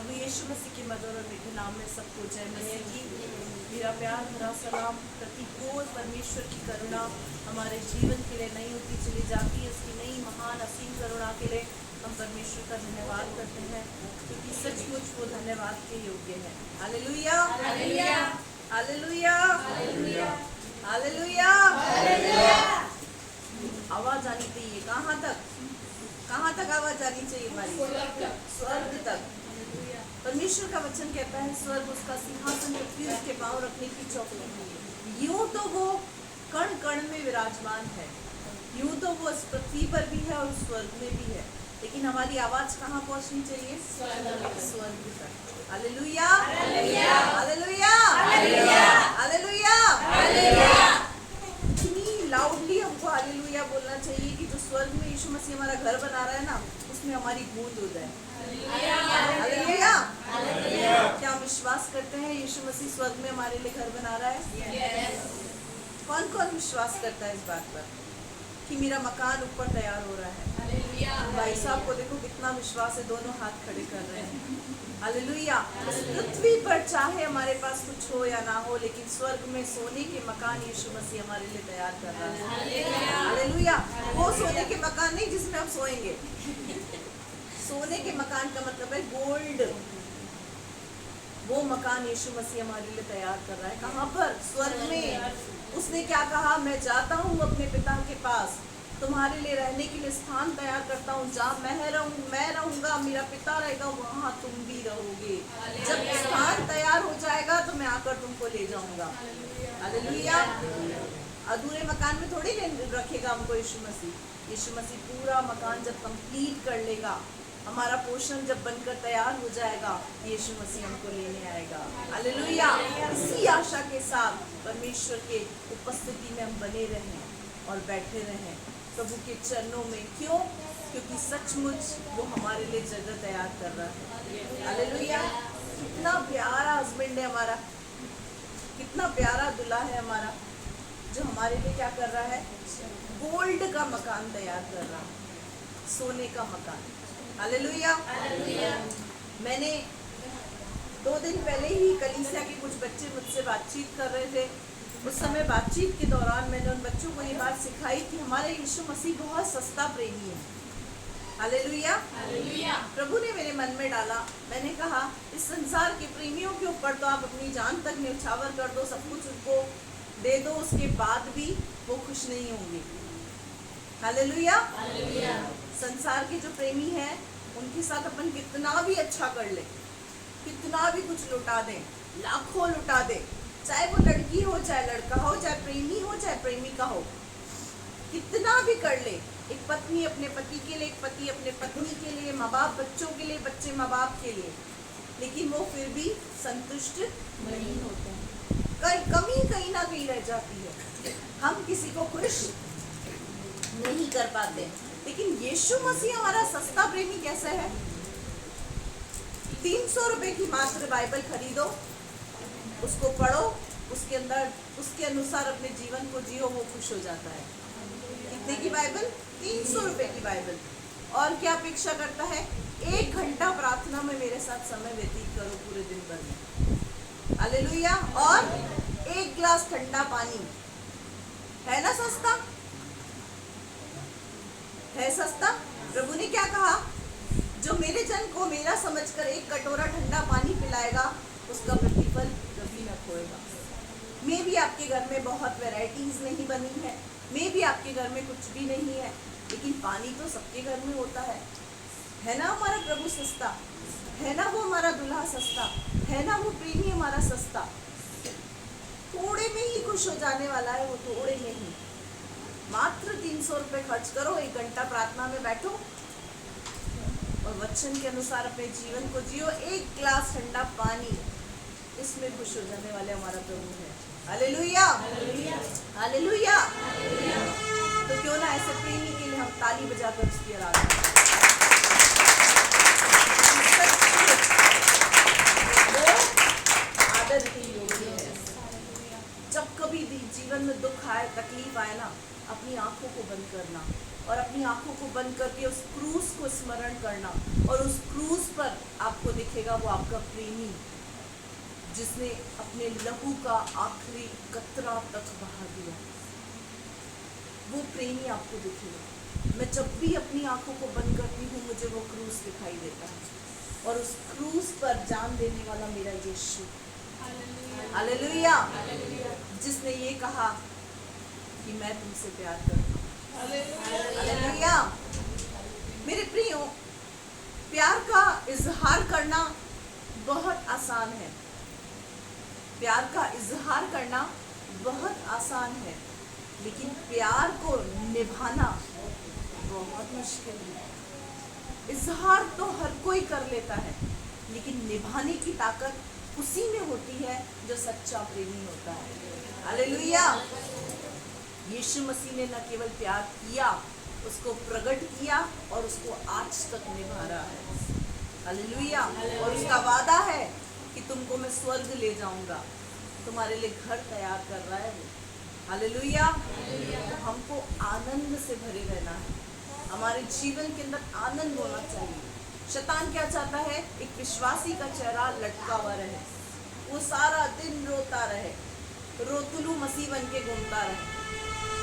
प्रभु यीशु मसीह के मधुर और मीठे नाम में सबको जय मसीह की। मेरा प्यार भरा सलाम। प्रतिकूल परमेश्वर की करुणा हमारे जीवन के लिए नहीं होती चली जाती है। उसकी नई महान असीम करुणा के लिए हम परमेश्वर का धन्यवाद करते हैं, क्योंकि सचमुच वो धन्यवाद के योग्य है। Hallelujah, hallelujah, hallelujah, hallelujah, hallelujah. आवाज आनी चाहिए। कहाँ तक? कहाँ तक आवाज आनी चाहिए हमारी? स्वर्ग तक। परमेश्वर का वचन कहता है स्वर्ग उसका सिंहासन, पृथ्वी उसके पांव रखने की चौकी। यूं तो वो कण कण में विराजमान है, यूं तो वो इस पृथ्वी पर भी है और स्वर्ग में भी है, लेकिन हमारी आवाज कहाँ पहुंचनी चाहिए? स्वर्ग तक। Hallelujah, hallelujah, hallelujah, hallelujah, hallelujah. इतनी लाउडली हमको हालेलुया बोलना चाहिए कि जो स्वर्ग में यीशु मसीह हमारा घर बना रहा है ना, उसमें हमारी गूंज हो जाए। Hallelujah, hallelujah. क्या हम विश्वास करते हैं यीशु मसीह स्वर्ग में हमारे लिए घर बना रहा है? कौन कौन विश्वास करता है इस बात पर कि मेरा मकान ऊपर तैयार हो रहा है? भाई साहब को देखो कितना विश्वास है, दोनों हाथ खड़े कर रहे हैं। हालेलुया। इस पृथ्वी पर चाहे हमारे पास कुछ हो या ना हो, लेकिन स्वर्ग में सोने के मकान यीशु मसीह हमारे लिए तैयार कर रहा है। हालेलुया। वो सोने के मकान नहीं जिसमें हम सोएंगे। सोने के मकान का मतलब है गोल्ड। वो मकान यीशु मसीह हमारे लिए तैयार कर रहा है। कहाँ पर? स्वर्ग में। उसने क्या कहा? मैं जाता हूँ अपने पिता के पास, तुम्हारे लिए रहने के लिए स्थान तैयार करता हूँ। जहाँ मैं रहूंगा, मेरा पिता रहेगा, वहाँ तुम भी रहोगे। जब स्थान तैयार हो जाएगा तो मैं आकर तुमको ले जाऊंगा। हालेलुया। अधूरे मकान में थोड़ी रखेगा हमको यीशु मसीह। यीशु मसीह पूरा मकान जब कंप्लीट कर लेगा, हमारा पोषण जब बनकर तैयार हो जाएगा, यीशु मसीह हमको लेने आएगा। हालेलुया। इसी आशा के साथ परमेश्वर के उपस्थिति में हम बने रहें और बैठे रहें प्रभु के चरणों में। क्यों? क्योंकि सचमुच वो हमारे लिए जगह तैयार कर रहा है। हालेलुया। कितना प्यारा हस्बैंड है हमारा, कितना प्यारा दूल्हा है हमारा, जो हमारे लिए क्या कर रहा है? गोल्ड का मकान तैयार कर रहा है, सोने का मकान। हालेलुया। मैंने 2 दिन पहले ही कलीसिया के कुछ बच्चे मुझसे बातचीत कर रहे थे। उस समय बातचीत के दौरान मैंने उन बच्चों को ये बात सिखाई कि हमारे यीशु मसीह बहुत सस्ता प्रेमी है। हालेलुया। प्रभु ने मेरे मन में डाला, मैंने कहा इस संसार के प्रेमियों के ऊपर तो आप अपनी जान तक न्यौछावर कर दो, सब कुछ उनको दे दो, उसके बाद भी वो खुश नहीं होंगे। हालेलुया। संसार के जो प्रेमी हैं उनके साथ अपन कितना भी अच्छा कर ले, कितना भी कुछ लुटा दें, लाखों लुटा दें, चाहे वो लड़की हो, चाहे लड़का हो, चाहे प्रेमी हो, चाहे प्रेमिका हो, कितना भी कर ले। एक पत्नी अपने पति के लिए, एक पति अपने पत्नी के लिए, माँ बाप बच्चों के लिए, बच्चे माँ बाप के लिए, लेकिन वो फिर भी संतुष्ट नहीं होते हैं। कमी कहीं ना कहीं रह जाती है, हम किसी को खुश नहीं कर पाते। लेकिन यीशु मसीह हमारा सस्ता प्रेमी कैसा है? 300 रुपए की मात्र बाइबल खरीदो, उसको पढ़ो, उसके अंदर उसके अनुसार अपने जीवन को जियो, वो खुश हो जाता है। कितने की बाइबल? 300 रुपए की बाइबल। और क्या अपेक्षा करता है? 1 घंटा प्रार्थना में मेरे साथ समय व्यतीत करो पूरे दिन भर में। हालेलुया। और 1 गिलास ठंडा पानी। है ना सस्ता? है सस्ता? प्रभु ने क्या कहा? जो मेरे जन को मेरा समझकर 1 कटोरा ठंडा पानी पिलाएगा, उसका प्रतिफल कभी न खोएगा। मे भी आपके घर में बहुत वैरायटीज नहीं बनी है, मे भी आपके घर में कुछ भी नहीं है, लेकिन पानी तो सबके घर में होता है ना? हमारा प्रभु सस्ता है ना? वो हमारा दूल्हा सस्ता है ना? वो प्रेमी हमारा सस्ता। थोड़े में ही खुश हो जाने वाला है वो, थोड़े में ही। मात्र 300 रुपए खर्च करो, 1 घंटा प्रार्थना में बैठो और वचन के अनुसार अपने जीवन को जियो। 1 गिलास ठंडा पानी, इसमें खुश हो जाने वाले हमारा प्रभु है। Hallelujah, hallelujah. तो क्यों ना ऐसे प्रेमी के लिए हम ताली बजाकर उसकी आराधना करें। वो आदर के योग्य है। जब कभी जीवन में दुख आए, तकलीफ आए ना, अपनी आंखों को बंद करना और अपनी आंखों को बंद करके उस क्रूस को स्मरण करना, और उस क्रूज पर आपको दिखेगा वो आपका प्रेमी जिसने अपने लहू का आखिरी कतरा तक बहा दिया। वो प्रेमी आपको दिखेगा। मैं जब भी अपनी आंखों को बंद करती हूँ मुझे वो क्रूज दिखाई देता है, और उस क्रूज पर जान देने वाला मेरा यीशु, हालेलुया, जिसने ये कहा कि मैं तुमसे प्यार करता हूँ। हालेलुया। मेरे प्रियो, प्यार का इजहार करना बहुत आसान है। प्यार का इजहार करना बहुत आसान है, लेकिन प्यार को निभाना बहुत मुश्किल है। इजहार तो हर कोई कर लेता है, लेकिन निभाने की ताकत उसी में होती है जो सच्चा प्रेमी होता है। हालेलुया। यीशु मसीह ने न केवल प्यार किया, उसको प्रकट किया और उसको आज तक निभा रहा है। हालेलुया। और उसका वादा है कि तुमको मैं स्वर्ग ले जाऊंगा, तुम्हारे लिए घर तैयार कर रहा है वो। हालेलुया। तो हमको आनंद से भरे रहना है, हमारे जीवन के अंदर आनंद होना चाहिए। शैतान क्या चाहता है? एक विश्वासी का चेहरा लटका हुआ रहे, वो सारा दिन रोता रहे, रोतुलू मसीह बन के घूमता रहे।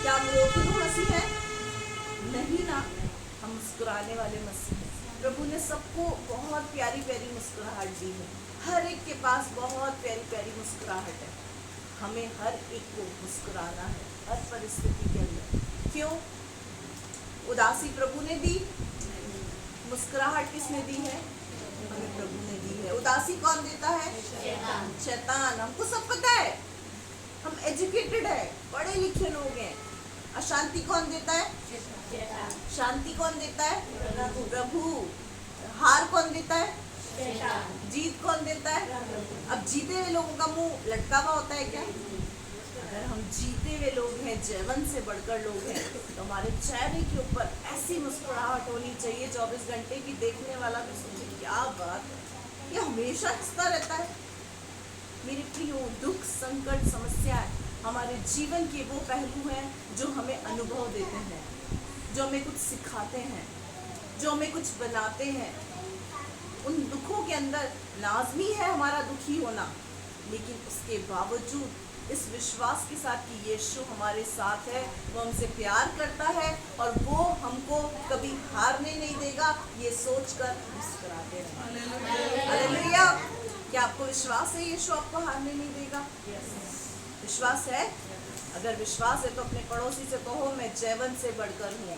क्या हम रोतुलू मसीह हैं? नहीं ना, हम मुस्कुराने वाले मसीह हैं। प्रभु ने सबको बहुत प्यारी प्यारी मुस्कुराहट दी है, हर एक के पास बहुत प्यारी प्यारी मुस्कुराहट है। हमें हर एक को मुस्कुराना है, हर परिस्थिति के अंदर। क्यों? उदासी प्रभु ने दी, मुस्कुराहट किसने दी है? हमें प्रभु ने दी है। उदासी कौन देता है? शैतान। हमको सब पता है, हम एजुकेटेड है, पढ़े लिखे लोग हैं। अशांति कौन देता है? शांति कौन देता है? प्रभु। हार कौन देता है? जीत कौन देता है? अब जीते हुए लोगों का मुंह लटका हुआ होता है क्या? अगर हम जीते हुए लोग हैं, जैवन से बढ़कर लोग हैं, तो हमारे चेहरे के ऊपर ऐसी मुस्कुराहट होनी चाहिए 24 घंटे की, देखने वाला भी सोचे क्या बात है, ये हमेशा हंसता रहता है। मेरे प्रियो, दुख, संकट, समस्याएं हमारे जीवन के वो पहलू हैं जो हमें अनुभव देते हैं, जो हमें कुछ सिखाते हैं, जो हमें कुछ बनाते हैं। उन दुखों के अंदर लाजमी है हमारा दुखी होना, लेकिन उसके बावजूद इस विश्वास के साथ कि यीशु हमारे साथ है, वो हमसे प्यार करता है और वो हमको कभी हारने नहीं देगा, ये सोचकर मुस्कुराते रहें। हालेलुया। क्या आपको विश्वास है यीशु आपको हारने नहीं देगा? विश्वास है? अगर विश्वास है तो अपने पड़ोसी से कहो, मैं जैवन से बढ़कर हूँ,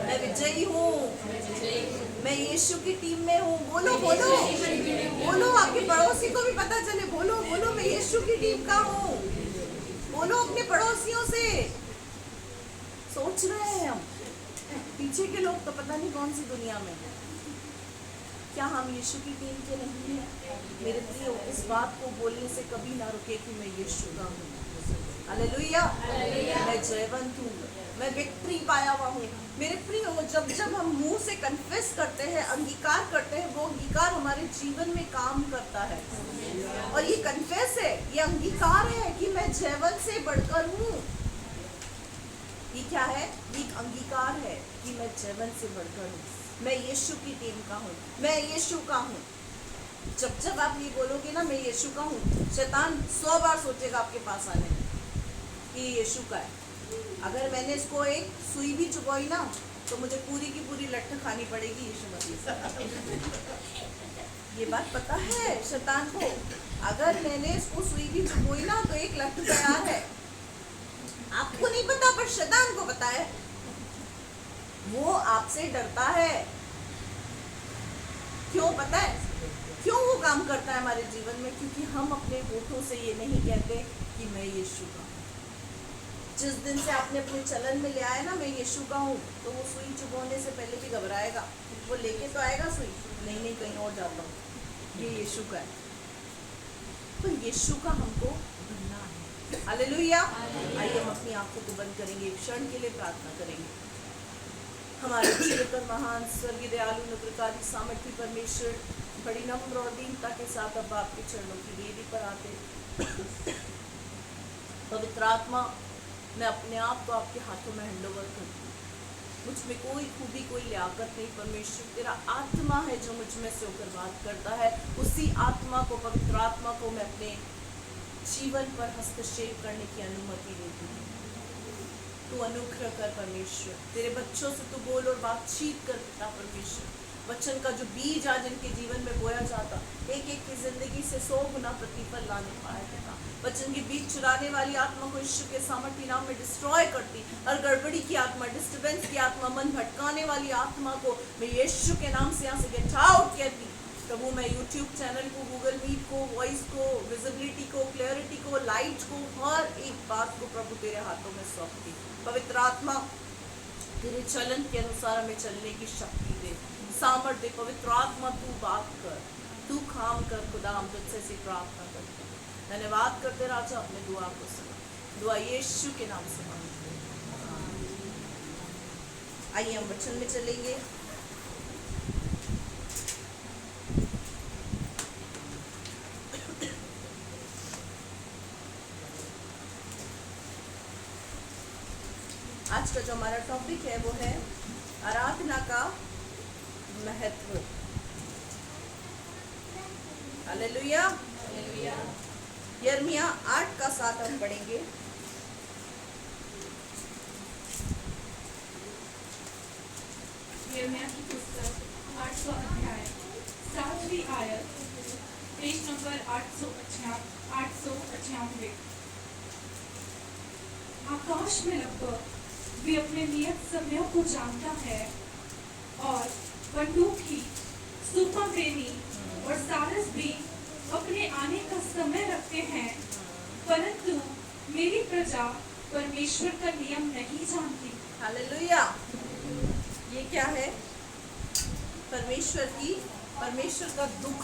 मैं विजयी हूँ, मैं यीशु की टीम में हूँ। बोलो बोलो बोलो, आपके पड़ोसी को भी पता चले। बोलो बोलो, मैं यीशु की टीम का हूँ। बोलो अपने पड़ोसियों से। सोच रहे हैं हम, पीछे के लोग तो पता नहीं कौन सी दुनिया में है। क्या हम यीशु की टीम के नहीं हैं? मेरे प्रियो, इस बात को बोलने से कभी ना रुके कि मैं यीशु का हूँ। हालेलुया। मैं जयवंत हूँ, मैं विक्ट्री पाया हुआ हूँ। मेरे प्रियो, जब जब हम मुंह से कन्फेस करते हैं, अंगीकार करते हैं, वो अंगीकार हमारे जीवन में काम करता है। और ये कन्फेस है, ये अंगीकार है कि मैं जयवंत से बढ़कर हूँ। ये क्या है? ये अंगीकार है कि मैं जयवंत से बढ़कर हूँ, मैं यीशु की टीम का हूँ, मैं यीशु का हूँ। जब जब आप ये बोलोगे ना मैं यीशु का हूँ, शैतान 100 बार सोचेगा आपके पास आने में कि यीशु का है। अगर मैंने इसको एक सुई भी चुभोई ना, तो मुझे पूरी की पूरी लट्ठ खानी पड़ेगी यीशु मसीह से। ये बात पता है शैतान को। अगर मैंने इसको सुई भी चुभोई ना, तो एक लट्ठ तैयार है। आपको नहीं पता, पर शैतान को पता है। वो आपसे डरता है। क्यों पता है? क्यों वो काम करता है हमारे जीवन में? क्योंकि हम अपने होठों से ये नहीं कहते कि मैं यीशु का हूँ। जिस दिन से आपने अपने चलन में ले आया ना मैं यीशु का हूँ, तो वो सुई चुभोने से पहले भी घबराएगा। वो लेके तो आएगा सुई, नहीं कहीं और जाता हूँ, ये यीशु का है। तो यीशु का हमको बनना है। हालेलुया। आइए हम अपनी आंखों को बंद करेंगे, एक क्षण के लिए प्रार्थना करेंगे। हमारे जीवित महान स्वर्गीय दयालु अनुग्रहकारी सामर्थी परमेश्वर, बड़ी नम्र और दीनता के साथ अब आपके चरणों की वेदी पर आते। पवित्र आत्मा, मैं अपने आप को आपके हाथों में हैंडओवर करती हूँ। मुझ में कोई खूबी कोई लियाकत नहीं, परमेश्वर तेरा आत्मा है जो मुझ में से होकर बात करता है। उसी आत्मा को, पवित्र आत्मा को मैं अपने जीवन पर हस्तक्षेप करने की अनुमति देती हूँ। तू अनुग्रह कर परमेश्वर, तेरे बच्चों से तू बोल और बातचीत कर पिता परमेश्वर। वचन का जो बीज आज इनके जीवन में बोया जाता, एक एक की जिंदगी से 100 गुना प्रतिफल लाने पाए पिता। वचन के बीज चुराने वाली आत्मा को यीशु के सामर्थ्य नाम में डिस्ट्रॉय करती, और गड़बड़ी की आत्मा, डिस्टर्बेंस की आत्मा, मन भटकाने वाली आत्मा को मैं यीशु के नाम से यहाँ से गेट आउट कहती। प्रभु मैं यूट्यूब चैनल को, गूगल मीट को, वॉइस को, विजिबिलिटी को, क्लैरिटी को, लाइट को, हर एक बात को प्रभु तेरे हाथों में सौंपती। पवित्र आत्मा तेरे चलन के अनुसार हमें चलने की शक्ति दे, सामर्थ्य दे। पवित्र आत्मा तू बात कर, तू काम कर खुदा, हम तुझसे से प्रार्थना करते हैं। धन्यवाद करते राजा, अपने दुआ को सुना। दुआ यीशु के नाम से मांगते हैं। आइए हम वचन में चलेंगे। आज का जो हमारा टॉपिक है वो है आराधना का महत्व। हालेलुया। यिर्मयाह 8:7 हम पढ़ेंगे। यिर्मयाह की पुस्तक 8वां अध्याय 7वीं आयत, पेज नंबर 898। आकाश में लगभग भी अपने नियत समयों को जानता है, और बंदूकी, सुपरवेनी और सारस भी अपने आने का समय रखते हैं, परंतु मेरी प्रजा परमेश्वर का नियम नहीं जानती। हालेलुया। ये क्या है? परमेश्वर का दुख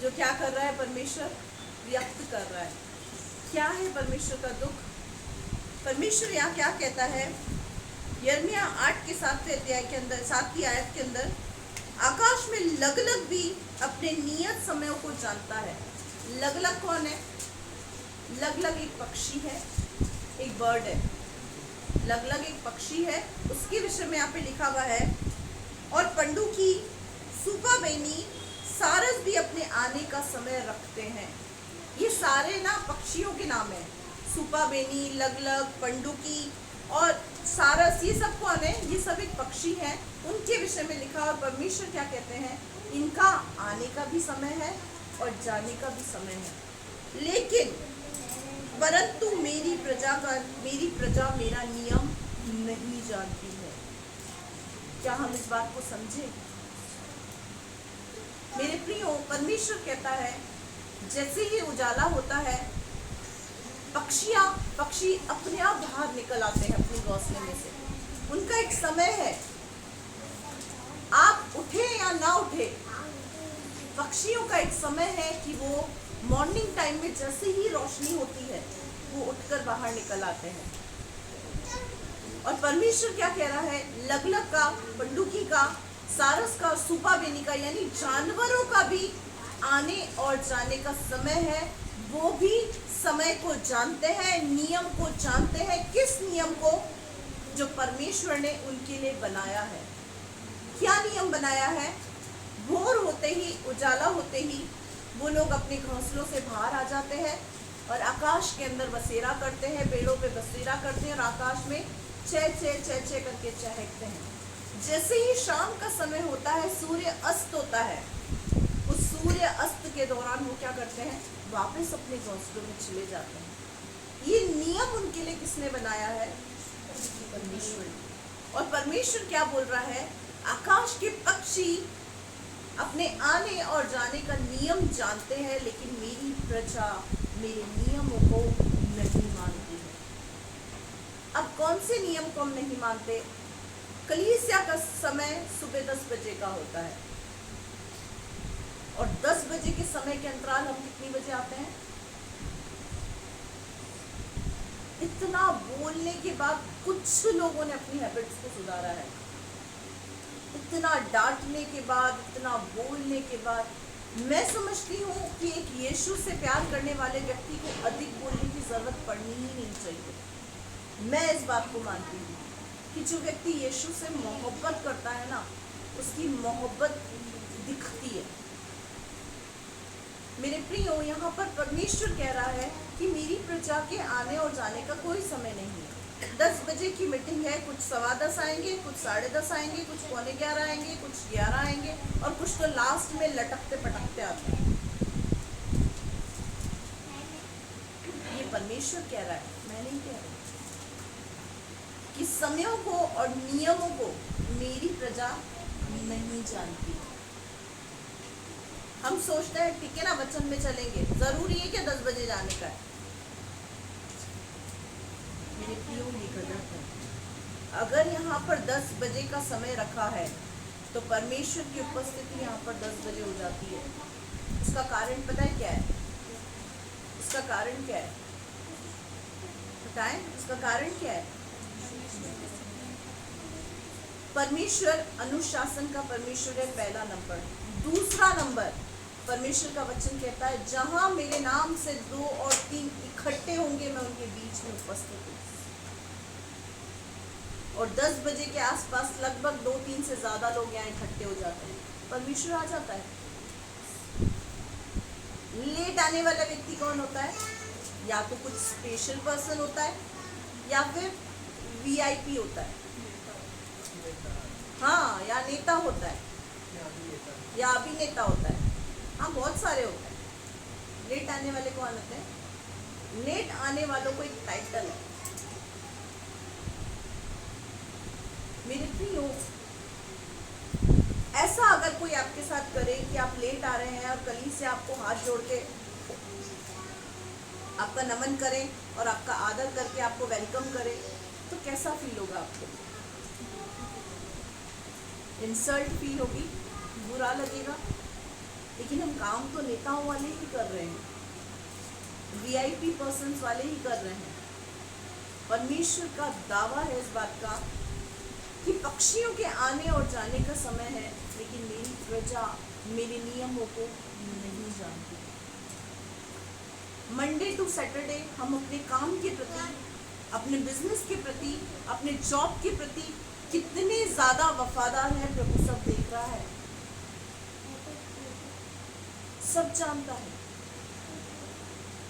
जो क्या कर रहा है, परमेश्वर व्यक्त कर रहा है। क्या है परमेश्वर का दुख? परमेश्वर यहाँ क्या कहता है? यिर्मयाह 8 के 7वें अध्याय के अंदर 7वीं आयत के अंदर, आकाश में लगलग भी अपने नियत समयों को जानता है। लगलग कौन है? लगलग एक पक्षी है, एक बर्ड है। लगलग एक पक्षी है, उसके विषय में यहाँ पे लिखा हुआ है। और पंडुकी, सुपाबेनी, सारस भी अपने आने का समय रखते हैं। ये सारे ना पक्षियों के नाम है। सुपाबेनी, लगलग, पंडुकी और सारस, ये सब कौन है? ये सब एक पक्षी हैं, उनके विषय में लिखा। और परमेश्वर क्या कहते हैं? इनका आने का भी समय है और जाने का भी समय है, लेकिन परंतु मेरी प्रजा मेरा नियम नहीं जानती है। क्या हम इस बात को समझे? मेरे प्रियो, परमेश्वर कहता है जैसे ही उजाला होता है, पक्षी अपने आप बाहर निकल आते हैं अपने घोंसले में से। उनका एक समय है, आप उठे या ना उठे, पक्षियों का एक समय है कि वो मॉर्निंग टाइम में जैसे ही रोशनी होती है वो उठकर बाहर निकल आते हैं। और परमेश्वर क्या कह रहा है? लगलग का, पंडुकी का, सारस का, सुपाबेनी का, यानी जानवरों का भी आने और जाने का समय है। वो भी समय को जानते हैं, नियम को जानते हैं। किस नियम को? जो परमेश्वर ने उनके लिए बनाया है। क्या नियम बनाया है? भोर होते ही, उजाला होते ही वो लोग अपने घोंसलों से बाहर आ जाते हैं और आकाश के अंदर बसेरा करते हैं, पेड़ों पे बसेरा करते हैं और आकाश में चह चह करके चहकते हैं। जैसे ही शाम का समय होता है, सूर्य अस्त होता है, उस सूर्य अस्त के दौरान वो क्या करते हैं? वापस अपने घोंसलों में चले जाते हैं। ये नियम उनके लिए किसने बनाया है? परमेश्वर ने। और परमेश्वर क्या बोल रहा है? आकाश के पक्षी अपने आने और जाने का नियम जानते हैं, लेकिन मेरी प्रजा मेरे नियमों को नहीं मानती है। अब कौन से नियम को हम नहीं मानते? कलीसिया का समय सुबह 10 बजे का होता है और 10 बजे के समय के अंतराल हम कितनी बजे आते हैं? इतना बोलने के बाद कुछ लोगों ने अपनी हैबिट्स को सुधारा है। इतना डांटने के बाद, इतना बोलने के बाद, मैं समझती हूँ कि एक यीशु से प्यार करने वाले व्यक्ति को अधिक बोलने की जरूरत पड़नी ही नहीं चाहिए। मैं इस बात को मानती हूँ कि जो व्यक्ति यीशु से मोहब्बत करता है ना, उसकी मोहब्बत दिखती है। मेरे प्रियो, यहाँ पर परमेश्वर कह रहा है कि मेरी प्रजा के आने और जाने का कोई समय नहीं है। 10 बजे की मीटिंग है, कुछ 10:15 आएंगे, कुछ 10:30 आएंगे, कुछ 11:45 आएंगे, कुछ 11 आएंगे, और कुछ तो लास्ट में लटकते पटकते आते हैं। ये परमेश्वर कह रहा है, मैं नहीं कह रही, कि समयों को और नियमों को मेरी प्रजा नहीं जानती। हम सोचते हैं ठीक है ना, वचन में चलेंगे, जरूरी है क्या 10 बजे जाने का है? मेरे प्रियो, ये गलत है। अगर यहाँ पर 10 बजे का समय रखा है तो परमेश्वर की उपस्थिति यहाँ पर 10 बजे हो जाती है। उसका कारण पता है क्या है? उसका कारण क्या है? बताएं, उसका कारण क्या है? परमेश्वर अनुशासन का परमेश्वर है, पहला नंबर। दूसरा नंबर, परमेश्वर का वचन कहता है जहां मेरे नाम से 2 और 3 इकट्ठे होंगे, मैं उनके बीच में उपस्थित हूँ। और 10 बजे के आसपास लगभग 2-3 से ज्यादा लोग यहाँ इकट्ठे हो जाते हैं, परमेश्वर आ जाता है। लेट आने वाला व्यक्ति कौन होता है? या तो कुछ स्पेशल पर्सन होता है, या फिर वीआईपी होता है, हाँ, या नेता होता है, या अभिनेता होता है। हाँ, बहुत सारे होते हैं। लेट आने वाले कौन होते हैं? लेट आने वालों को एक टाइटल है। मेरे प्रियो, ऐसा अगर कोई आपके साथ करे कि आप लेट आ रहे हैं और कलीसिया से आपको हाथ जोड़ के आपका नमन करें और आपका आदर करके आपको वेलकम करे, तो कैसा फील होगा आपको? इंसल्ट फील होगी, बुरा लगेगा। लेकिन हम काम तो नेताओं वाले ही कर रहे हैं, वीआईपी पर्सन्स वाले ही कर रहे हैं। परमेश्वर का दावा है इस बात का कि पक्षियों के आने और जाने का समय है, लेकिन मेरी प्रजा मेरे नियमों को नहीं जानती। मंडे टू सैटरडे हम अपने काम के प्रति, अपने बिजनेस के प्रति, अपने जॉब के प्रति कितने ज्यादा वफादार हैं, प्रभु सब देख रहा है, सब जानता है।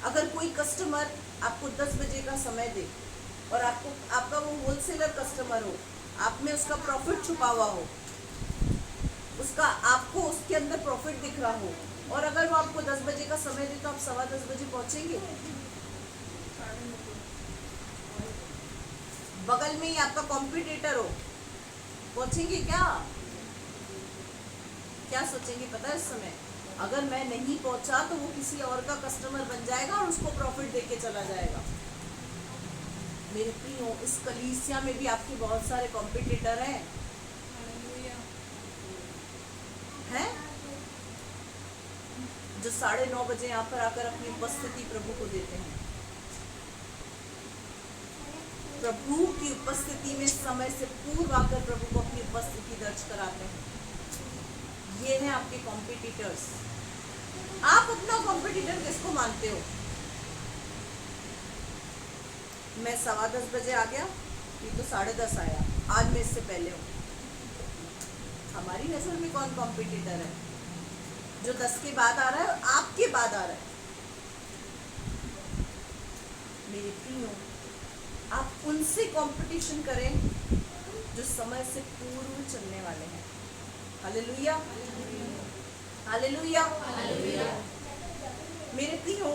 अगर कोई कस्टमर आपको 10 बजे का समय दे और आपका वो होलसेलर कस्टमर हो, आप में उसका प्रॉफिट छुपा हुआ हो, आपको उसके अंदर प्रॉफिट दिख रहा हो, और अगर वो आपको 10 बजे का समय दे तो आप 10:15 बजे पहुंचेंगे? बगल में ही आपका कॉम्पिटिटर हो, पहुंचेंगे क्या? क्या सोचेंगे पता है? इस समय अगर मैं नहीं पहुंचा तो वो किसी और का कस्टमर बन जाएगा और उसको प्रॉफिट देके चला जाएगा। मेरे प्रियो, इस कलीसिया में भी आपके बहुत सारे कॉम्पिटिटर हैं, जो 9:30 बजे यहाँ पर आकर अपनी उपस्थिति प्रभु को देते हैं। प्रभु की उपस्थिति में समय से पूर्व आकर प्रभु को अपनी उपस्थिति दर्ज कराते हैं। ये हैं आपके कॉम्पिटिटर्स। आप अपना कॉम्पिटिटर किसको मानते हो? मैं 10:15 बजे आ गया, ये तो 10:30 आया, आज मैं इससे पहले हूँ। हमारी नजर में कौन कॉम्पिटिटर है? जो 10 के बाद आ रहा है और आपके बाद आ रहा है। मेरे प्रियो, आप उनसे कंपटीशन करें जो समय से पूर्व चलने वाले हैं। हालेलुया, हालेलुया, मेरे प्रियो,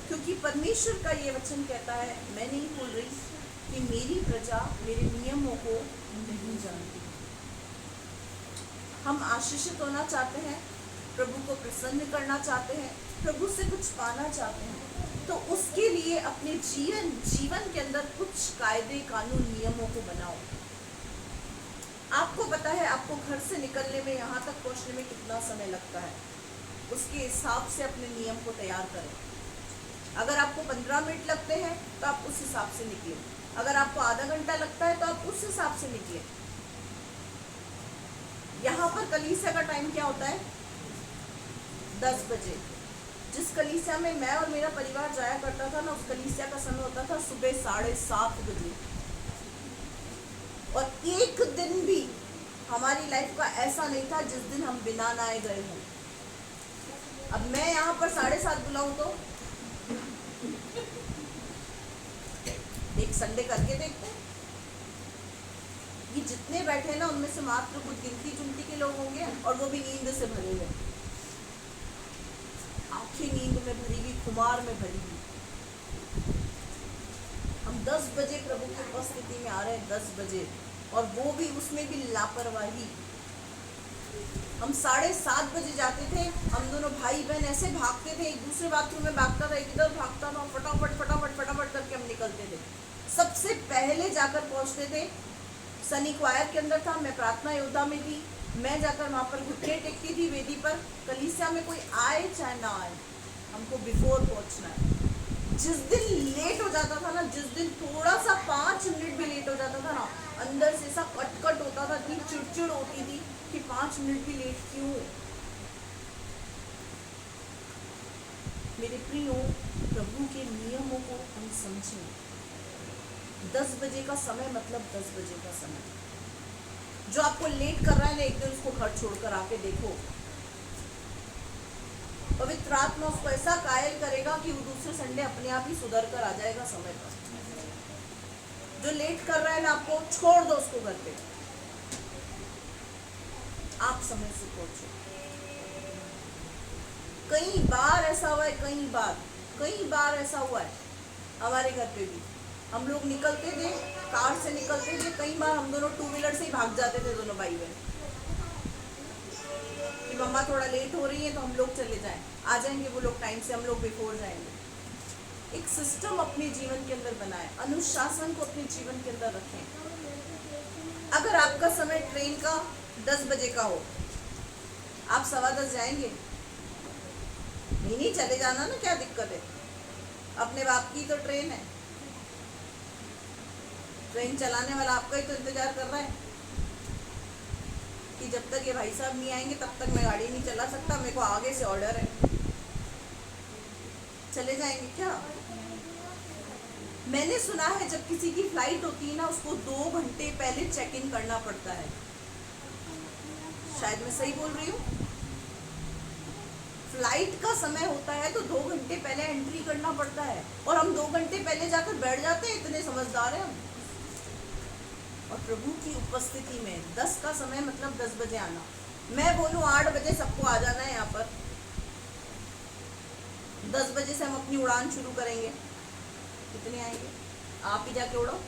क्योंकि परमेश्वर का ये वचन कहता है, मैं नहीं बोल रही, कि मेरी प्रजा मेरे नियमों को नहीं जानती। हम आशीषित होना चाहते हैं, प्रभु को प्रसन्न करना चाहते हैं, प्रभु से कुछ पाना चाहते हैं, तो उसके लिए अपने जीवन के अंदर कुछ कायदे कानून नियमों को बनाओ। आपको पता है आपको घर से निकलने में, यहाँ तक पहुँचने में कितना समय लगता है, उसके हिसाब से अपने नियम को तैयार करें। अगर आपको 15 मिनट लगते हैं तो आप उस हिसाब से निकलें। अगर आपको आधा घंटा लगता है तो आप उस हिसाब से निकलें। यहाँ पर कलीसिया का टाइम क्या होता है? 10 बजे। जिस कलीसिया में मैं और मेरा परिवार जाया करता था ना, उस कलीसिया का समय होता था सुबह 7:30 बजे। और एक दिन भी हमारी लाइफ का ऐसा नहीं था जिस दिन हम बिना नहाए गए हों। अब मैं यहाँ पर 7:30 बुलाऊं तो एक संडे करके देखते हैं। ये जितने बैठे ना उनमें से मात्र कुछ गिनती चुनती के लोग होंगे, और वो भी नींद से भरे हुए, आंखें नींद में भरी हुई, खुमार में भरी हुई। हम 10 बजे प्रभु की उपस्थिति में आ रहे हैं, 10 बजे, और वो भी उसमें भी लापरवाही। हम 7:30 बजे जाते थे, हम दोनों भाई बहन ऐसे भागते थे, एक दूसरे बाथरूम में भागता था, एक इधर भागता था, फटाफट फटाफट फटाफट करके हम निकलते थे। सबसे पहले जाकर पहुंचते थे। सनी क्वायर के अंदर था, मैं प्रार्थना योद्धा में थी, मैं जाकर वहाँ पर घुटने टेकती थी वेदी पर। कलीसिया में कोई आए चाहे ना आए, हमको बिफोर पहुँचना है। जिस दिन लेट हो जाता था ना, जिस दिन थोड़ा सा 5 मिनट भी लेट हो जाता था ना, अंदर से ऐसा कटकट होता था, इतनी चिड़चिड़ होती थी कि 5 मिनट भी लेट क्यों। मेरे प्रियो, प्रभु के नियमों को हम समझें। 10 बजे का समय मतलब 10 बजे का समय। जो आपको लेट कर रहा है ना, एक दिन उसको घर छोड़कर आके देखो। पवित्र आत्मा उसको ऐसा कायल करेगा कि वो दूसरे संडे अपने आप ही सुधर कर आ जाएगा समय पर। जो लेट कर रहा है ना, आपको छोड़ दो उसको घर पे, आप समय से पहुंचो। कई बार ऐसा हुआ है, कई बार ऐसा हुआ है हमारे घर पे भी। हम लोग निकलते थे, कार से निकलते थे, कई बार हम दोनों 2 व्हीलर से ही भाग जाते थे, दोनों भाई बहन, कि मम्मा थोड़ा लेट हो रही है तो हम लोग चले जाएं, आ जाएंगे वो लोग टाइम से, हम लोग बिफोर जाएंगे। एक सिस्टम अपने जीवन के अंदर बनाए, अनुशासन को अपने जीवन के अंदर रखें। अगर आपका समय ट्रेन का 10 बजे का हो, आप 10:15 जाएंगे? नहीं, चले जाना ना, क्या दिक्कत है? अपने बाप की तो ट्रेन है, ट्रेन चलाने वाला आपका ही तो इंतजार कर रहा है कि जब तक ये भाई साहब नहीं आएंगे तब तक मैं गाड़ी नहीं चला सकता, मेरे को आगे से ऑर्डर है। चले जाएंगे क्या? मैंने सुना है जब किसी की फ्लाइट होती है ना, उसको 2 घंटे पहले चेक इन करना पड़ता है। शायद मैं सही बोल रही हूँ। फ्लाइट का समय होता है तो 2 घंटे पहले एंट्री करना पड़ता है, और हम 2 घंटे पहले जाकर बैठ जाते हैं, इतने समझदार हैं हम। और प्रभु की उपस्थिति में 10 का समय मतलब 10 बजे आना। मैं बोलूं 8 बजे सबको आ जाना है यहाँ पर, 10 बजे से हम अपनी उड़ान शुरू करेंगे। कितने आएंगे? आप ही जाके उड़ो,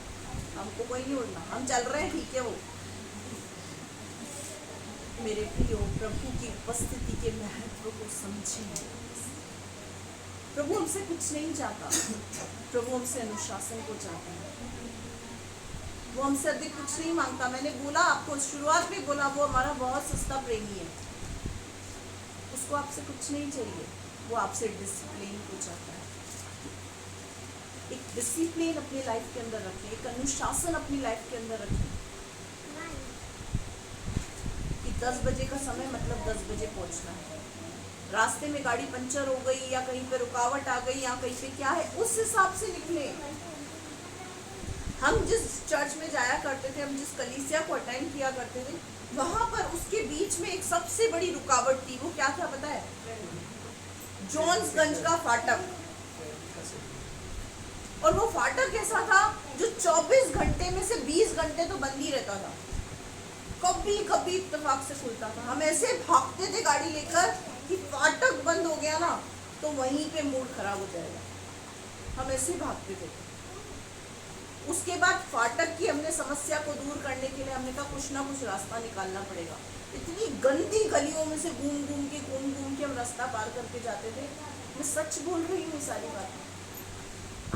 हमको कोई नहीं उड़ना, हम चल रहे हैं, ठीक है। वो मेरे प्रियो, प्रभु की उपस्थिति के महत्व को समझें। प्रभु हमसे कुछ नहीं चाहता, प्रभु हमसे अनुशासन को चाहता है। वो हमसे अधिक कुछ नहीं मांगता। मैंने बोला आपको, शुरुआत में बोला, वो हमारा बहुत सस्ता प्रेमी है, उसको आपसे कुछ नहीं चाहिए, वो आपसे डिसिप्लिन को चाहता है। एक डिसिप्लिन अपनी लाइफ के अंदर रखें, एक अनुशासन अपनी लाइफ के अंदर रखें कि 10 बजे का समय मतलब 10 बजे पहुंचना है। रास्ते में गाड़ी पंचर हो गई या कहीं पे रुकावट आ गई या कहीं पे क्या है, उस हिसाब से निकले। हम जिस चर्च में जाया करते थे, हम जिस कलीसिया को अटेंड किया करते थे, वहां पर उसके बीच में एक सबसे बड़ी रुकावट थी। वो क्या था पता है? जॉन्सगंज का फाटक। और वो फाटक ऐसा था जो 24 घंटे में से 20 घंटे तो बंद ही रहता था, कभी कभी इत्तेफाक से खुलता था। हम ऐसे भागते थे गाड़ी लेकर कि फाटक बंद हो गया ना तो वहीं पे मूड खराब हो जाएगा, हम ऐसे भागते थे। उसके बाद फाटक की हमने समस्या को दूर करने के लिए हमने कहा कुछ ना कुछ रास्ता निकालना पड़ेगा। इतनी गंदी गलियों में से घूम घूम के हम रास्ता पार करके जाते थे। मैं सच बोल रही हूँ सारी बात।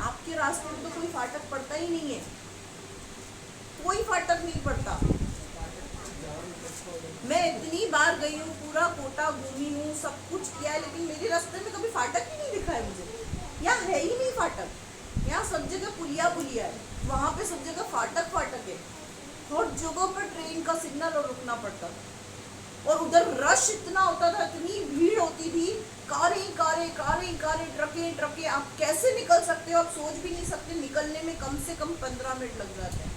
आपके रास्ते में तो कोई फाटक पड़ता ही नहीं है, कोई फाटक नहीं पड़ता। मैं इतनी बार गई हूँ, पूरा कोटा घूमी हूँ, सब कुछ किया है, लेकिन मेरे रास्ते में कभी फाटक ही नहीं दिखा है मुझे। यहाँ है ही नहीं फाटक, यहाँ सब जगह पुलिया है, वहाँ पे सब जगह फाटक है। हर जगह पर ट्रेन का सिग्नल और रुकना पड़ता था, और उधर रश इतना होता था, इतनी भीड़ होती थी, कारें, ट्रकें। आप कैसे निकल सकते हो? आप सोच भी नहीं सकते। निकलने में कम से कम 15 मिनट लग जाते हैं।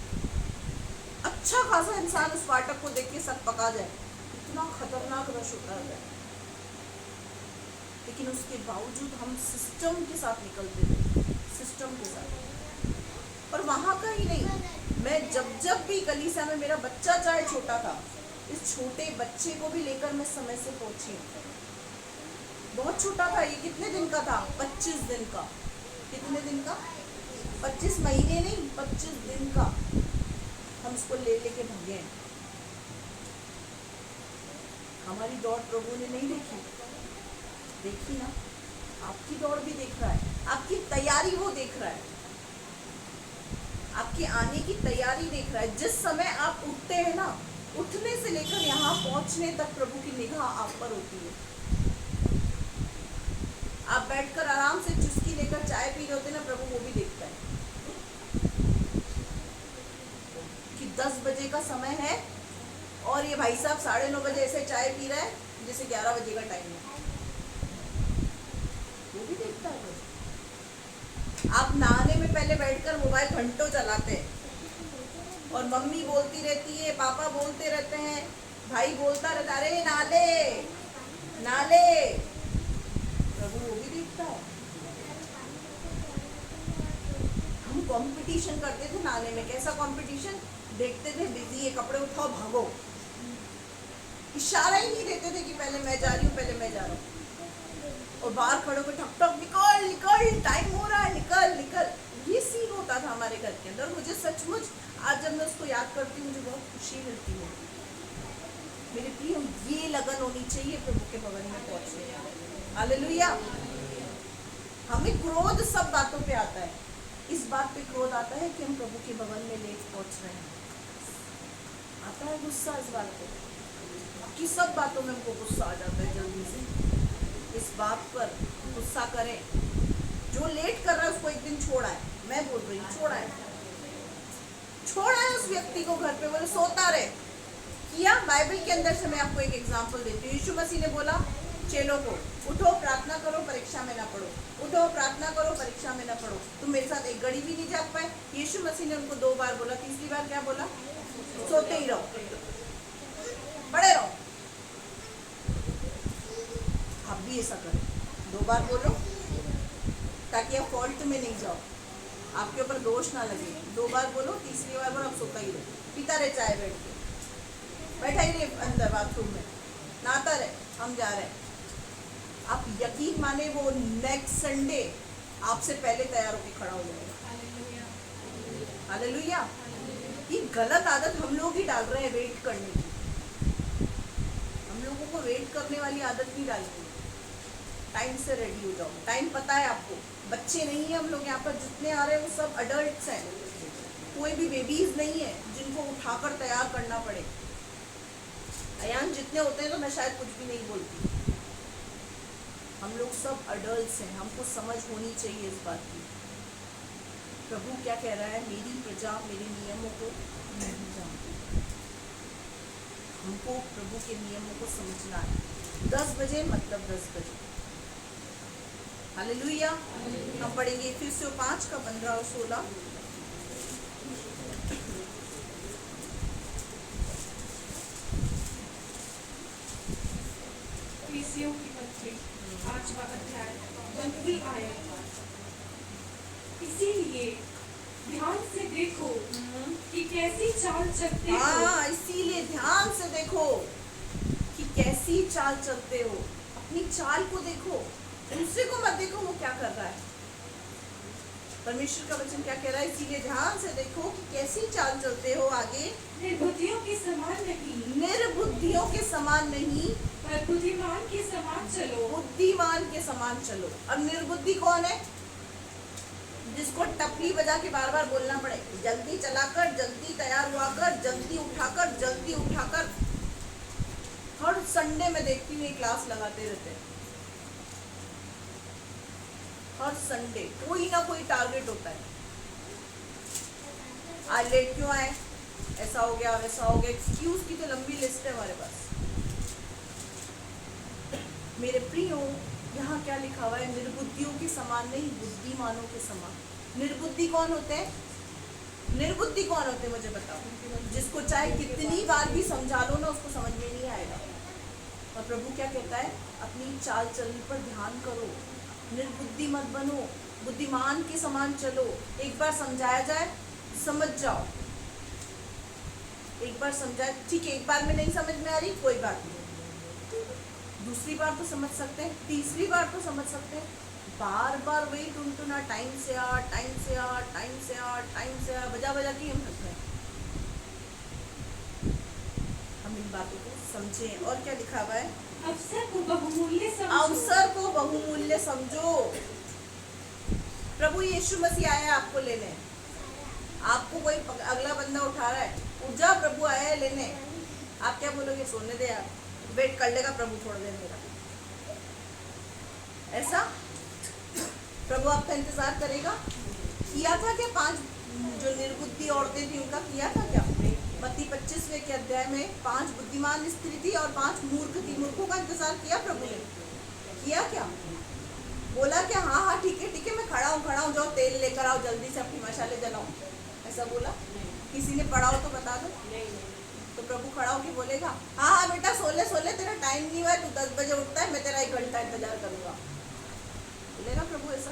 अब अच्छा खासा इंसान उस फाटक को देख के सक पका जाए, इतना खतरनाक रश होता है। लेकिन उसके बावजूद हम सिस्टम के साथ निकलते थे, सिस्टम के साथ। और वहाँ का ही नहीं, मैं जब भी कलीसिया में, मेरा बच्चा चाहे छोटा था, इस छोटे बच्चे को भी लेकर मैं समय से पहुंची हूँ। बहुत छोटा था, ये कितने दिन का था? 25 दिन का। कितने दिन का? 25 महीने नहीं, 25 दिन का। हम उसको लेके भागे हैं। हमारी दौड़ प्रभु ने नहीं देखी, देखी ना? आपकी दौड़ भी देख रहा है, आपकी तैयारी वो देख रहा है, आपके आने की तैयारी देख रहा है। जिस समय आप उठते हैं ना, उठने से लेकर यहाँ पहुंचने तक प्रभु की निगाह आप पर होती है। आप बैठकर आराम से चुस्की लेकर चाय पी रहे होते ना, प्रभु वो भी देखता है कि 10 बजे का समय है और ये भाई साहब 9:30 बजे ऐसे चाय पी रहा है जैसे 11 बजे का टाइम है। वो भी देखता है प्रभु। आप नहाने में पहले बैठकर मोबाइल घंटों चलाते हैं और मम्मी बोलती रहती है, पापा बोलते रहते हैं, भाई बोलता रहता, अरे नाले नाले। प्रभु वो भी देखता है। हम कंपटीशन करते थे नहाने में। कैसा कंपटीशन? देखते थे बिजी है, कपड़े उठाओ भागो। इशारा ही नहीं देते थे कि पहले मैं जा रही हूँ, पहले मैं जा रहा हूँ। और बाहर खड़े होकर ठक ठक, निकल निकल, टाइम हो रहा है, निकल निकल। ये सीन होता था हमारे घर के अंदर। मुझे सचमुच आज जब मैं उसको याद करती हूँ, मुझे बहुत खुशी मिलती है। मेरे प्रिय, ये लगन होनी चाहिए प्रभु के भवन में पहुंचने का। हालेलुया। हमें क्रोध सब बातों पे आता है। इस बात पे क्रोध आता है कि हम प्रभु के भवन में लेट पहुंच रहे हैं। आता है गुस्सा इस बात पे, कि सब बातों में हमको गुस्सा आ जाता है जल्दी से। इस बात पर गुस्सा करें, जो लेट कर रहा है उसको एक दिन छोड़ा है। मैं बोल रही हूँ, छोड़ा है उस व्यक्ति को घर पे, बोले सोता रहे। किया? बाइबल के अंदर से मैं आपको एक एग्जांपल देती हूँ। यीशु मसीह ने बोला चेलों को, उठो प्रार्थना करो, परीक्षा में ना पढ़ो। उठो प्रार्थना करो, परीक्षा में ना पढ़ो। तुम मेरे साथ एक घड़ी भी नहीं जाग पाए। यीशु मसीह ने उनको 2 बार बोला, तीसरी बार क्या बोला? सोते ही रहो, पड़े रहो। आप भी ऐसा करो, 2 बार बोलो ताकि आप फॉल्ट में नहीं जाओ, आपके ऊपर दोष ना लगे। 2 बार बोलो, तीसरी बार बोलो आप सोता ही रहो, पीता रहे चाय बैठ के, बैठा ही रहे अंदर बाथरूम में, नहाता रहे, हम जा रहे हैं। आप यकीन माने वो नेक्स्ट संडे आपसे पहले तैयार होकर खड़ा हो जाएगा। हालेलुया। ये गलत आदत हम लोग ही डाल रहे हैं, वेट करने की। हम लोगों को वेट करने वाली आदत नहीं डालनी। टाइम से रेडी हो जाओ। टाइम पता है आपको। बच्चे नहीं है हम लोग यहाँ पर, जितने आ रहे हैं वो सब अडल्ट्स हैं। कोई भी बेबीज नहीं है जिनको उठाकर तैयार करना पड़े। अयान जितने होते हैं तो मैं शायद कुछ भी नहीं बोलती। हम लोग सब अडल्ट्स हैं, हमको समझ होनी चाहिए इस बात की। प्रभु क्या कह रहा है? मेरी प्रजा मेरे नियमों को नहीं जानती। हमको प्रभु के नियमों को समझना है। 10 बजे मतलब 10 बजे। हालेलुया। हम पढ़ेंगे इफिसियों 5 का 15 और 16। इफिसियों की पत्री 5वां अध्याय 15वीं आयत। इसीलिए ध्यान से देखो कि कैसी चाल चलते हो। हाँ, इसीलिए ध्यान से देखो कि कैसी चाल चलते हो। अपनी चाल को देखो, दूसरे को मत देखो वो क्या कर रहा है। परमेश्वर का वचन क्या कह रहा है? इसीलिए ध्यान से देखो कि कैसी चाल चलते हो। आगे, निर्बुद्धियों के समान नहीं, निर्बुद्धियों के समान नहीं, पर बुद्धिमान के समान चलो। बुद्धिमान के समान चलो। अब निर्बुद्धि कौन है? जिसको टपली बजा के बार बार बोलना पड़े, जल्दी चलाकर, जल्दी तैयार हुआ कर, जल्दी उठाकर, जल्दी उठाकर। हर संडे में देखती हूँ क्लास लगाते रहते हैं। हर संडे कोई ना कोई टारगेट होता है। आज लेट क्यों आए? ऐसा हो गया, वैसा हो गया। एक्सक्यूज की तो लंबी लिस्ट है हमारे पास। मेरे प्रियो, यहाँ क्या लिखा हुआ है? निर्बुद्धियों के समान नहीं, बुद्धिमानों के समान। निर्बुद्धि कौन होते हैं? निर्बुद्धि कौन होते मुझे बताओ? जिसको चाहे कितनी बार भी समझा लो ना, उसको समझ में नहीं आएगा। और प्रभु क्या कहता है? अपनी चाल चलन पर ध्यान करो, निर्बुद्धि मत बनो, बुद्धिमान के समान चलो। एक बार समझाया जाए, समझ जाओ। एक बार समझाए, ठीक है, एक बार में नहीं समझ में आ रही, कोई बात नहीं, दूसरी बार तो समझ सकते हैं, तीसरी बार तो समझ सकते हैं। बार बार वही टुनटुना, टाइम से आ, टाइम से आ, टाइम से आ, टाइम से आ, बजा बजा के हम थक गए। हम इन बातों को समझें। और क्या लिखा हुआ है? अवसर को बहुमूल्य समझो। अवसर को बहुमूल्य समझो। प्रभु यीशु मसीह आया है आपको लेने। आपको कोई अगला बंदा उठा रहा है, उठ जा, प्रभु आया है लेने। आप क्या बोलोगे? सोने दे यार, वेट कर लेगा प्रभु थोड़ा देर मेरा। ऐसा प्रभु आपका इंतजार करेगा? किया था क्या? 5 जो निर्बुद्धि औरतें थी उनका किया था क्या? मत्ती 25वें के अध्याय में 5 बुद्धिमान स्त्री थी और 5 मूर्ख थी। मूर्खों का इंतजार किया प्रभु ने? किया क्या? बोला क्या? हाँ हाँ ठीक है मैं खड़ा हूँ, जाओ तेल लेकर आओ, जल्दी से अपनी मशाले जलाओ, ऐसा बोला? किसी ने पढ़ा हो तो बता दो। तो प्रभु खड़ा होकर बोलेगा, हाँ हाँ बेटा सो ले, तेरा टाइम नहीं हुआ है, तू 10 बजे उठता है, मैं तेरा 1 घंटा इंतजार करूंगा। बोलेगा प्रभु ऐसा?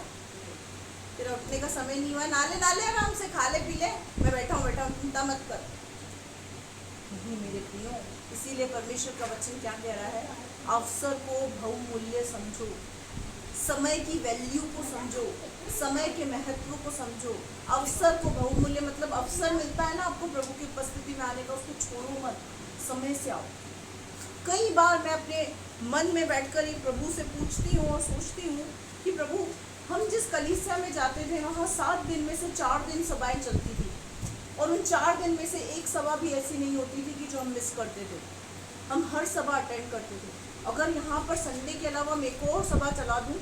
तेरा उठने का समय नहीं हुआ, नाले आराम से खा ले पी ले, मैं बैठा हूँ, चिंता मत कर। नहीं मेरे प्रियो, इसीलिए परमेश्वर का वचन क्या कह रहा है? अवसर को बहुमूल्य समझो, समय की वैल्यू को समझो, समय के महत्व को समझो। अवसर को बहुमूल्य मतलब अवसर मिलता है ना आपको प्रभु की उपस्थिति में आने का, उसको छोड़ो मत, समय से आओ। कई बार मैं अपने मन में बैठकर ही प्रभु से पूछती हूँ और सोचती हूँ कि प्रभु, हम जिस कलीसिया में जाते थे वहाँ 7 दिन में से 4 दिन सभाएं चलती थी, और उन 4 दिन में से एक सभा भी ऐसी नहीं होती थी कि जो हम मिस करते थे। हम हर सभा अटेंड करते थे। अगर यहाँ पर संडे के अलावा मैं एक और सभा चला दूँ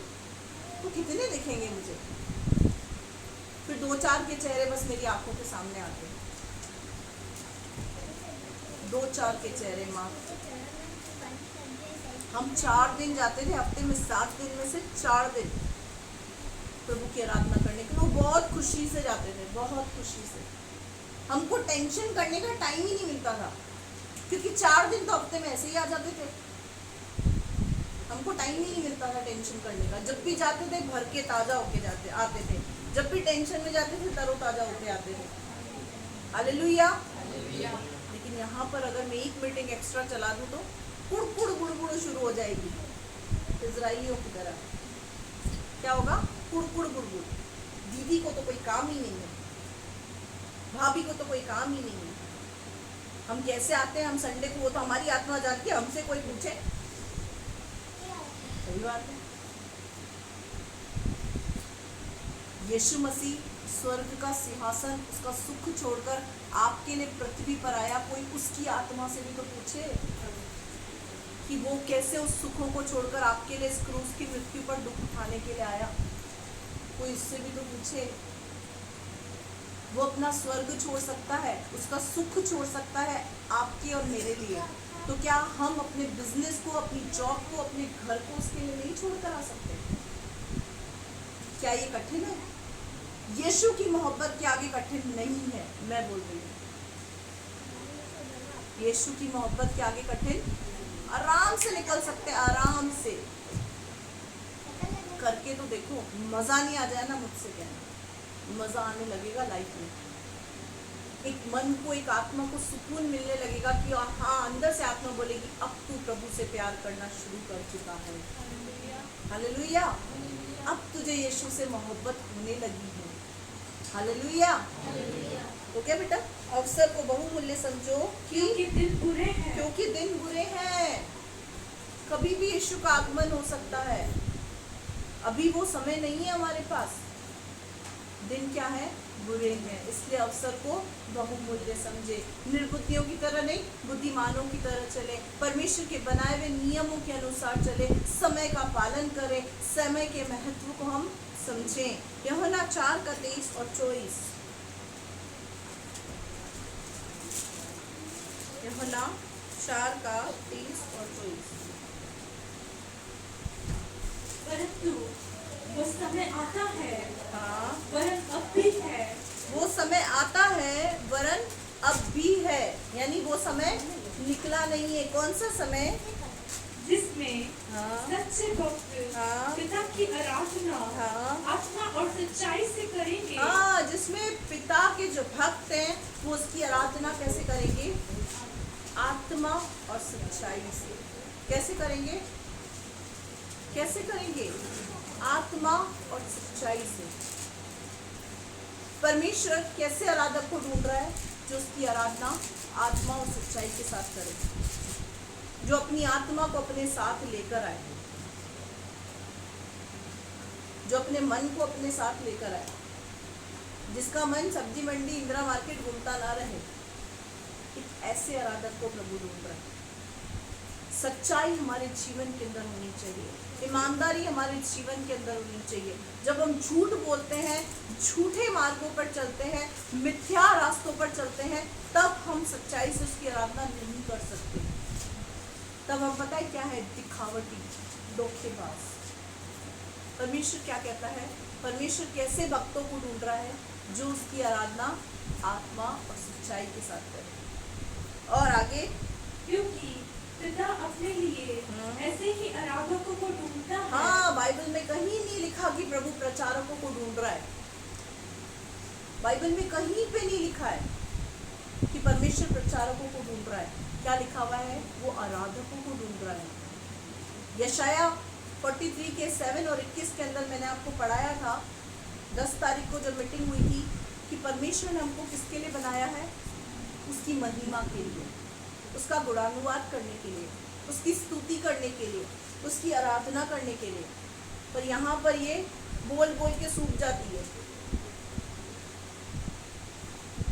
तो कितने दिखेंगे मुझे? फिर 2-4 के चेहरे बस मेरी आंखों के सामने आते हैं, 2-4 के चेहरे मात्र। हम 4 दिन जाते थे हफ्ते में, 7 दिन में से 4 दिन प्रभु की आराधना करने के लिए। वो बहुत खुशी से जाते थे, बहुत खुशी से। हमको टेंशन करने का टाइम ही नहीं मिलता था, क्योंकि 4 दिन तो हफ्ते में ऐसे ही आ जाते थे। हमको टाइम ही नहीं मिलता था टेंशन करने का। जब भी जाते थे भर के ताजा होके आते थे, जब भी टेंशन में जाते थे तरोताजा होके आते थे। हालेलुया। लेकिन यहाँ पर अगर मैं 1 मीटिंग एक्स्ट्रा चला दूँ तो कुड़ गुड़ शुरू हो जाएगी, इजराइलियों की तरह। क्या होगा? कुड़ गुड़। दीदी को तो कोई काम ही नहीं है, भाभी को तो कोई काम ही नहीं है। हम कैसे आते हैं, हम संडे को, वो तो हमारी आत्मा जानती है, हमसे कोई पूछे? सही बात है। यीशु मसीह स्वर्ग का सिंहासन, उसका सुख छोड़कर आपके लिए पृथ्वी पर आया। कोई उसकी आत्मा से भी तो पूछे कि वो कैसे उस सुखों को छोड़कर आपके लिए इस क्रूस की मृत्यु पर दुख उठाने के लिए आया। कोई इससे भी तो पूछे। वो अपना स्वर्ग छोड़ सकता है, उसका सुख छोड़ सकता है आपके और मेरे लिए। तो क्या हम अपने बिजनेस को, अपनी जॉब को, अपने घर को उसके लिए नहीं छोड़ कर आ सकते? क्या ये कठिन है? यीशु की मोहब्बत के आगे कठिन नहीं है, मैं बोल रही हूँ। यीशु की मोहब्बत के आगे कठिन आराम से निकल सकते, आराम से करके तो देखो। मजा नहीं आ जाए ना, मुझसे कहना, मजा आने लगेगा लाइफ में। एक मन को, एक आत्मा को सुकून मिलने लगेगा कि हाँ, अंदर से आत्मा बोलेगी अब तू प्रभु से प्यार करना शुरू कर चुका है। हालेलुया। अब तुझे यीशु से मोहब्बत होने लगी है। हालेलुया। तो क्या बेटा, अवसर को बहुमूल्य समझो क्योंकि दिन बुरे हैं। क्योंकि दिन बुरे हैं। कभी भी यीशु का आगमन हो सकता है। अभी वो समय नहीं है हमारे पास। दिन क्या है? बुरे हैं। इसलिए अवसर को बहुमूल्य समझे। निर्बुद्धियों की तरह नहीं, बुद्धिमानों की तरह चले। परमेश्वर के बनाए हुए नियमों के अनुसार चले। समय का पालन करें। समय के महत्व को हम समझें। यूहन्ना 4:23 और 24। यूहन्ना 4:23 और 24। परंतु वो समय आता है, हाँ, वरन अब भी है, वो समय आता है समय निकला नहीं है। कौन सा समय? जिसमें हाँ सच्चे भक्त हाँ पिता की आराधना हाँ आत्मा और सच्चाई से करेंगे। हाँ, जिसमें पिता के जो भक्त हैं वो उसकी आराधना कैसे करेंगे? आत्मा और सच्चाई से। कैसे करेंगे? कैसे करेंगे? आत्मा और सच्चाई से। परमेश्वर कैसे आराधक को ढूंढ रहा है? जो उसकी आराधना आत्मा और सच्चाई के साथ करे, जो अपनी आत्मा को अपने साथ लेकर आए, जो अपने मन को अपने साथ लेकर आए, जिसका मन सब्जी मंडी इंदिरा मार्केट घूमता ना रहे। एक ऐसे आराधक को प्रभु ढूंढ रहा है। सच्चाई हमारे जीवन के अंदर होनी चाहिए, ईमानदारी हमारे जीवन के अंदर होनी चाहिए। जब हम झूठ बोलते हैं, झूठे मार्गों पर चलते हैं, मिथ्या रास्तों पर चलते हैं, तब हम सच्चाई से उसकी आराधना नहीं कर सकते। तब हम पता है क्या है? दिखावटी, धोखेबाज। परमेश्वर क्या कहता है? परमेश्वर कैसे भक्तों को ढूंढ रहा है? जो उसकी आराधना आत्मा और सच्चाई के साथ करे। और आगे, क्योंकि पिता अपने लिए ऐसे ही आराधकों को ढूंढता है। हाँ, बाइबल में कहीं नहीं लिखा कि प्रभु प्रचारकों को ढूंढ रहा है। बाइबल में कहीं पे नहीं लिखा है कि परमेश्वर प्रचारकों को ढूंढ रहा है। क्या लिखा हुआ है? वो आराधकों को ढूंढ रहा है। यशाया 43 के 7 और 21 के अंदर मैंने आपको पढ़ाया था 10 तारीख को जब मीटिंग हुई थी कि परमेश्वर ने हमको किसके लिए बनाया है? उसकी महिमा के लिए, उसका गुणानुवाद करने के लिए, उसकी स्तुति करने के लिए, उसकी आराधना करने के लिए। पर यहाँ पर ये बोल बोल के सूख जाती है,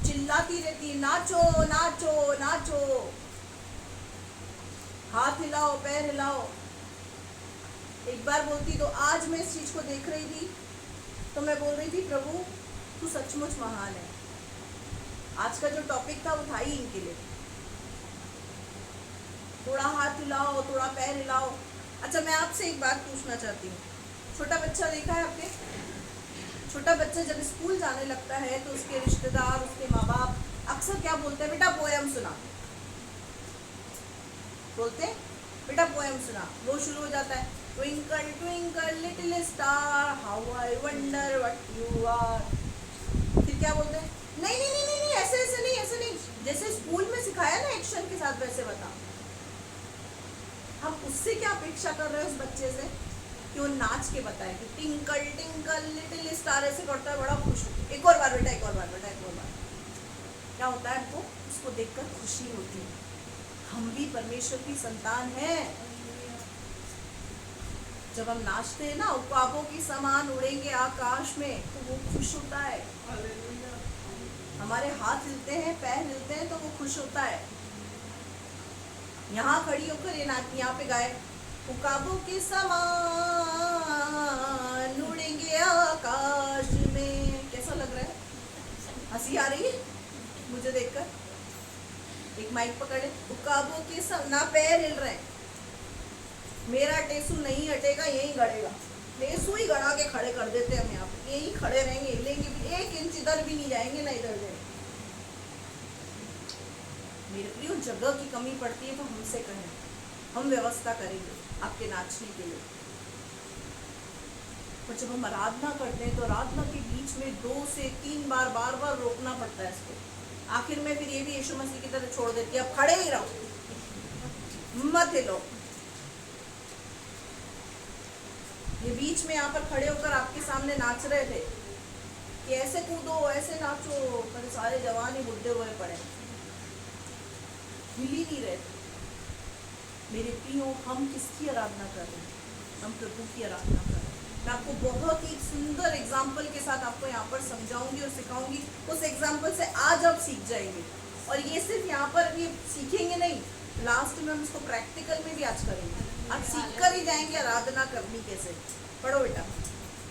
चिल्लाती रहती है, नाचो नाचो नाचो, हाथ हिलाओ, पैर हिलाओ। एक बार बोलती तो आज मैं इस चीज को देख रही थी तो मैं बोल रही थी, प्रभु तू सचमुच महान है। आज का जो टॉपिक था वो था ही इनके लिए, थोड़ा हाथ हिलाओ, थोड़ा पैर हिलाओ। अच्छा, मैं आपसे एक बात पूछना चाहती हूँ। छोटा बच्चा देखा है आपने? छोटा बच्चा जब स्कूल जाने लगता है तो उसके रिश्तेदार, उसके माँ बाप अक्सर क्या बोलते हैं? बेटा पोएम सुना। बोलते हैं बेटा पोएम सुना। वो शुरू हो जाता है, twinkle twinkle little star how I wonder what you are. फिर क्या बोलते हैं? नहीं नहीं नहीं नहीं, नहीं ऐसे ऐसे नहीं, ऐसे नहीं, जैसे स्कूल में सिखाया ना एक्शन के साथ वैसे बता। हम उससे क्या अपेक्षा कर रहे हैं उस बच्चे से कि वो नाच के बताए कि टिंकल टिंकल लिटिल स्टार ऐसे करता है, बड़ा खुश हो। एक और बार बेटा, एक और बार बेटा, एक और बार। क्या होता है? हमको उसको देखकर खुशी होती है। हम भी परमेश्वर की संतान हैं। जब हम नाचते हैं ना, उकाबों की समान उड़ेंगे आकाश में, तो वो खुश होता है। हमारे हाथ हिलते हैं, पैर हिलते हैं, तो वो खुश होता है। यहाँ खड़ी होकर ये नाच यहाँ पे गाए, उकाबों के समान उड़ेंगे आकाश में। कैसा लग रहा है? हंसी आ रही है मुझे देखकर? एक माइक पकड़े, उकाबों के ना पैर हिल रहे हैं, मेरा टेसू नहीं हटेगा, यहीं गड़ेगा। टेसू ही गड़ा के खड़े कर देते हम यहाँ पे, यहीं खड़े रहेंगे, हिलेंगे भी 1 इंच इधर भी नहीं जाएंगे ना इधर जाएंगे। मेरे प्रियो, जगह की कमी पड़ती है तो हमसे कहें, हम व्यवस्था करेंगे आपके नाचने के लिए। पर जब हम आराधना करते हैं तो आराधना के बीच में 2 से 3 बार बार बार रोकना पड़ता है इसको। आखिर में फिर ये भी यीशु मसीह की तरह छोड़ देती है, अब खड़े ही रहो, मत हिलो। ये बीच में यहाँ पर खड़े होकर आपके सामने नाच रहे थे कि ऐसे कूदो, ऐसे नाचो, पर सारे जवान ही बुढ़े हुए पड़े, हिल ही नहीं रहे थे। मेरे प्रियो, हम किसकी आराधना कर रहे हैं? हम प्रभु की आराधना कर रहे हैं। मैं आपको बहुत ही सुंदर एग्जाम्पल के साथ आपको यहाँ पर समझाऊंगी और सिखाऊंगी। उस एग्जाम्पल से आज आप सीख जाएंगे, और ये सिर्फ यहाँ पर भी सीखेंगे नहीं, लास्ट में हम इसको प्रैक्टिकल में भी आज करेंगे। आज सीख कर ही जाएंगे आराधना करनी कैसे। पढ़ो बेटा।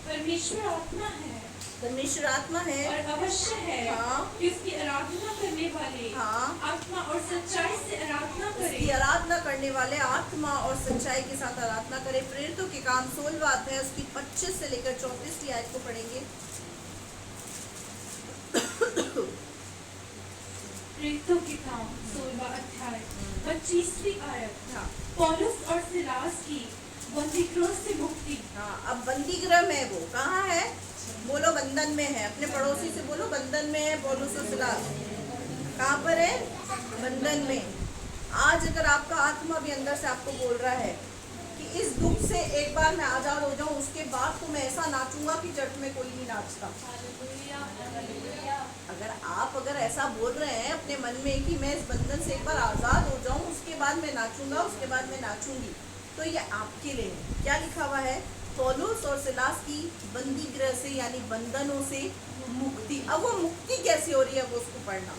परमेश्वर आत्मा है, परमेश्वर आत्मा है, और अवश्य है हाँ, कि उसकी आराधना करने वाले हाँ, आत्मा और सच्चाई से आराधना उसकी करें। आराधना करने वाले आत्मा और सच्चाई के साथ आराधना करें। प्रेरितों के काम 16वां अध्याय उसकी 25 से लेकर 34 आयत को पढ़ेंगे। प्रेरितों के काम 16वां अध्याय 25वीं आयत। हाँ पौलुस और सिलास की बंदीगृह से मुक्ति। हाँ, अब बंदीगृह में वो कहाँ है? बोलो बंधन में है। अपने पड़ोसी से बोलो बंधन में है पौलुस और सिलास। कहाँ पर है? बंधन में। आज अगर आपका आत्मा भी अंदर से आपको बोल रहा है कि इस दुख से एक बार मैं आजाद हो जाऊं, उसके बाद तो मैं ऐसा नाचूंगा कि चर्च में कोई नहीं नाचता। अगर ऐसा बोल रहे हैं अपने मन में कि मैं इस बंधन से एक बार आजाद हो जाऊं, उसके बाद मैं नाचूंगा, उसके बाद मैं नाचूंगी, तो ये आपके लिए है। क्या लिखा हुआ है? पौलुस और सिलास की बंदीगृह से यानी बंधनों से मुक्ति। अब वो मुक्ति कैसे हो रही है, वो उसको पढ़ना।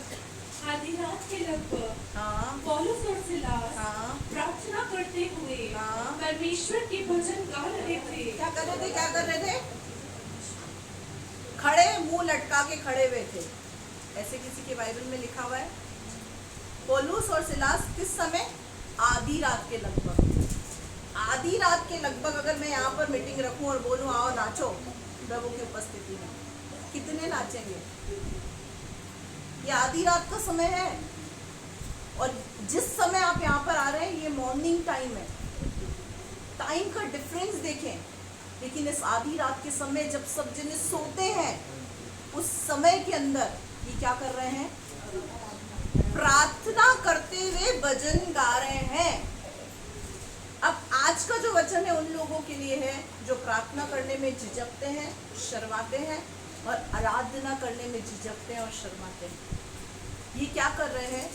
आधी रात के लगभग हाँ पौलुस और सिलास हाँ प्रार्थना करते हुए हाँ। परमेश्वर के भजन गा रहे थे। क्या कर रहे थे? क्या कर रहे थे? खड़े, मुंह लटका के खड़े हुए थे। ऐसे किसी के बाइबल में लिखा हुआ है। पौलुस और सिलास किस समय? आधी रात के लगभग। आधी रात के लगभग अगर मैं यहाँ पर मीटिंग रखूं और बोलूं आओ नाचो प्रभु की उपस्थिति में, कितने नाचेंगे? ये आधी रात का समय है। और जिस समय आप यहाँ पर आ रहे हैं ये मॉर्निंग टाइम है। टाइम का डिफरेंस देखें। लेकिन इस आधी रात के समय जब सब जने सोते हैं, उस समय के अंदर ये क्या कर रहे हैं? प्रार्थना करते हुए भजन गा रहे हैं। अब आज का जो वचन है उन लोगों के लिए है जो प्रार्थना करने में झिझकते हैं, शर्माते हैं, और आराधना करने में झिझकते हैं और शर्माते हैं। ये क्या कर रहे हैं?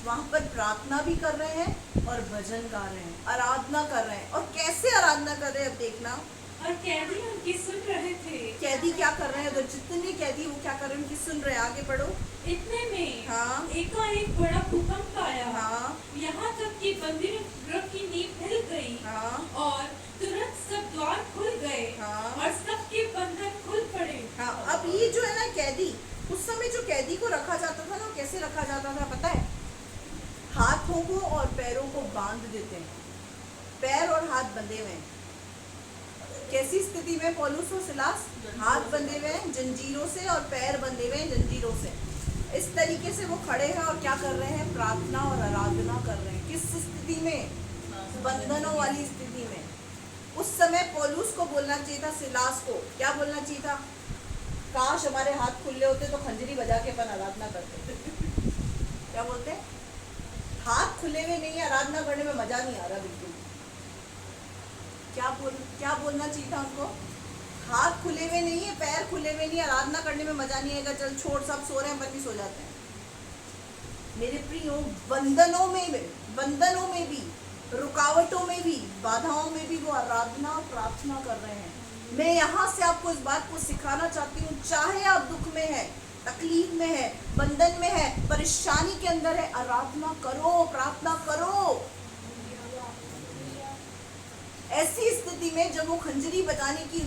वहां पर प्रार्थना भी कर रहे हैं और भजन गा रहे हैं, आराधना कर रहे हैं। और कैसे आराधना कर रहे हैं अब देखना। और कैदी उनकी सुन रहे थे। कैदी क्या कर रहे हैं? अगर जितने कैदी वो क्या कर रहे हैं? उनकी सुन रहे हैं। आगे पढ़ो। इतने में हाँ एकाएक बड़ा भूकंप आया। हाँ यहाँ तक कि बंदीगृह की नींव हिल गई हाँ और तुरंत सब द्वार खुल गए हाँ और सबके बंधन खुल पड़े। हाँ। अब ये जो है ना कैदी, उस समय जो कैदी को रखा जाता था ना, कैसे रखा जाता था पता है? हाथों को और पैरों को बांध देते हैं। पैर और हाथ बंधे हुए हैं। कैसी स्थिति में पौलुस और सिलास? हाथ बंधे हुए हैं जंजीरों से और पैर बंधे हुए हैं जंजीरों से। इस तरीके से वो खड़े हैं और क्या कर रहे हैं? प्रार्थना और आराधना कर रहे हैं। किस स्थिति में? बंधनों वाली स्थिति में। उस समय पौलुस को बोलना चाहिए था, सिलास को क्या बोलना चाहिए था? काश हमारे हाथ खुले होते तो खंजरी बजा के अपन आराधना करते। क्या बोलते हैं? हाथ खुले हुए नहीं, आराधना करने में मजा नहीं आ रहा बिल्कुल। क्या बोलना चाहिए था उनको? हाथ खुले हुए नहीं है, पैर खुले हुए नहीं, आराधना करने में मजा नहीं आएगा। चल छोड़, सब सो रहे हैं, अपन भी सो जाते हैं। मेरे प्रियो, बंधनों में भी, रुकावटों में भी, बाधाओं में भी वो आराधना और प्रार्थना कर रहे हैं। मैं यहाँ से आपको इस बात को सिखाना चाहती हूँ, चाहे आप दुख में है, तकलीफ में है, बंधन में है, परेशानी के अंदर है, आराधना करो, प्रार्थना करो। ऐसी स्थिति में जब वो खंजरी बजाने की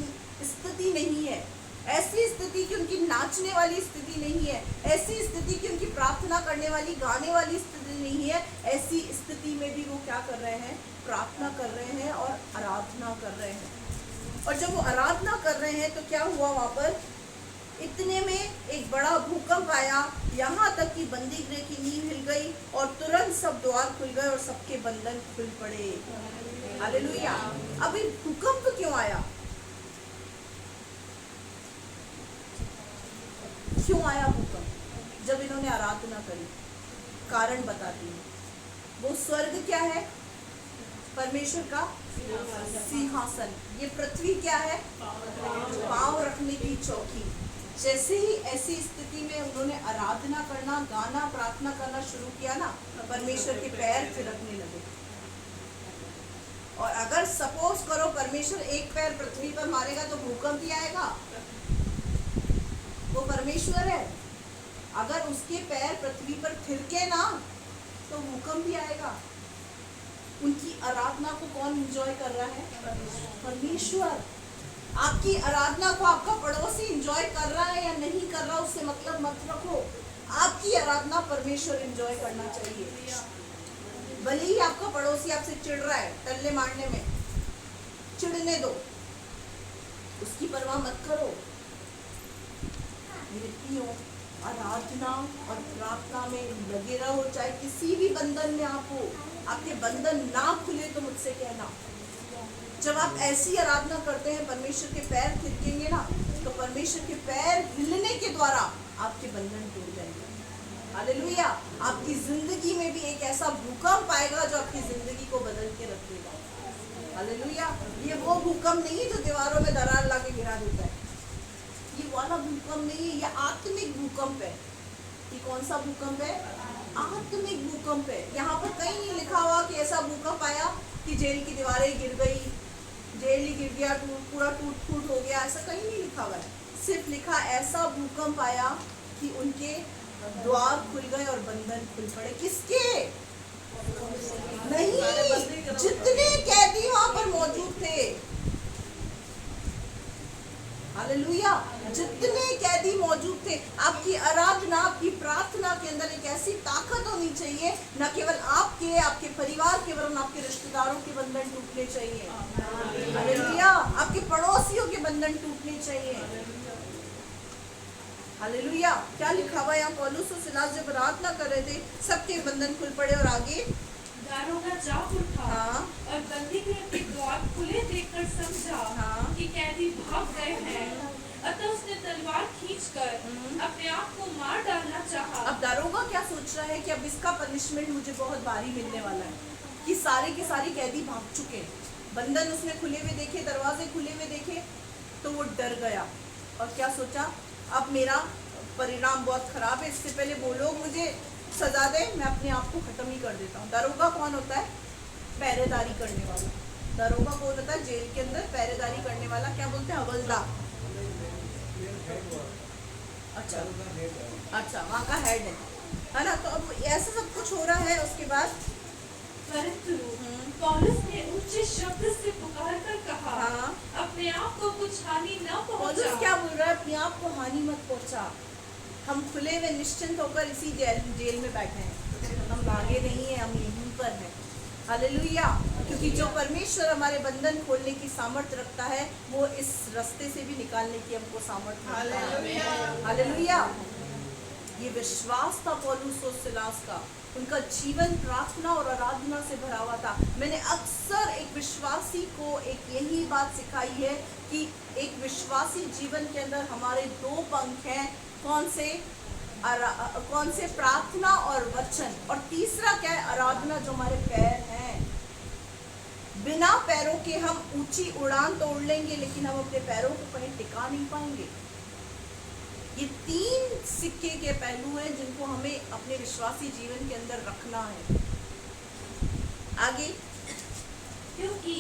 स्थिति नहीं है, ऐसी स्थिति की उनकी नाचने वाली स्थिति नहीं है, ऐसी स्थिति की उनकी प्रार्थना करने वाली, गाने वाली स्थिति नहीं है, ऐसी स्थिति में भी वो क्या कर रहे हैं? प्रार्थना कर रहे हैं और आराधना कर रहे हैं। और जब वो आराधना कर रहे हैं तो क्या हुआ वहां पर? इतने में एक बड़ा भूकंप आया, यहाँ तक कि बंदीगृह की नींव हिल गई और तुरंत सब द्वार खुल गए और सबके बंधन खुल पड़े। हालेलुया। अब ये भूकंप क्यों आया? क्यों आया भूकंप? जब इन्होंने आराधना करी। कारण बताती हूँ। वो स्वर्ग क्या है? परमेश्वर का सिंहासन। ये पृथ्वी क्या है? पांव रखने की चौकी। जैसे ही ऐसी स्थिति में उन्होंने आराधना करना, गाना, प्रार्थना करना शुरू किया ना, परमेश्वर के पैर थिरकने लगे। और अगर सपोज करो परमेश्वर एक पैर पृथ्वी पर मारेगा तो भूकंप ही आएगा। वो परमेश्वर है, अगर उसके पैर पृथ्वी पर थिरके ना तो भूकंप भी आएगा। उनकी आराधना को कौन एंजॉय कर रहा है? परमेश्वर। आपकी आराधना को आपका पड़ोसी एंजॉय कर रहा है या नहीं कर रहा, उससे मतलब मत रखो। आपकी आराधना परमेश्वर एंजॉय करना चाहिए। भले ही आपका पड़ोसी आपसे चिढ़ रहा है, टल्ले मारने में, चिढ़ने दो, उसकी परवाह मत करो। मेरे प्रियो, आराधना और प्रार्थना में लगे रहो, चाहे किसी भी बंधन में आप हो। आपके बंधन ना खुले तो मुझसे कहना। जब आप ऐसी आराधना करते हैं, परमेश्वर के पैर थिरकेंगे ना, तो परमेश्वर के पैर हिलने के द्वारा आपके बंधन टूट जाएंगे। हालेलुया। आपकी जिंदगी में भी एक ऐसा भूकंप आएगा जो आपकी जिंदगी को बदल के रखेगा। हालेलुया। ये वो भूकंप नहीं है जो दीवारों में दरार लाके गिरा देता है, ये वाला भूकंप नहीं है, ये आत्मिक भूकंप है। ये कौन सा भूकंप है? आत्मिक भूकंप है। यहाँ पर कहीं नहीं लिखा हुआ कि ऐसा भूकंप आया कि जेल की दीवारें गिर गई, जेल ही गिर गया, पूरा टूट फूट हो गया, ऐसा कहीं नहीं लिखा हुआ है। सिर्फ लिखा ऐसा भूकंप आया कि उनके द्वार खुल गए और बंधन खुल पड़े। किसके? नहीं, जितने कैदी वहां पर मौजूद थे। हालेलुया। जितने कैदी मौजूद थे। आपकी आराधना, आपकी प्रार्थना के अंदर एक ऐसी ताकत होनी चाहिए, न केवल आपके, आपके परिवार के, वरन आपके रिश्तेदारों के बंधन टूटने चाहिए। हालेलुया। आपके पड़ोसियों के बंधन टूटने चाहिए। हालेलुया। क्या लिखा हुआ यहाँ? पौलुस और सिलास जब प्रार्थना कर रहे थे, सबके बंधन खुल पड़े और आगे दारोगा जाग उठा। हाँ। और बंदी गृह के द्वार खुले देखकर समझा हाँ। कि कैदी भाग गए हैं। अतः उसने तलवार खींचकर अपने आप को मार डालना चाहा। अब दारोगा क्या सोच रहा है कि अब इसका पनिशमेंट मुझे बहुत भारी मिलने वाला है, कि सारे के सारे कैदी भाग चुके हैं, बंधन उसने खुले हुए देखे, दरवाजे खुले हुए देखे, तो वो डर गया और क्या सोचा, अब मेरा परिणाम बहुत खराब है, इससे पहले वो लोग मुझे सजा दे, मैं अपने आप को खत्म ही कर देता हूँ। दारोगा कौन होता है? पहरेदारी करने वाला। दारोगा कौन होता है? जेल के अंदर पहरेदारी करने वाला। क्या बोलते हैं? हवलदार। अच्छा, वहाँ का हेड है ना। तो अब ऐसा सब कुछ हो रहा है। उसके बाद परंतु पौलुस ने ऊंचे शब्द से पुकार कर कहा, हाँ। अपने आप को कुछ हानि न पौलुस पहुंचा। क्या बोल रहा है? अपने आप को हानि मत पहुंचा। हम खुले हुए निश्चिंत होकर इसी जेल में बैठे हैं, हम आगे नहीं है, हम यहीं पर हैं। हालेलुया। क्योंकि जो परमेश्वर हमारे बंधन खोलने की सामर्थ्य रखता है, वो इस रास्ते से भी निकालने की हमको सामर्थ्य रखता है। हालेलुया। ये विश्वास था पौलुस और सिलास का। उनका जीवन प्रार्थना और आराधना से भरा हुआ था। मैंने अक्सर एक विश्वासी को एक यही बात सिखाई है कि एक विश्वासी जीवन के अंदर हमारे दो पंख हैं। कौन से? प्रार्थना और वचन, और तीसरा क्या है? आराधना, जो हमारे पैर हैं। बिना पैरों के हम ऊंची उड़ान तो उड़ लेंगे, लेकिन हम अपने पैरों को कहीं टिका नहीं पाएंगे। ये तीन सिक्के के पहलू हैं जिनको हमें अपने विश्वासी जीवन के अंदर रखना है। आगे, क्योंकि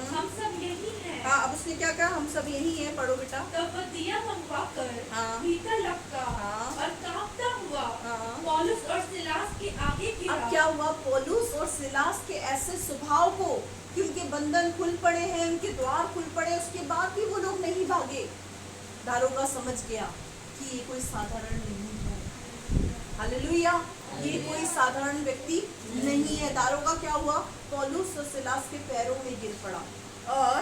हम सब यही हैं। हाँ, अब उसने क्या कहा? हम सब यही हैं। पढ़ो बेटा। तब वह दिया मंगवाकर हाँ। भीतर लपका हाँ। और कांपता हुआ हाँ। पौलुस और सिलास के आगे गिरा। अब क्या हुआ? पौलुस और सिलास के ऐसे स्वभाव को, कि उनके बंधन खुल पड़े हैं, उनके द्वार खुल पड़े, उसके बाद भी वो लोग नहीं भागे। दारोगा समझ गया कि ये कोई साधारण नहीं है। हालेलुया। ये कोई साधारण व्यक्ति नहीं है। दारोगा क्या हुआ? पौलुस और सिलास के पैरों में गिर पड़ा और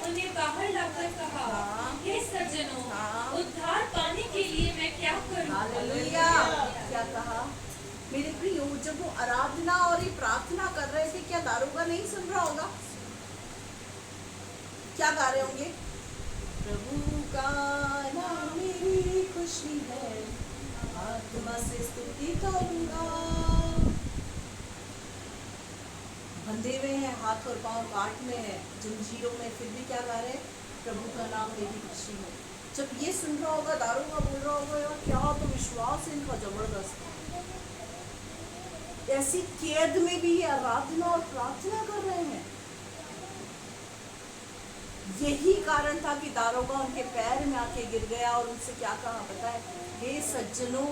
उन्हें बाहर लाकर कहा, हाँ। हे सज्जनों, हाँ। उद्धार पाने के लिए मैं क्या करूं? हालेलुया। क्या कहा? मेरे प्रियो, जब वो आराधना और ये प्रार्थना कर रहे थे, क्या दारोगा नहीं सुन रहा होगा? क्या गा रहे होंगे? प्रभु का नाम मेरी खुशी है, आत्मा से स्तुति करूंगा। बंधे हुए हैं, हाथ और पांव काट में है, जंजीरों में, फिर भी क्या गा रहे हैं? प्रभु का नाम मेरी खुशी है। जब ये सुन रहा होगा, दारोगा बोल रहा होगा, यार क्या तो विश्वास है इनका जबरदस्त। ऐसी कैद में भी ये आराधना और प्रार्थना कर रहे हैं। यही कारण था कि दारोगा उनके पैर में आके गिर गया और उनसे क्या कहा पता है? हे सज्जनों,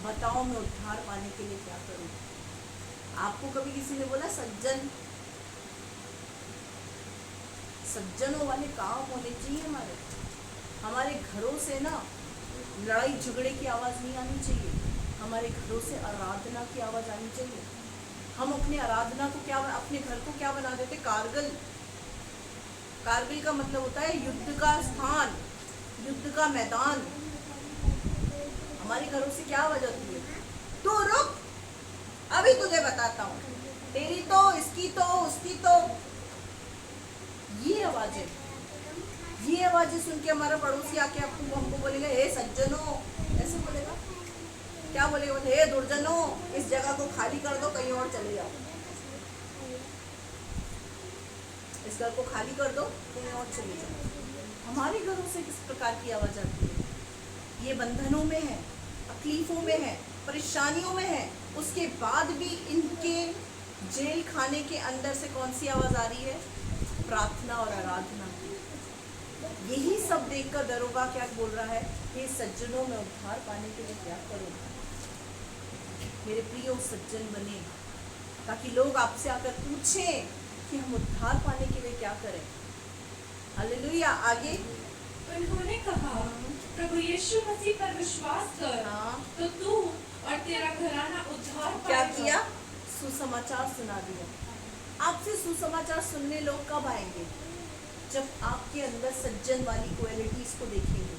बताओ मैं उद्धार पाने के लिए क्या करूं? आपको कभी किसी ने बोला सज्जन? सज्जनों वाले काम होने चाहिए हमारे घरों से ना। लड़ाई झगड़े की आवाज़ नहीं आनी चाहिए, हमारे घरों से आराधना की आवाज़ आनी चाहिए। हम अपने आराधना को क्या, अपने घर को क्या बना देते? कारगिल। कारगिल का मतलब होता है युद्ध का स्थान, युद्ध का मैदान। हमारे घरों से क्या आवाज आती है? तू रुक, अभी तुझे बताता हूँ, तेरी तो, इसकी तो, उसकी तो। ये आवाजें सुन के हमारा पड़ोसी आके हमको बोलेगा, हे सज्जनों, ऐसे बोलेगा। क्या बोलेगा? हे दुर्जनों, इस जगह को खाली कर दो, कहीं और चले जाओ। इस घर को खाली कर दो, कहीं और चले जाओ। हमारे घरों से किस प्रकार की आवाज आती है? ये बंधनों में है, तकलीफों में है, परेशानियों में है, उसके बाद भी इनके जेल खाने के अंदर से कौन सी आवाज आ रही है? प्रार्थना और आराधना। यही सब देखकर दरोगा क्या बोल रहा है? हे सज्जनों, मैं उद्धार पाने के लिए क्या करूं? मेरे प्रियो सज्जन बने, ताकि लोग आपसे आकर पूछें कि हम उद्धार पाने के लिए क्या करें। हालेलुया। आगे उन्होंने कहा, प्रभु यीशु मसीह पर विश्वास कर, तो तू और तेरा घराना उद्धार पाएगा। क्या किया? सुसमाचार सुना दिया। आपसे सुसमाचार सुनने लोग कब आएंगे? जब आपके अंदर सज्जन वाली क्वालिटीज को देखेंगे।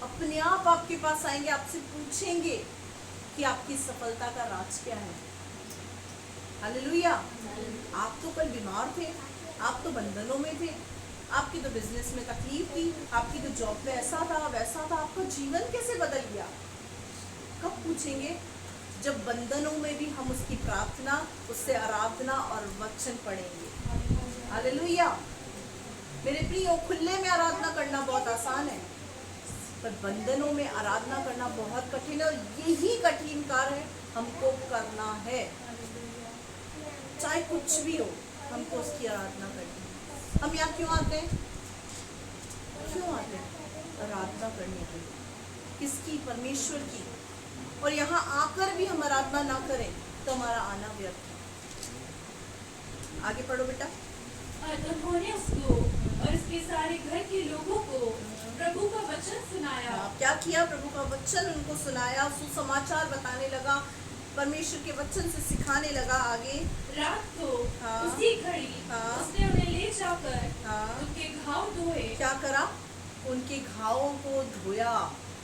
अपने आप आपके पास आएंगे, आपसे पूछेंगे कि आपकी सफलता का राज क्या है। हालेलुया। आप तो कल बीमार थे, आप तो बंधनों में थे, आपकी तो बिजनेस में तकलीफ थी, आपकी तो जॉब में ऐसा था वैसा था, आपका जीवन कैसे बदल गया? कब पूछेंगे? जब बंधनों में भी हम उसकी प्रार्थना, उससे आराधना और वचन पढ़ेंगे। हालेलुया। मेरे प्रियो, खुले में आराधना करना बहुत आसान है, पर बंधनों में आराधना करना बहुत कठिन है, और यही कठिन कार्य हमको करना है। चाहे कुछ भी हो, हमको उसकी आराधना करनी है। हम यहाँ क्यों आते हैं? क्यों आते हैं? आराधना करने के लिए। किसकी? परमेश्वर की। और यहाँ आकर भी हम आराधना ना करें तो हमारा आना व्यर्थ है। आगे पढ़ो बेटा। उन्होंने उसको और उसके सारे घर के लोगों को प्रभु का वचन सुनाया। क्या किया? प्रभु का वचन उनको सुनाया, सुसमाचार बताने लगा, परमेश्वर के वचन से सिखाने लगा। आगे रात को उसी घड़ी उसने उन्हें ले जाकर उनके घाव धोए। क्या करा? उनके घावों को धोया।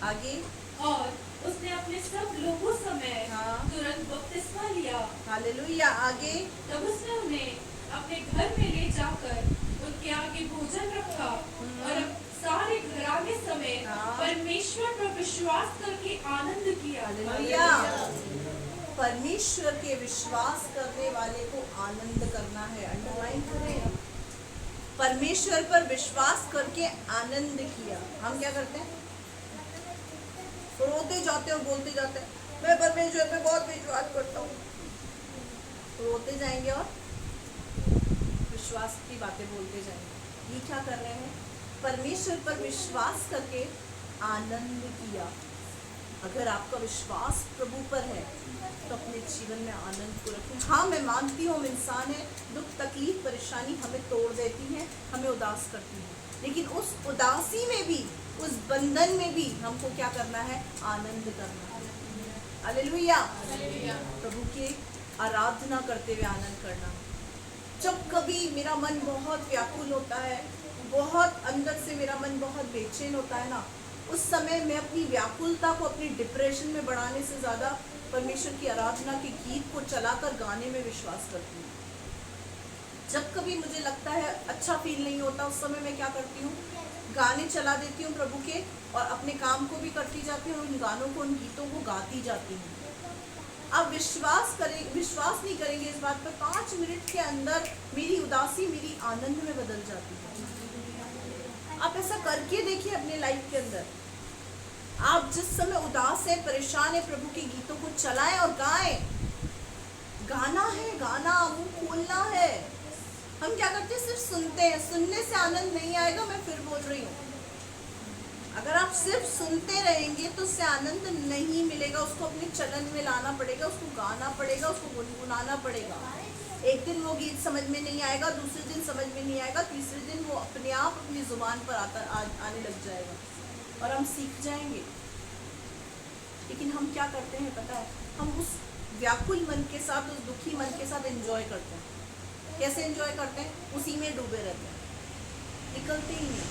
आगे और उसने अपने सब लोगों समेत तुरंत बपतिस्मा लिया। हालेलुया। आगे तब उसने उन्हें अपने घर में ले जाकर उनके आगे भोजन रखा और सारे घराने समेत परमेश्वर पर विश्वास करके आनंद किया। हालेलुया। परमेश्वर के विश्वास करने वाले को आनंद करना है। अंडरलाइन करें, परमेश्वर पर विश्वास करके आनंद किया। हम क्या करते हैं? रोते जाते और बोलते जाते हैं, मैं परमेश्वर पे बहुत विश्वास करता हूँ। रोते जाएंगे और विश्वास की बातें बोलते जाएंगे। ये क्या कर रहे हैं? परमेश्वर पर विश्वास करके आनंद किया। अगर आपका विश्वास प्रभु पर है तो अपने जीवन में आनंद को रखें। हाँ, मैं मानती हूँ हम इंसान है, दुख तकलीफ परेशानी हमें तोड़ देती है, हमें उदास करती है, लेकिन उस उदासी में भी, उस बंधन में भी हमको क्या करना है? आनंद करना है। हालेलुया। प्रभु की आराधना करते हुए आनंद करना। जब कभी मेरा मन बहुत व्याकुल होता है, बहुत अंदर से मेरा मन बहुत बेचैन होता है ना, उस समय मैं अपनी व्याकुलता को अपनी डिप्रेशन में बढ़ाने से ज़्यादा परमेश्वर की आराधना के गीत को चलाकर गाने में विश्वास करती हूँ। जब कभी मुझे लगता है अच्छा फील नहीं होता, उस समय मैं क्या करती हूँ? गाने चला देती हूँ प्रभु के, और अपने काम को भी करती जाती हूँ, उन गानों को, उन गीतों को गाती जाती हूँ। आप विश्वास नहीं करेंगे इस बात पर, 5 मिनट के अंदर मेरी उदासी मेरी आनंद में बदल जाती है। आप ऐसा करके देखिए अपने लाइफ के अंदर। आप जिस समय उदास है, परेशान है, प्रभु के गीतों को चलाएं और गाएं। गाना है, गाना मुंह खोलना है। हम क्या करते हैं? सिर्फ सुनते हैं। सुनने से आनंद नहीं आएगा। मैं फिर बोल रही हूँ, अगर आप सिर्फ सुनते रहेंगे तो उससे आनंद नहीं मिलेगा। उसको अपने चलन में लाना पड़ेगा, उसको गाना पड़ेगा, उसको गुनगुनाना पड़ेगा। एक दिन वो गीत समझ में नहीं आएगा, दूसरे दिन समझ में नहीं आएगा, तीसरे दिन वो अपने आप अपनी जुबान पर आने लग जाएगा और हम सीख जाएंगे। लेकिन हम क्या करते हैं पता है? हम उस व्याकुल मन के साथ, उस दुखी मन के साथ एंजॉय करते हैं। कैसे एंजॉय करते हैं? उसी में डूबे रहते हैं, निकलते ही नहीं।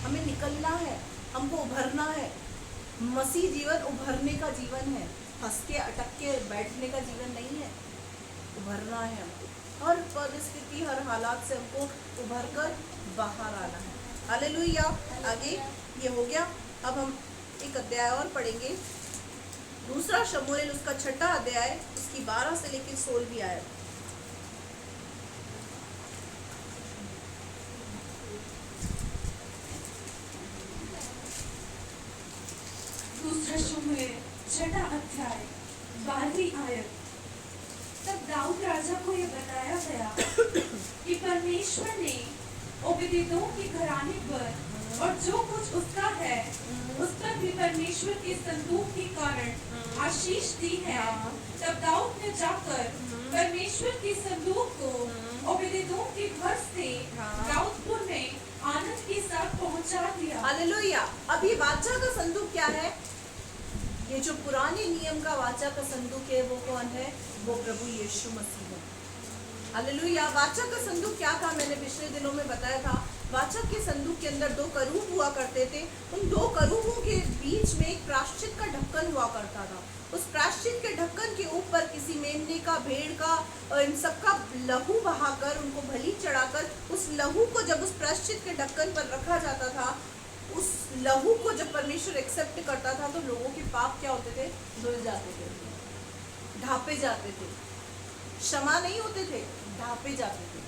हमें निकलना है, हमको उभरना है। मसीह जीवन उभरने का जीवन है, हंस के अटक के बैठने का जीवन नहीं है। उभरना है हमको, हर परिस्थिति हर हालात से हमको उभर कर बाहर आना है। हालेलुया। आगे ये हो गया। अब हम एक अध्याय और पढ़ेंगे, दूसरा शमूएल उसका 6वां अध्याय, उसकी 12 से लेकर 16वीं आयत। दूसरा शमूएल 6वां अध्याय 12वीं आयत। तब दाऊद राजा को यह बताया गया कि परमेश्वर ने ओबेदेदोम के घराने पर और जो कुछ उसका है उस पर भी परमेश्वर के संदूक के कारण आशीष दी है। तब दाऊद ने जाकर परमेश्वर के संदूक को ओबेदेदोम के घर से दाऊदपुर में आनंद के साथ पहुंचा दिया। हालेलुया। अब ये वाचा का संदूक क्या है? ये जो पुराने नियम का वाचा का संदूक है वो कौन है? वो प्रभु यीशु मसीह है। हालेलुया। वाचा का संदूक क्या था? मैंने पिछले दिनों में बताया था। वाचा के संदूक के अंदर 2 करूब हुआ करते थे। उन 2 करूबों के बीच में एक प्रायश्चित का ढक्कन हुआ करता था। उस प्रायश्चित के ढक्कन के ऊपर किसी मेमने का, भेड़ का और इन सब का लहू बहाकर, उनको बलि चढ़ाकर, उस लहू को जब उस प्रायश्चित के ढक्कन पर रखा जाता था, उस लहू को जब परमेश्वर एक्सेप्ट करता था तो लोगों के पाप क्या होते थे? धुल जाते थे, ढापे जाते थे, क्षमा नहीं होते थे, ढापे जाते थे।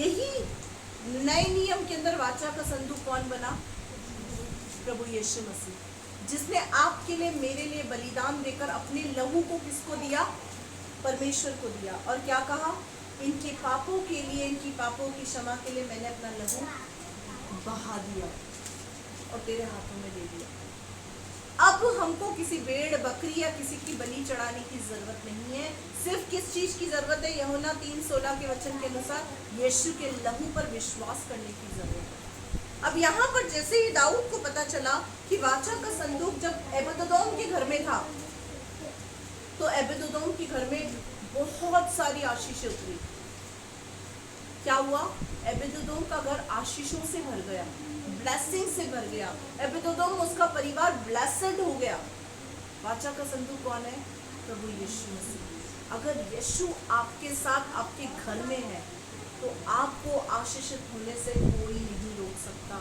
यही नए नियम के अंदर वाचा का संदूक कौन बना? प्रभु यीशु मसीह, जिसने आपके लिए, मेरे लिए बलिदान देकर अपने लहू को किसको दिया? परमेश्वर को दिया। और क्या कहा? इनके पापों के लिए, इनकी पापों की क्षमा के लिए मैंने अपना लहू बहा दिया और तेरे हाथों में दे दिया। अब हमको किसी भेड़, बकरी या किसी की बलि चढ़ाने की जरूरत नहीं है। सिर्फ किस चीज की जरूरत है? यूहन्ना 3:16 के वचन के अनुसार यीशु के लहू पर विश्वास करने की जरूरत है। अब यहाँ पर जैसे ही दाऊद को पता चला कि वाचा का संदूक जब एबेदोदोम के घर में था, तो एबेदोदोम के घर में बहुत सारी आशीषें उतरी। क्या हुआ? एबेदोदोम का घर आशीषों से भर गया, ब्लेसिंग से भर गया। एबेदोदोम, उसका परिवार ब्लेस्ड हो गया। वाचा का संदूक कौन है? प्रभु यीशु मसीह। अगर यीशु आपके साथ आपके घर में है तो आपको आशीषित होने से कोई नहीं रोक सकता।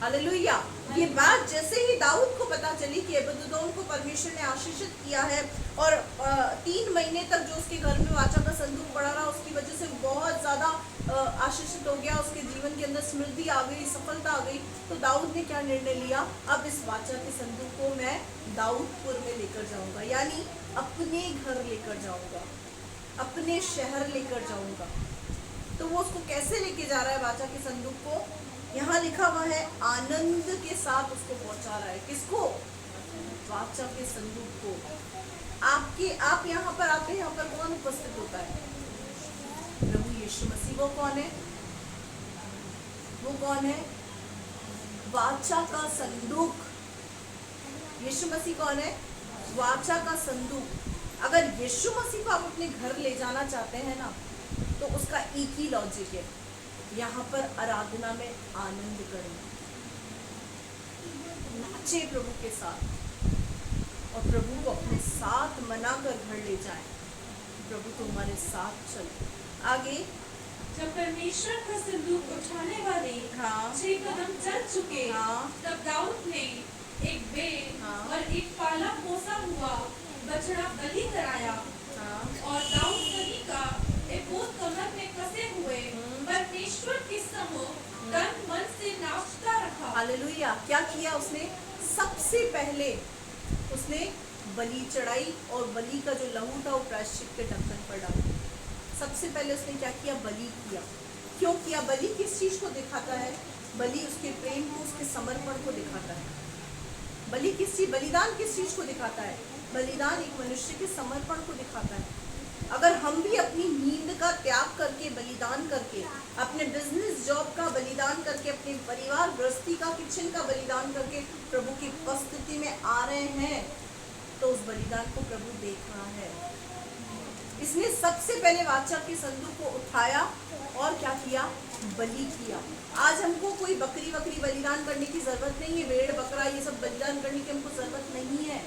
हालेलुया। ये बात जैसे ही दाऊद को पता चली कि एबेदोदोम को परमेश्वर ने आशीषित किया है और 3 महीने तक जो उसके घर में वाचा का संदूक पड़ा रहा, उसकी वजह से बहुत ज़्यादा आशीषित हो गया, उसके जीवन के अंदर समृद्धि आ गई, सफलता आ गई, तो दाऊद ने क्या निर्णय लिया? अब इस वाचा के संदूक को मैं दाऊदपुर में लेकर जाऊंगा, यानी अपने घर लेकर जाऊंगा, अपने शहर लेकर जाऊंगा। तो वो उसको कैसे लेके जा रहा है वाचा के संदूक को? यहाँ लिखा हुआ है आनंद के साथ उसको पहुंचा रहा है। किसको? वाचा के संदूक को। आप यहाँ पर आते हैं, यहाँ पर कौन उपस्थित होता है? प्रभु यीशु मसीह। वो कौन है? वो कौन है? वाचा का संदूक। यीशु मसीह कौन है? वाचा का संदूक। अगर यीशु मसीह को आप अपने घर ले जाना चाहते हैं ना, तो उसका एक ही लॉजिक है, यहाँ पर आराधना में आनंद करें, नाचे प्रभु के साथ और प्रभु को अपने साथ मनाकर घर ले जाएं। प्रभु तुम्हारे साथ चले। आगे जब परमेश्वर का संदूक उठाने वाले 6 कदम चल चुके, तब दाऊद ने एक भेड़ और एक पाला पोसा हुआ बछड़ा बलि कराया और दाऊद नबी का एपोद कमर में कसे हुए परमेश्वर के सम्मुख तन मन से नाचता रहा। हालेलुया। क्या किया उसने? सबसे पहले उसने बलि चढ़ाई और बलि का जो लहू था वो प्रायश्चित के ढक्कन पर डाला। सबसे पहले उसने क्या किया? बलि किया। क्यों किया? बलि किस चीज को दिखाता है? बलि उसके प्रेम को, उसके समर्पण को दिखाता है। बलि किस चीज, बलिदान किस चीज को दिखाता है? बलिदान एक मनुष्य के समर्पण को दिखाता है। अगर हम भी अपनी नींद का त्याग करके, बलिदान करके, अपने बिजनेस जॉब का बलिदान करके, अपने परिवार गृहस्थी का, किचन का बलिदान करके प्रभु की उपस्थिति में आ रहे हैं, तो उस बलिदान को प्रभु देख रहा है। इसने सबसे पहले वाचा के संदूक को उठाया और क्या किया, बलि किया। आज हमको कोई बकरी बलिदान करने की जरूरत नहीं है, भेड़ बकरा ये सब बलिदान करने की हमको जरूरत नहीं है।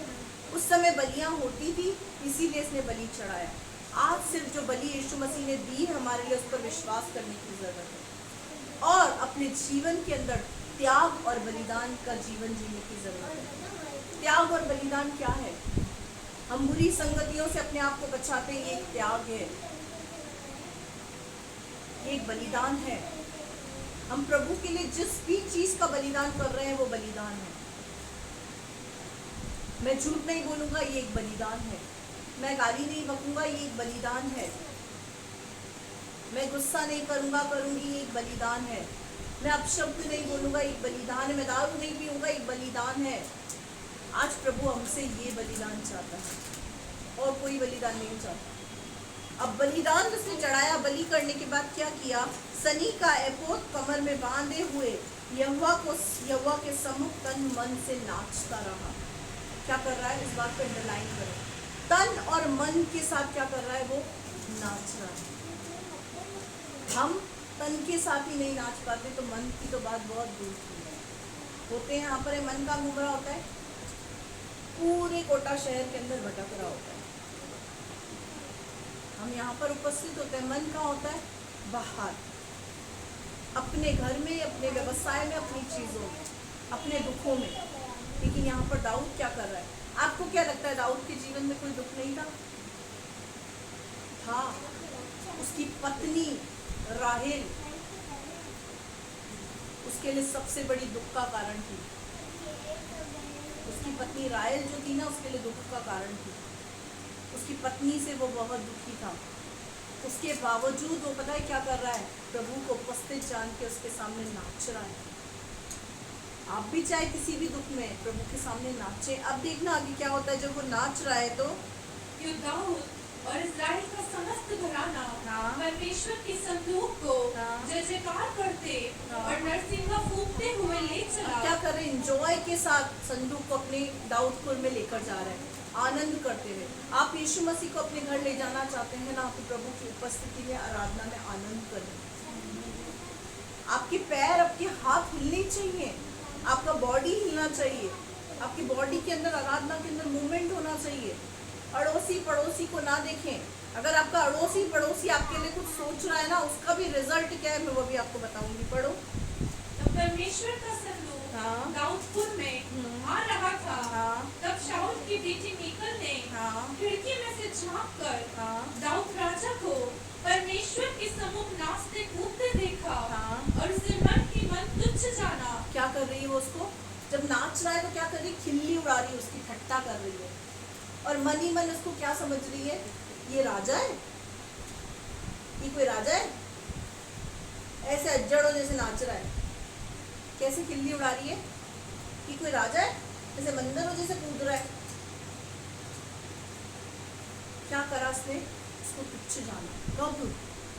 उस समय बलियां होती थी, इसीलिए इसने बलि चढ़ाया। आज सिर्फ जो बलि यीशु मसीह ने दी है हमारे लिए, उस पर विश्वास करने की जरूरत है और अपने जीवन के अंदर त्याग और बलिदान का जीवन जीने की जरूरत है। त्याग और बलिदान क्या है? हम बुरी संगतियों से अपने आप को बचाते हैं, ये एक त्याग है, ये एक बलिदान है। हम प्रभु के लिए जिस भी चीज का बलिदान कर रहे हैं वो बलिदान है। मैं झूठ नहीं बोलूंगा, ये एक बलिदान है। मैं गाली नहीं बकूंगा, ये एक बलिदान है। मैं गुस्सा नहीं करूंगी, ये एक बलिदान है। मैं अपशब्द नहीं बोलूंगा, एक बलिदान है। मैं दारू नहीं पीऊंगा, एक बलिदान है। आज प्रभु हमसे ये बलिदान चाहता है और कोई बलिदान नहीं चाहता। अब बलिदान उसने चढ़ाया, बलि करने के बाद क्या किया, सनी का एपोद कमर में बांधे हुए यहोवा के सम्मुख तन मन से नाचता रहा। क्या कर रहा है, इस बात पर अंडरलाइन करो, तन और मन के साथ क्या कर रहा है, वो नाच रहा है। हम तन के साथ ही नहीं नाच पाते तो मन की तो बात बहुत दूर की है। होते हैं यहाँ पर, मन का घूम रहा होता है, पूरे कोटा शहर के अंदर भटक रहा होता है। हम यहाँ पर उपस्थित होते हैं, मन कहाँ होता है, बाहर, अपने घर में, अपने व्यवसाय में, अपनी चीजों में, अपने दुखों में। लेकिन यहाँ पर दाऊद क्या कर रहा है? आपको क्या लगता है दाऊद के जीवन में कोई दुख नहीं था? उसकी पत्नी राहेल उसके लिए सबसे बड़ी दुख का कारण थी। उसकी पत्नी राहेल जो थी ना, उसके लिए दुख का कारण थी। उसकी पत्नी से वो बहुत दुखी था। उसके बावजूद वो पता है क्या कर रहा है, प्रभु को उपस्थित जान के उसके सामने नाच रहा है। आप भी चाहे किसी भी दुख में प्रभु के सामने नाचे। अब देखना आगे क्या होता है, जब वो नाच रहा है तो दाऊद और इस्राएल का समस्त घराना परमेश्वर के संदूक को जय जयकार करते और नरसिंगा फूंकते हुए ले चला। क्या कर रहे, इंजॉय के साथ संदूक को अपने दाऊदपुर में लेकर जा रहे हैं, आनंद करते हुए। आप यीशु मसीह को अपने घर ले जाना चाहते हैं ना, तो प्रभु की उपस्थिति में, आराधना में आनंद करें। आपके पैर, आपके हाथ हिलने चाहिए, आपका बॉडी हिलना चाहिए, आपकी बॉडी के अंदर, आराधना के अंदर मूवमेंट होना चाहिए। अड़ोसी पड़ोसी को ना देखें। अगर आपका अड़ोसी पड़ोसी आपके लिए कुछ सोच रहा है ना, उसका भी रिजल्ट क्या है मैं वो भी आपको बताऊंगी। पढ़ो। तब परमेश्वर का संदूक दाऊदपुर में आ रहा था। तब शाऊल की बेटी मीकल ने खिड़की में से झांक कर दाऊद राजा को परमेश्वर के सम्मुख नाचते कूदते देखा और उसे मन ही मन तुच्छ जाना। क्या कर रही है वो? उसको जब नाच रहा है तो क्या कर रही है, खिल्ली उड़ा रही है, उसकी ठट्टा कर रही है और मन ही मन उसको क्या समझ रही है, ये राजा है, ये कोई राजा है, ऐसे अज्जड़ों जैसे नाच रहा है। कैसे खिल्ली उड़ा रही है, ये कोई राजा है, ऐसे बंदरों जैसे कूद रहा है। क्या करा उसने, उसको तुच्छ जाना। कब?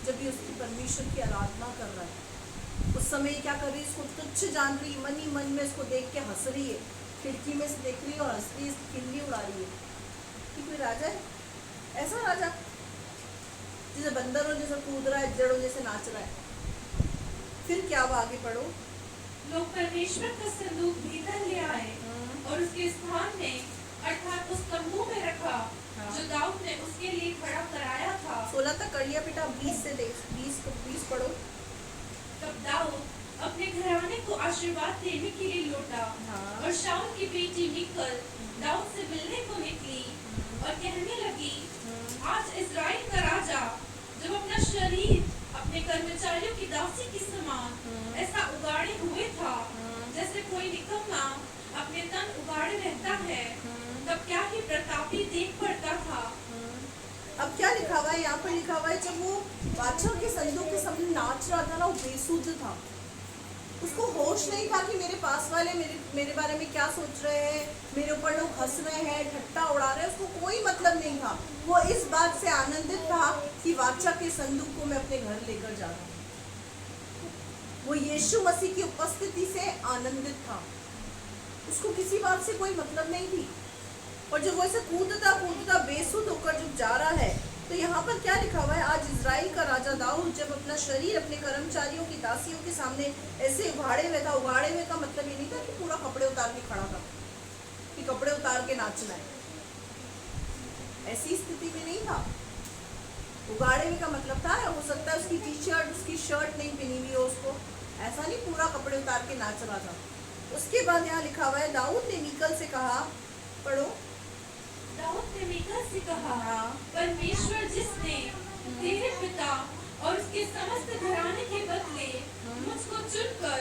जब ये उसकी परमेश्वर की आराधना कर रहा है, उस समय क्या कर रही है, इसको तुच्छ जान रही है, मन ही मन में इसको देख के हंस रही है, खिड़की में से देख रही है और हंस रही है, खिल्ली उड़ा रही है। कोई राजा है, ऐसा राजा जैसे बंदरों जैसे कूद रहा है, जड़ों जैसे नाच रहा है। फिर क्या हुआ, आगे पढ़ो। लोग परमेश्वर का संदूक भीतर ले आए और उसके स्थान में, अर्थात उस तंबू में रखा जो दाऊद ने उसके लिए खड़ा कराया था। 16 तक कर लिया बेटा, 20 से 20 पढ़ो। तब दाऊद अपने घराने को आशीर्वाद देने के लिए लौटा और शाऊल की बेटी मीकल दाऊद से मिलने को निकली और कहने लगी, आज इस्राएल का राजा जब अपना शरीर अपने कर्मचारियों की दासी के समान ऐसा उगाड़े हुए था जैसे कोई निकम्मा अपने तन उगाड़े रहता है, तब क्या ही प्रतापी देख पड़ता था। अब क्या लिखा हुआ है यहाँ पर, लिखा हुआ है जब वो बादशाह के संदूक के सामने नाच रहा था ना, वो बेसुध था। उसको होश नहीं था कि मेरे पास वाले मेरे बारे में क्या सोच रहे हैं, मेरे ऊपर लोग हंस रहे हैं, ठट्टा उड़ा रहे हैं। उसको कोई मतलब नहीं था। वो इस बात से आनंदित था कि बादशाह के संदूक को मैं अपने घर लेकर जा रहा हूँ। वो यीशु मसीह की उपस्थिति से आनंदित था। उसको किसी बात से कोई मतलब नहीं थी। और जब वो ऐसे कूदता कूदता बेसुध होकर जब जा रहा है, तो यहाँ पर क्या लिखा हुआ है, आज इजराइल का राजा दाऊद जब अपना शरीर अपने कर्मचारियों की दासियों के सामने ऐसे उघाड़े हुए था। उघाड़े हुए का मतलब ये नहीं था कि पूरा कपड़े उतार के खड़ा था, कि कपड़े उतार के नाचना है, ऐसी स्थिति में नहीं था। उघाड़े हुए का मतलब था, हो सकता है उसकी टी शर्ट, उसकी शर्ट नहीं पहनी हुई हो उसको, ऐसा नहीं पूरा कपड़े उतार के नाच रहा था। उसके बाद यहाँ लिखा हुआ है, दाऊद ने मीकल से कहा, पढ़ो। दाऊद ने मीकल से कहा, हाँ। परमेश्वर जिसने तेरे पिता और उसके समस्त घराने के बदले मुझको चुनकर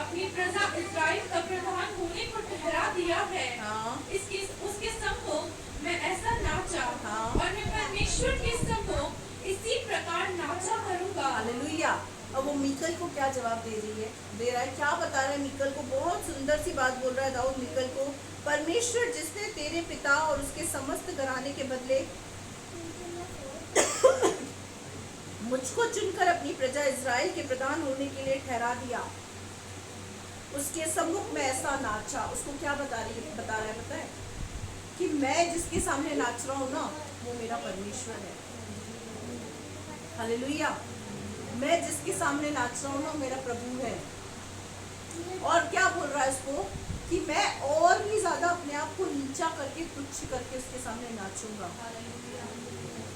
अपनी प्रजा इस्राएल का प्रधान होने को ठहरा दिया है, हाँ। इसके उसके सम्मुख मैं ऐसा नाचा, हाँ। और मैं परमेश्वर के सम्मुख इसी प्रकार नाचा करूंगा। हालेलुया। अब वो मीकल को क्या जवाब दे रहा है, क्या बता रहा है मीकल को? बहुत सुंदर सी बात बोल रहा है दाऊद मीकल को, परमेश्वर जिसने तेरे पिता और उसके समस्त घराने के बदले मुझको चुनकर अपनी प्रजा इजराइल के प्रधान होने के लिए ठहरा दिया, उसके सम्मुख में ऐसा नाचा। उसको क्या बता रहा है पता है? कि मैं जिसके सामने नाच रहा हूँ ना, वो मेरा परमेश्वर है। हालेलुया। मैं जिसके सामने नाच रहा हूँ ना, मेरा प्रभु है। और क्या बोल रहा है उसको? कि मैं और भी ज्यादा अपने आप को नीचा करके, तुच्छ करके उसके सामने नाचूंगा।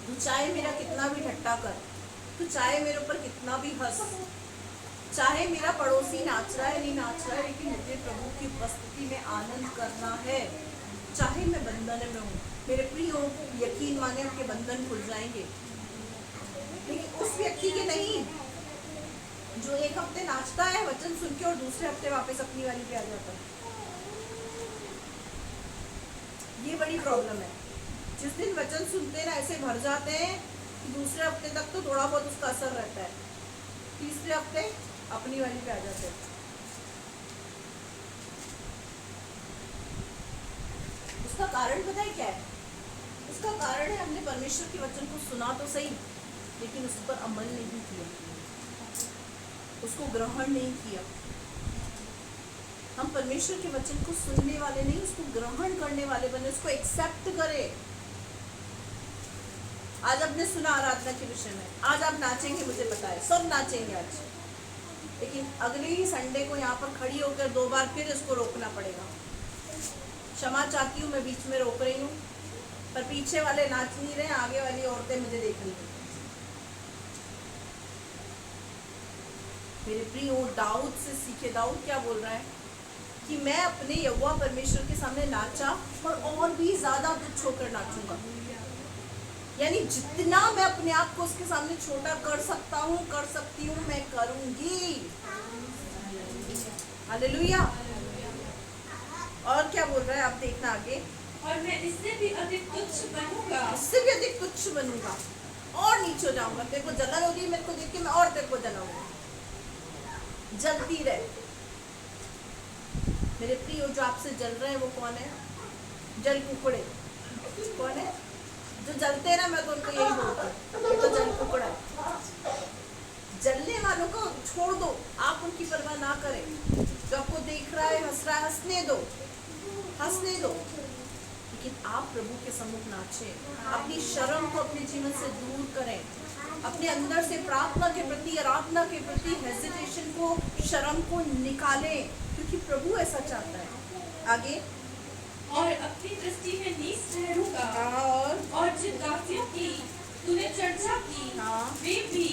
तू चाहे मेरा कितना भी ठट्टा कर, तू चाहे मेरे ऊपर कितना भी हंस, चाहे मेरा पड़ोसी नाच रहा है नहीं नाच रहा है, लेकिन मुझे प्रभु की उपस्थिति में आनंद करना है। चाहे मैं बंधन में हूँ, मेरे प्रियो यकीन माने आपके बंधन खुल जाएंगे, लेकिन उस व्यक्ति के नहीं जो एक हफ्ते नाचता है वचन सुन के और दूसरे हफ्ते वापस अपनी वाली पे आ जाता है। ये बड़ी प्रॉब्लम है। जिस दिन वचन सुनते ना ऐसे भर जाते हैं कि दूसरे हफ्ते तक तो थोड़ा बहुत उसका असर रहता है, तीसरे हफ्ते अपनी वाली पे आ जाते हैं। उसका कारण पता है क्या है? उसका कारण है हमने परमेश्वर के वचन को सुना तो सही, लेकिन उस पर अमल नहीं किया, उसको ग्रहण नहीं किया। हम परमेश्वर के वचन को सुनने वाले नहीं, उसको ग्रहण करने वाले बने, उसको एक्सेप्ट करें। आज आपने सुना आराधना के विषय में, आज आप नाचेंगे, मुझे पता है सब नाचेंगे आज, लेकिन अगले ही संडे को यहाँ पर खड़ी होकर 2 बार फिर इसको रोकना पड़ेगा। क्षमा चाहती हूँ, मैं बीच में रोक रही हूँ, पर पीछे वाले नाच नहीं रहे, आगे वाली औरतें मुझे देख रही हैं। मेरे प्रियो, दाऊद से सीखे। दाऊद क्या बोल रहा है? कि मैं अपने यहोवा परमेश्वर के सामने नाचा और भी ज्यादा तुच्छ होकर नाचूंगा। यानी जितना मैं अपने आप को उसके सामने छोटा कर सकता हूँ, कर सकती हूँ, मैं करूंगी। हालेलुया। और क्या बोल रहा है आप देखना आगे, और मैं इससे भी अधिक तुच्छ बनूंगा, इससे भी अधिक तुच्छ बनूंगा और नीचे हो जाऊंगा। तेरे को जलन होगी मेरे को देख के, मैं और तेरे को जलाऊंगा। जलती रहे मेरे प्रियो। जो आपसे जल रहे हैं वो कौन है? जल कुकड़े। कौन है जो जलते हैं ना? मैं तो उनको यही बोलता हूँ, ये तो जल कुकड़ा है। जलने वालों को छोड़ दो, आप उनकी परवाह ना करें। जो आपको देख रहा है, हंस रहा है, हंसने दो, हंसने दो, लेकिन आप प्रभु के सम्मुख नाचें। अपनी शर्म को अपने जीवन से दूर करें, अपने अंदर से प्रार्थना के प्रति, आराधना के प्रति हेजिटेशन को, शर्म को निकालें, क्योंकि प्रभु ऐसा चाहता है। आगे, और अपनी दृष्टि में नीच ठहरूंगा, और जिन दासियों की तूने चर्चा की, वे भी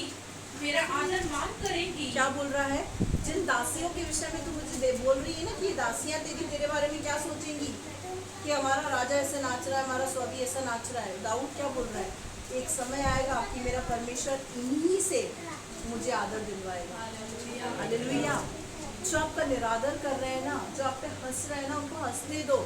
मेरा आदर मान करेंगी। क्या बोल रहा है? जिन दासियों के विषय में तू मुझे बोल रही है ना कि दासियां तेरे बारे में क्या सोचेंगी, कि हमारा राजा ऐसे नाच रहा है, हमारा स्वामी ऐसा नाच रहा है। दाऊद क्या बोल रहा है? एक समय आएगा कि मेरा परमेश्वर इन्हीं से मुझे आदर दिलवाएगा। हालेलुया। जो आपका निरादर कर रहे हैं ना, जो आप पे हंस रहे हैं ना, उनको हंसने दो।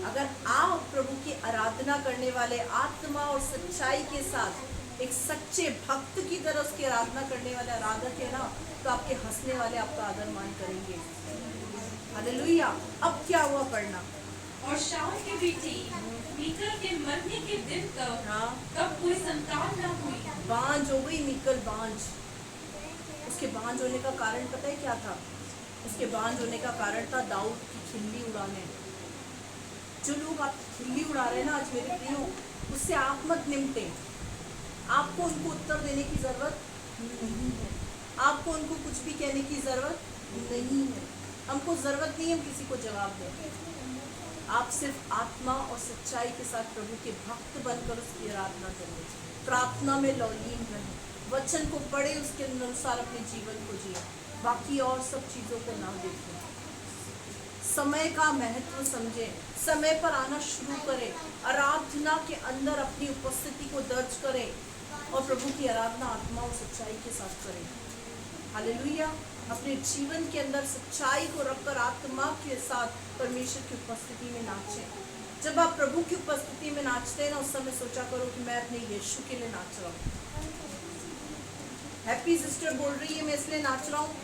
अगर आप प्रभु की आराधना करने वाले, आत्मा और सच्चाई के साथ एक सच्चे भक्त की तरह उसकी आराधना करने वाले आराधक है ना, तो आपके हंसने वाले आपका आदर मान करेंगे। हालेलुया। अब क्या हुआ पढ़ना? और शाऊल की बेटी मीकल के मरने के दिन तक तब कोई संतान न हुई। बांझ हो गई मीकल, बांझ। उसके बांझ होने का कारण पता है क्या था? उसके बांझ होने का कारण था दाऊद की खिल्ली उड़ाने। जो लोग आप खिल्ली उड़ा रहे हैं ना आज मेरे प्रियो, उससे आप मत निपटें। आपको उनको उत्तर देने की जरूरत नहीं है, आपको उनको कुछ भी कहने की जरूरत नहीं है। हमको जरूरत नहीं है हम किसी को जवाब दें। आप सिर्फ आत्मा और सच्चाई के साथ प्रभु के भक्त बनकर उसकी आराधना करें, प्रार्थना में लौलीन रहें, वचन को पढ़े, उसके अनुसार अपने जीवन को जिए, बाकी और सब चीजों को ना देखें। समय का महत्व समझें, समय पर आना शुरू करें, आराधना के अंदर अपनी उपस्थिति को दर्ज करें और प्रभु की आराधना आत्मा और सच्चाई के साथ करें। हालेलुया। अपने जीवन के अंदर सच्चाई को रखकर आत्मा के साथ परमेश्वर की उपस्थिति में नाचें। जब आप प्रभु की उपस्थिति में नाचते हैं ना, उस समय सोचा करो कि मैं अपने यीशु के लिए नाच रहा हूँ। हैप्पी सिस्टर बोल रही है मैं इसलिए नाच रहा हूँ,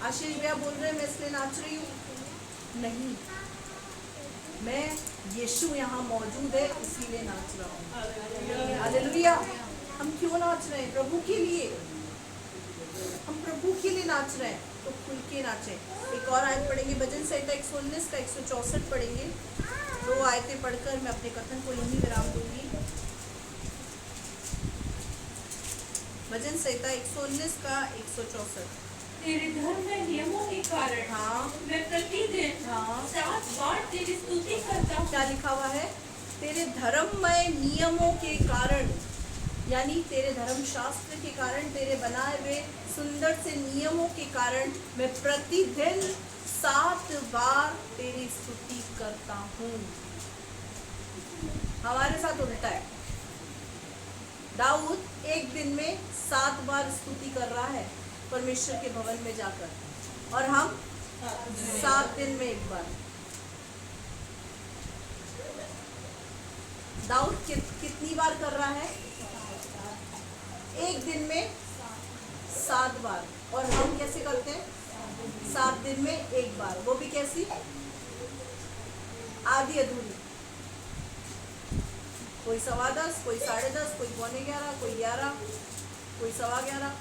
आशीष भैया बोल रहे हैं मैं इसलिए नाच रही हूँ, नहीं, मैं यीशु यहाँ मौजूद है इसीलिए नाच रहा हूँ। हालेलुया। हम क्यों नाच रहे हैं? प्रभु के लिए। हम प्रभु के लिए नाच रहे हैं तो खुल के नाचें। एक और आयत पढ़ेंगे, भजन संहिता 119 का 164 पढ़ेंगे। 2 आयतें पढ़कर मैं अपने कथन को यहीं विराम दूंगी। भजन संहिता 119 का 164। तेरे धर्ममय नियमों के कारण मैं प्रतिदिन 7 बार तेरी स्तुति करता हूँ। क्या लिखा हुआ है? तेरे धर्ममय नियमों के कारण, यानी तेरे धर्म शास्त्र के कारण, तेरे बनाए हुए सुंदर से नियमों के कारण मैं प्रतिदिन 7 बार तेरी स्तुति करता हूँ। हमारे साथ उल्टा है। दाऊद एक दिन में 7 बार स्तुति कर रहा है परमेश्वर के भवन में जाकर, और हम 7 दिन में 1 बार। दाऊद कितनी बार कर रहा है? एक दिन में 7 बार। और हम कैसे करते हैं? 7 दिन में 1 बार, वो भी कैसी? आधी अधूरी। कोई 10:15, कोई 10:30, कोई 11:45, कोई 11, कोई 11:15,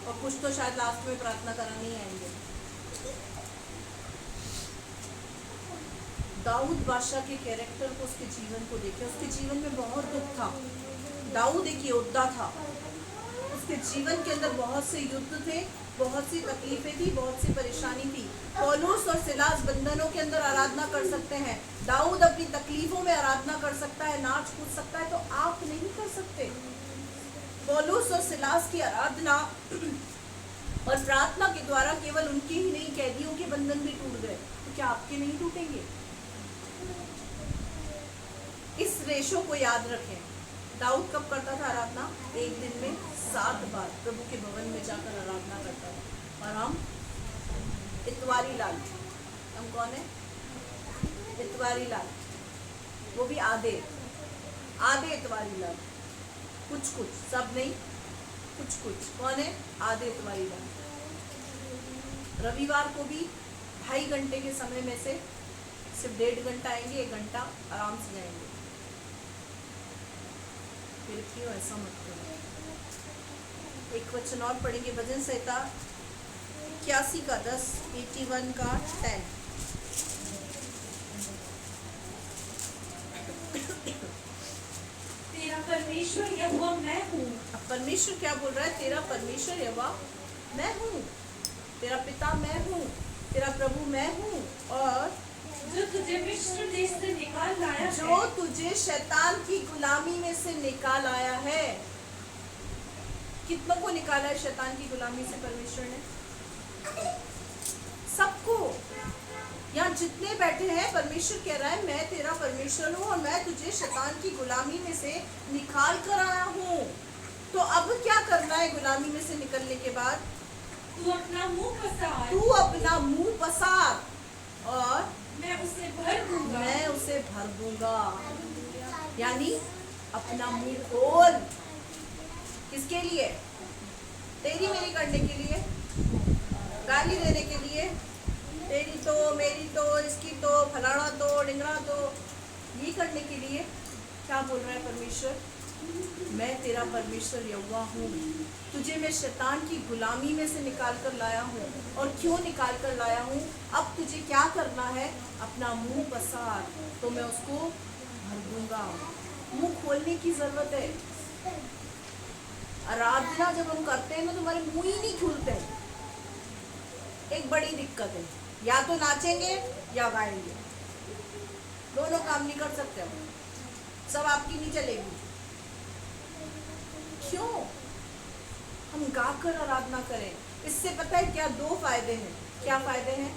और कुछ तो शायद लास्ट में प्रार्थना कराने ही आएंगे। दाऊद बादशाह के कैरेक्टर को, उसके जीवन को देखे। उसके जीवन में बहुत दुख था। दाऊद एक योद्धा था। उसके जीवन के अंदर बहुत से युद्ध थे, बहुत सी तकलीफें थी, बहुत सी परेशानी थी। पौलुस और सिलास बंधनों के अंदर आराधना कर सकते हैं, दाऊद अपनी तकलीफों में आराधना कर सकता है, नाच कूद सकता है, तो आप नहीं कर सकते। पौलुस और सिलास की आराधना और प्रार्थना के द्वारा केवल उनके ही नहीं, कैदियों के बंधन भी टूट गए, तो क्या आपके नहीं टूटेंगे? इस रेशो को याद रखें। दाऊद कब करता था आराधना? एक दिन में 7 बार प्रभु के भवन में जाकर आराधना करता था। और हम इतवारी लाल, हम कौन है? इतवारी लाल, वो भी आधे इतवारी लाल, कुछ सब नहीं, कुछ कौन है? आधे इतवारी लाल। रविवार को भी 2.5 घंटे के समय में से सिर्फ 1.5 घंटा आएंगे, 1 घंटा आराम से जाएंगे। फिर क्यों ऐसा मत करो। एक वचन और पढ़ेंगे, भजन संहिता 81 का 10, 81 का 10। तेरा परमेश्वर यहोवा मैं हूँ। अब परमेश्वर क्या बोल रहा है? तेरा परमेश्वर यहोवा मैं हूँ, तेरा पिता मैं हूँ, तेरा प्रभु मैं हूँ, और जो तुझे मिस्र देश से निकाल लाया, जो तुझे शैतान की गुलामी में से निकाल आया है। कितनों को निकाला है शैतान की गुलामी से परमेश्वर ने? सबको। यहाँ जितने बैठे हैं, परमेश्वर कह रहा है मैं तेरा परमेश्वर हूँ और मैं तुझे शैतान की गुलामी में से निकाल कर आया हूँ। तो अब क्या करना है गुलामी में से निकलने के बाद? तू अपना मुंह पसार, तू अपना मुंह पसार और मैं उसे भर दूंगा, मैं उसे भर दूंगा। यानी अपना मुंह खोल। किसके लिए? तेरी मेरी करने के लिए, गाली देने के लिए, तेरी तो मेरी तो इसकी तो फलाना तो ढिंगड़ा तो, ये करने के लिए। क्या बोल रहा है परमेश्वर? मैं तेरा परमेश्वर यहोवा हूँ, तुझे मैं शैतान की गुलामी में से निकाल कर लाया हूँ। और क्यों निकाल कर लाया हूँ? अब तुझे क्या करना है? अपना मुंह पसार, तो मैं उसको भर दूंगा। मुंह खोलने की जरूरत है। आराधना जब हम करते हैं ना तो हमारे मुंह ही नहीं खुलते। एक बड़ी दिक्कत है, या तो नाचेंगे या गाएंगे, दोनों काम नहीं कर सकते हम। सब आपकी नहीं चलेगी। क्यों? हम गाकर आराधना करें। इससे पता है क्या दो फायदे हैं। क्या फायदे हैं?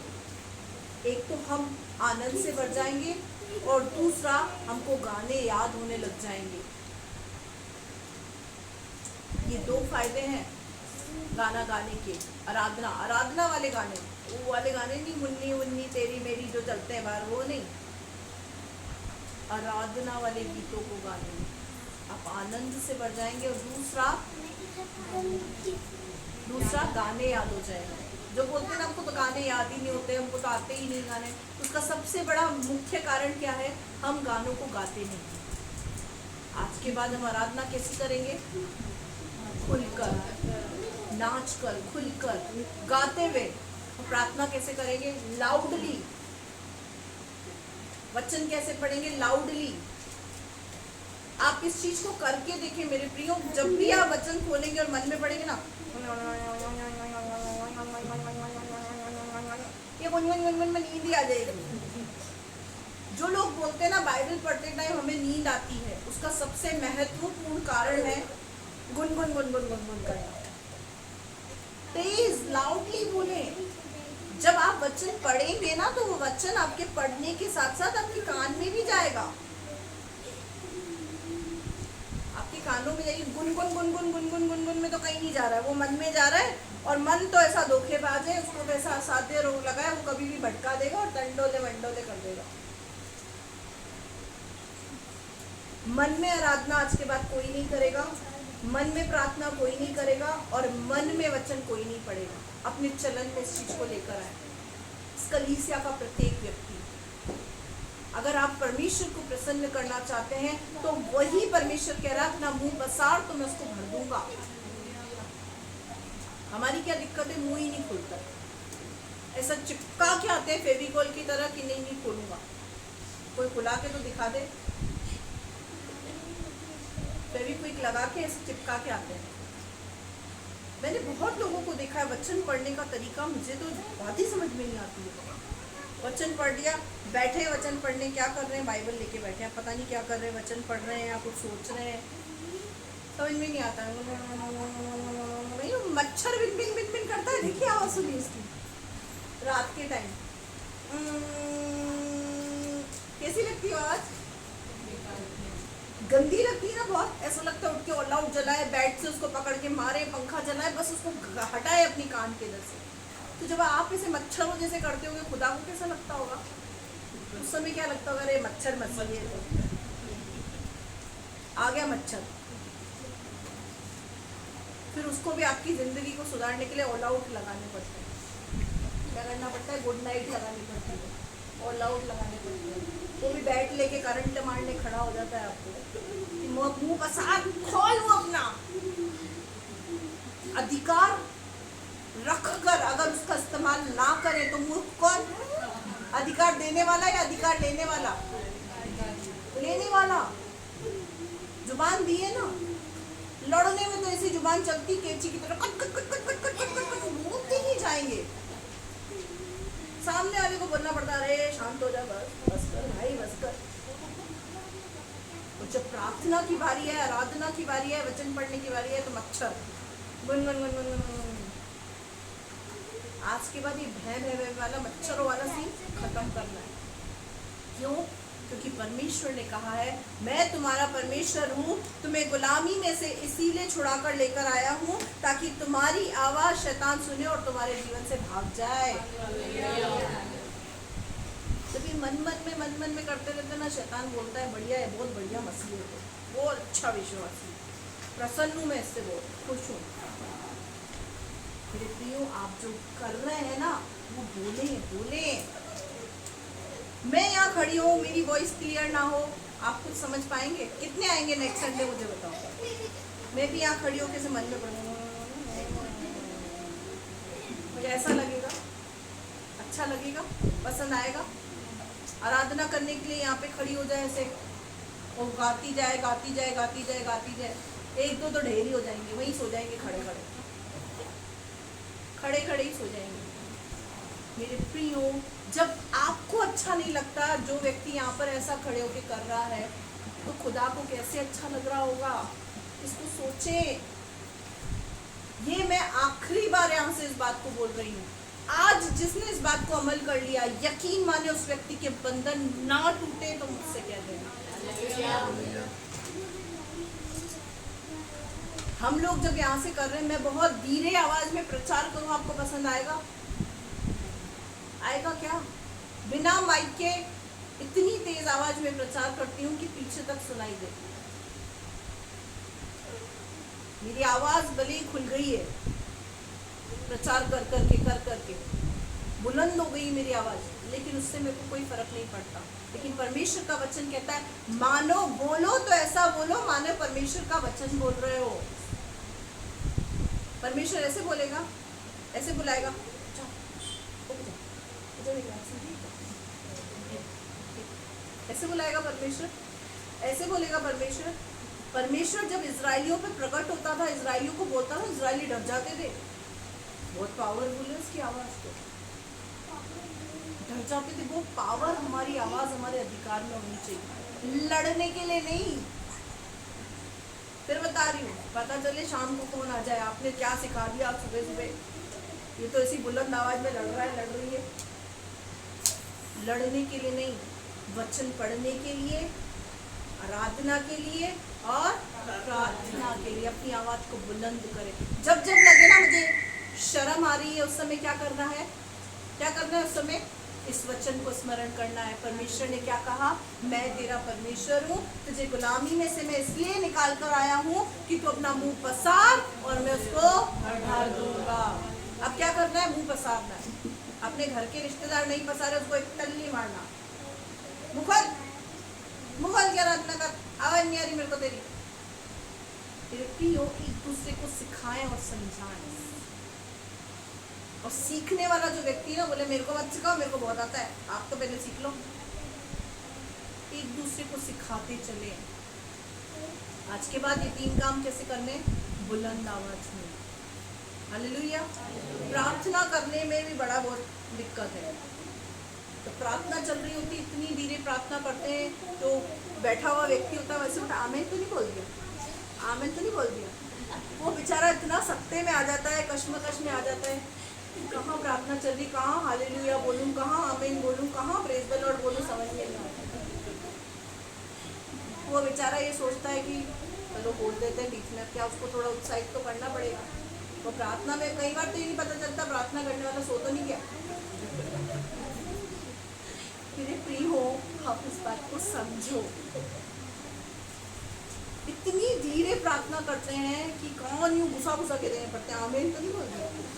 एक तो हम आनंद से भर जाएंगे और दूसरा हमको गाने याद होने लग जाएंगे। ये दो फायदे हैं गाना गाने के। आराधना वाले गाने, वो वाले गाने नहीं, मुन्नी मुन्नी तेरी मेरी जो चलते हैं बाहर, वो नहीं। आराधना वाले गीतों को गाने में आप आनंद से भर जाएंगे और दूसरा गाने याद हो जाएंगे। जो बोलते हैं ना हमको तो गाने याद ही नहीं होते, हमको तो आते ही नहीं गाने, उसका सबसे बड़ा मुख्य कारण क्या है? हम गानों को गाते नहीं। आज के बाद हम आराधना कैसी करेंगे? खुलकर, नाचकर, खुलकर, गाते हुए। प्रार्थना कैसे करेंगे? लाउडली। वचन कैसे पढ़ेंगे? लाउडली। आप इस चीज को करके देखें मेरे प्रियो। जब भी आप वचन खोलेंगे और मन में पढ़ेंगे ना, ये नींद ही आ जाएगी। जो लोग बोलते हैं ना बाइबल पढ़ते टाइम हमें नींद आती है, उसका सबसे महत्वपूर्ण कारण है गुनगुन गुनगुन गुनगुन करना। तेज लाउडली बोले। जब आप वचन पढ़ेंगे ना तो वो वचन आपके पढ़ने के साथ साथ आपके कान में भी जाएगा। आपके कानों में जाएगी। गुनगुन गुनगुन गुनगुन गुनगुन में तो कहीं नहीं जा रहा है, वो मन में जा रहा है। और मन तो ऐसा धोखेबाज है, उसको तो ऐसा असाध्य रोग लगा है, वो कभी भी भटका देगा और टंडोले वंडोले कर देगा। मन में आराधना आज के बाद कोई नहीं करेगा, मन में प्रार्थना कोई नहीं करेगा और मन में वचन कोई नहीं पढ़ेगा। अपने चलन में इस चीज को लेकर आए। इस कलीसिया का प्रत्येक व्यक्ति, अगर आप परमेश्वर को प्रसन्न करना चाहते हैं तो वही परमेश्वर कह रहा है अपना मुंह पसार तो मैं उसको भर दूंगा। हमारी क्या दिक्कत है? मुंह ही नहीं खुलता। ऐसा चिपका के आते हैं फेविकॉल की तरह कि नहीं खोलूंगा। कोई खुला के तो दिखा दे। फेविक्विक लगा के ऐसे चिपका के आते हैं। मैंने बहुत लोगों को देखा है। वचन पढ़ने का तरीका मुझे तो बात ही समझ में नहीं आती है। वचन पढ़ लिया, बैठे वचन पढ़ने, क्या कर रहे हैं? बाइबल लेके बैठे हैं, पता नहीं क्या कर रहे हैं, वचन पढ़ रहे हैं या कुछ सोच रहे हैं, समझ में नहीं आता। मच्छर बिन बिन बिन बिन करता है, देखिए आवाज सुनिए इसकी रात के टाइम। कैसी लगती है आवाज? गंदी लगती है ना बहुत। ऐसा लगता है उठ के ऑल आउट जलाए, बेड से उसको पकड़ के मारे, पंखा जलाए, बस उसको हटाए अपनी कान के इधर से। तो जब आप इसे मच्छरों जैसे करते होंगे, खुदा को कैसा लगता होगा? उस समय क्या लगता होगा? अरे मच्छर मच्छर, ये तो आ गया मच्छर। फिर उसको भी आपकी जिंदगी को सुधारने के लिए ऑल आउट लगाने पड़ते हैं। क्या करना पड़ता है? गुड नाइट लगानी पड़ती है, ऑल आउट लगाने पड़ते हैं। वो भी बैट लेके करंट मारने खड़ा हो जाता है आपको। मुंह पसार खोलो अपना। अधिकार रखकर अगर उसका इस्तेमाल ना करें तो मूर्ख कौन? अधिकार देने वाला या अधिकार लेने वाला? लेने वाला। जुबान दी है ना, लड़ने में तो ऐसी जुबान चलती कैंची की तरह cut cut cut cut cut cut cut cut cut मुंहते ही जाएंगे। सामने वाले को बोलना पड़ता है अरे शांत हो जा, बस कर भाई, बस कर। और जब प्रार्थना की बारी है, आराधना की बारी है, वचन पढ़ने की बारी है तो मच्छर गुनगुन गुनगुन गुनगुन। आज के बाद ये भय वाला मच्छरों वाला सीन खत्म करना है। क्यों? क्योंकि परमेश्वर ने कहा है मैं तुम्हारा परमेश्वर हूँ, तुम्हें गुलामी में से इसीलिए छुड़ाकर लेकर आया हूँ ताकि तुम्हारी आवाज शैतान सुने और तुम्हारे जीवन से भाग जाए। जब ये मन मन में करते रहते ना, शैतान बोलता है बढ़िया है, बहुत बढ़िया मसीह है, बहुत अच्छा विश्वासी, प्रसन्न हूँ मैं इससे, बहुत खुश हूँ। मेरे प्रियो, आप जो कर रहे हैं ना वो बोले। मैं यहाँ खड़ी हूँ, मेरी वॉइस क्लियर ना हो, आप कुछ समझ पाएंगे? कितने आएंगे नेक्स्ट संडे मुझे बताओ। मैं भी यहाँ खड़ी हूँ, कैसे मन में पड़ूंगा, कैसा लगेगा? अच्छा लगेगा? पसंद आएगा? आराधना करने के लिए यहाँ पे खड़ी हो जाए ऐसे वो गाती जाए गाती जाए गाती जाए गाती जाए, एक दो तो ढेर ही हो जाएंगे, वहीं सो जाएंगे खड़े खड़े, खड़े खड़े ही सो जाएंगे। मेरे प्रियो, जब आपको अच्छा नहीं लगता जो व्यक्ति यहाँ पर ऐसा खड़े होके कर रहा है, तो खुदा को कैसे अच्छा लग रहा होगा, इसको सोचें। ये मैं आखिरी बार यहाँ से इस बात को बोल रही हूँ। आज जिसने इस बात को अमल कर लिया, यकीन माने उस व्यक्ति के बंधन ना टूटे, तो मुझसे कह देना। हम लोग जब यहाँ से कर रहे हैं, मैं बहुत धीरे आवाज में प्रचार करूँ, आपको पसंद आएगा? आएगा क्या? बिना माइक के इतनी तेज आवाज में प्रचार करती हूँ कि पीछे तक सुनाई दे। मेरी आवाज भले ही खुल गई है, प्रचार कर करके बुलंद हो गई मेरी आवाज, लेकिन उससे मेरे को कोई फर्क नहीं पड़ता। लेकिन परमेश्वर का वचन कहता है, मानो बोलो तो ऐसा बोलो मानो परमेश्वर का वचन बोल रहे हो। परमेश्वर ऐसे बोलेगा, ऐसे बुलाएगा, ऐसे बुलाएगा परमेश्वर, ऐसे बोलेगा परमेश्वर। परमेश्वर जब इजराइलियों पे प्रकट होता था, इजराइलियों को बोलता था, इजराइली डर जाते थे। बहुत पावरफुल है उसकी आवाज, तो डर जाते थे। वो पावर, हमारी आवाज हमारे अधिकार में होनी चाहिए, लड़ने के लिए नहीं। फिर बता रही हूँ, पता चले शाम को कौन आ जाए, आपने क्या सिखा दिया आप सुबह सुबह, ये तो ऐसी बुलंद आवाज में लड़ रहा है, लड़ रही है। लड़ने के लिए नहीं, वचन पढ़ने के लिए, आराधना के लिए और प्रार्थना के लिए अपनी आवाज को बुलंद करें। जब जब लगे ना मुझे शर्म आ रही है, उस समय क्या करना है? क्या करना है उस समय? इस वचन को स्मरण करना है। परमेश्वर ने क्या कहा? मैं तेरा परमेश्वर हूँ, तुझे गुलामी में से मैं इसलिए निकाल कर आया हूँ कि तू अपना मुंह पसार और मैं उसको बढ़ा दूंगा। अब क्या करना है? मुंह पसारना है। अपने घर के रिश्तेदार नहीं पसारे, उसको एक टल्ली मारना। मुखल मुखल क्या आराधना कर, आवाज नहीं आ रही मेरे को तेरी। तेरे प्रियो, एक दूसरे को सिखाएं और समझाएं। और सीखने वाला जो व्यक्ति ना बोले मेरे को मत सिखाओ, मेरे को बहुत आता है, आप तो पहले सीख लो। एक दूसरे को सिखाते चले। आज के बाद ये 3 काम कैसे करने? बुलंद आवाज में। हालेलुया। प्रार्थना करने में भी बड़ा बहुत दिक्कत है। तो प्रार्थना चल रही होती, इतनी धीरे प्रार्थना करते हैं, तो बैठा हुआ व्यक्ति होता है वैसे उठा, आमीन तो नहीं बोल दिया, आमीन तो नहीं बोल दिया। वो बेचारा इतना सख्ते में आ जाता है, कश्मकश में आ जाता है। कहाँ प्रार्थना चल रही, कहाँ हालेलुया बोलूं, कहाँ आमीन बोलूं, कहाँ प्रेज द लॉर्ड बोलूं, समझ में नहीं आता। वो बेचारा ये सोचता है कि चलो बोल देते हैं बीच में, क्या उसको थोड़ा उत्साहित तो करना पड़ेगा। तो प्रार्थना में कई बार तो ये नहीं पता चलता प्रार्थना करने वाला सो तो नहीं गया। मेरे प्रिय हो, आप इस बात को समझो। इतनी धीरे प्रार्थना करते हैं कि कौन यूं घुसा घुसा के देने पड़ते हैं, आमीन तो नहीं बोलते।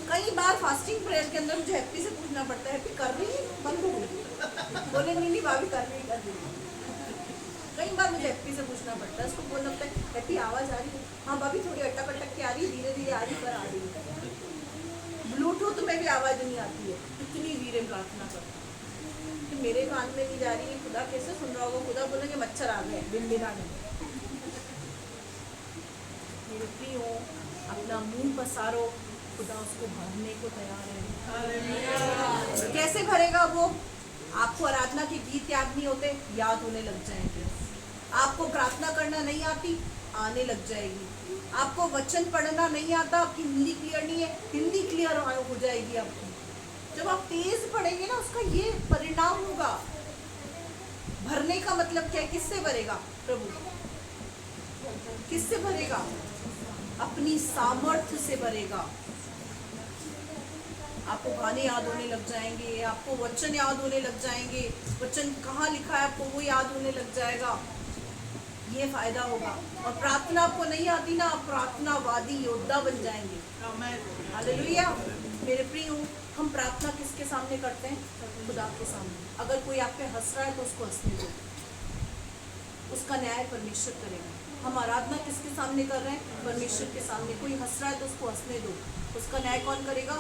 कई बार फास्टिंग प्रेयर के अंदर मुझे हैप्पी से पूछना पड़ता है, हैप्पी कर रही है? बंद हो गई, बोले नहीं भाभी कर रही कर रही। कई बार मुझे हैप्पी से पूछना पड़ता है, उसको बोलना पड़ता है हैप्पी आवाज आ रही है? हाँ भाभी थोड़ी अटक अटक के आ रही है, धीरे धीरे आ रही, पर आ रही है। ब्लूटूथ में भी आवाज नहीं आती है, इतनी धीरे प्रार्थना करता है कि मेरे कान में नहीं जा रही है। खुदा कैसे सुन रहा होगा? खुदा बोलेंगे मच्छर आ गए, बिन आ गए। मेरे प्रियो, अपना मुंह पसारो, खुदा उसको भरने को तैयार है। कैसे भरेगा वो? आपको आराधना के गीत याद नहीं होते, याद होने लग जाएंगे। आपको प्रार्थना करना नहीं आती, आने लग जाएगी। आपको वचन पढ़ना नहीं आता, आपकी हिंदी क्लियर नहीं है, हिंदी क्लियर हो जाएगी आपकी। जब आप तेज पढ़ेंगे ना, उसका ये परिणाम होगा। भरने का मतलब क्या है? किससे भरेगा? प्रभु किससे भरेगा? अपनी सामर्थ्य से भरेगा। आपको गाने याद होने लग जाएंगे, आपको वचन याद होने लग जाएंगे, वचन कहाँ लिखा है आपको वो याद होने लग जाएगा। ये फायदा होगा। और प्रार्थना आपको नहीं आती ना, आप प्रार्थनावादी योद्धा बन जाएंगे। हालेलुया। मेरे प्रियो, हम प्रार्थना किसके सामने करते हैं? खुदा के सामने। अगर कोई आप पे हंस रहा है तो उसको हंसने दो, उसका न्याय परमेश्वर करेगा। हम आराधना किसके सामने कर रहे हैं? परमेश्वर के सामने। कोई हंस रहा है तो उसको हंसने दो, उसका न्याय कौन करेगा?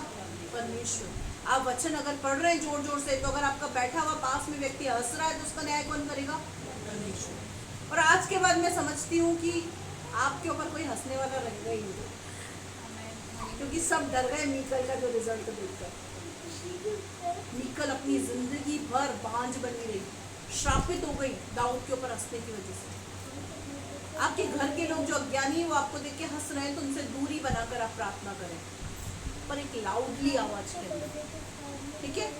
परमेश्वर। आप वचन अगर पढ़ रहे हैं जोर जोर से, तो अगर आपका बैठा हुआ पास में व्यक्ति हंस रहा है तो उसका न्याय कौन करेगा? परमेश्वर। और आज के बाद मैं समझती हूँ कि आपके ऊपर कोई हंसने वाला रहेगा ही नहीं, क्योंकि सब डर गए मीकल का जो रिजल्ट देखकर। मीकल अपनी जिंदगी भर बांझ बनी रही, श्रापित हो गई दाऊद के ऊपर हंसने की वजह से। आपके घर के लोग जो अज्ञानी है वो आपको देख के हंस रहे हैं, तो उनसे दूरी बनाकर आप प्रार्थना करें, पर एक लाउडली आवाज के अंदर, ठीक है।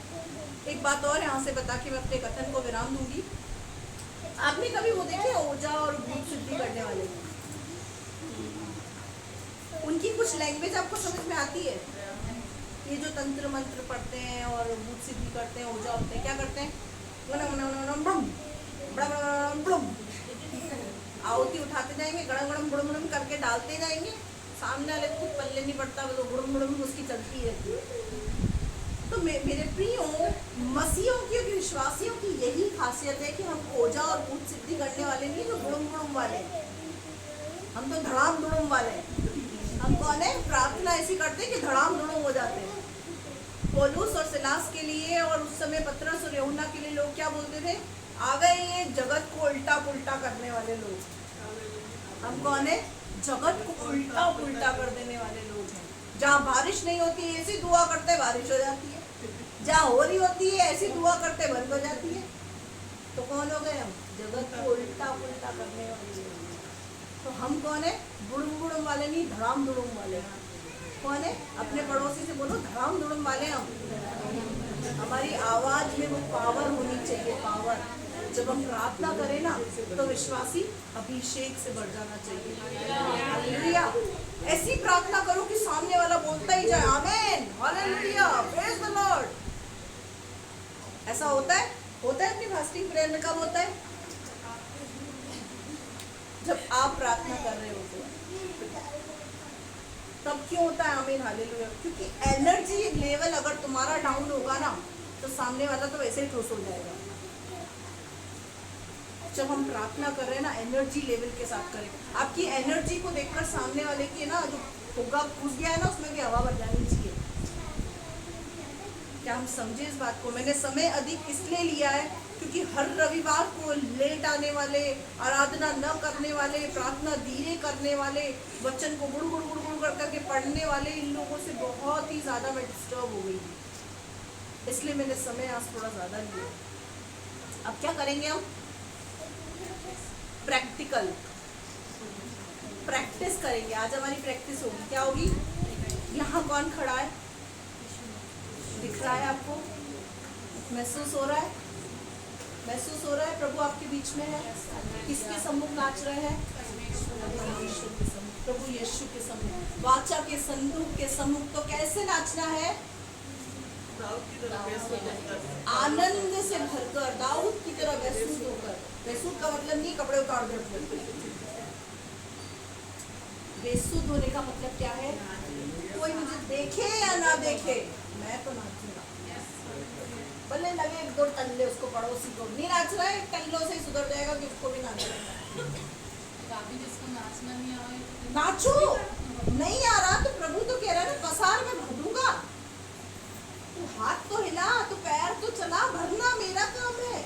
एक बात और यहाँ से बता के मैं अपने कथन को विराम दूंगी। आपने कभी वो देखे ओझा और भूत सिद्धि करने वाले, उनकी कुछ लैंग्वेज आपको समझ में आती है? ये जो तंत्र मंत्र पढ़ते हैं और भूत सिद्धि करते हैं, ओझा होते हैं, क्या करते हैं? आहुति उठाते जाएंगे, गड़म गड़म गुड़म गुड़म करके डालते जाएंगे, सामने वाले खुद पल्ले नहीं पड़ता, वो तो गुड़म गुड़म उसकी चलती रहती है। तो मेरे प्रियो मसीहों की, विश्वासियों की यही खासियत है कि हम ओझा और भूत सिद्धि करने वाले नहीं, जो गुड़म गुड़म वाले, हम तो धड़ाम धुड़ुम वाले। हम कौन है? प्रार्थना ऐसी करते हैं कि धड़ाम धुड़ुम हो जाते हैं। पौलुस और सिलास के लिए और उस समय पतरस और यूहन्ना के लिए लोग क्या बोलते थे? आ गए ये जगत को उल्टा पुल्टा करने वाले लोग। हम कौन है? जगत को उल्टा पुल्टा कर देने वाले लोग हैं। जहाँ बारिश नहीं होती ऐसी दुआ करते बारिश हो जाती है, जहाँ हो रही होती है ऐसी दुआ करते बंद हो जाती है। तो कौन हो गए हम? जगत को उल्टा पुल्टा करने वाले लोग। तो हम कौन है? बुड़म बुड़म वाले नहीं, धड़ाम धुड़ुम वाले। कौन है? अपने पड़ोसी से बोलो धड़ाम धुड़ुम वाले हम। हमारी आवाज में वो पावर होनी चाहिए, पावर। जब हम प्रार्थना करें ना तो विश्वासी अभिषेक से बढ़ जाना चाहिए। हालेलुया। ऐसी प्रार्थना करो कि सामने वाला बोलता ही जाए आमेन, हालेलुया, प्रेज द लॉर्ड। ऐसा होता है? होता है अपनी फास्टिंग प्रेयर में। कब होता है? जब आप प्रार्थना कर रहे होते हैं। तब क्यों होता है आमीन, हालेलुया? क्योंकि एनर्जी लेवल अगर तुम्हारा डाउन होगा ना तो सामने वाला तो वैसे ही ठोस हो जाएगा। जब हम प्रार्थना कर रहे हैं ना, एनर्जी लेवल के साथ करें। आपकी एनर्जी को देखकर सामने वाले की ना जो फुग्गा फूस गया है ना, उसमें भी हवा भर जानी चाहिए। क्या हम समझे इस बात को? मैंने समय अधिक इसलिए लिया है क्योंकि हर रविवार को लेट आने वाले, आराधना न करने वाले, प्रार्थना धीरे करने वाले, वचन को गुड़ गुड़ गुड़ गुड़ कर करके पढ़ने वाले, इन लोगों से बहुत ही ज़्यादा मैं डिस्टर्ब हो गई थी, इसलिए मैंने समय आज थोड़ा ज़्यादा लिया। अब क्या करेंगे हम? प्रैक्टिकल प्रैक्टिस करेंगे। आज हमारी प्रैक्टिस होगी। क्या होगी? यहाँ कौन खड़ा है? दिख रहा है आपको? महसूस हो रहा है? महसूस हो रहा है प्रभु आपके बीच में है? किसके सम्मुख नाच रहे हैं? प्रभु यीशु के सम्मुख, वाचा के संदूक के सम्मुख। तो कैसे नाचना है? आनंद से भरकर, दाऊद की तरह बेसुध होकर। बेसुध का मतलब नहीं कपड़े उतार दो। बेसुध होने का मतलब क्या है? कोई मुझे देखे या ना देखे, मैं तो नाचूंगा। भले लगे एक दो टल्ले उसको, पड़ोसी को नहीं नाच रहा है, टल्लों से ही सुधर जाएगा कि उसको भी नाचना। जिसको नाचना नहीं आए नाचो। नहीं आ रहा तो प्रभु तो कह रहा है ना, पसार में भर दूंगा। तू हाथ तो हिला, तू पैर तो चला, भरना मेरा काम है।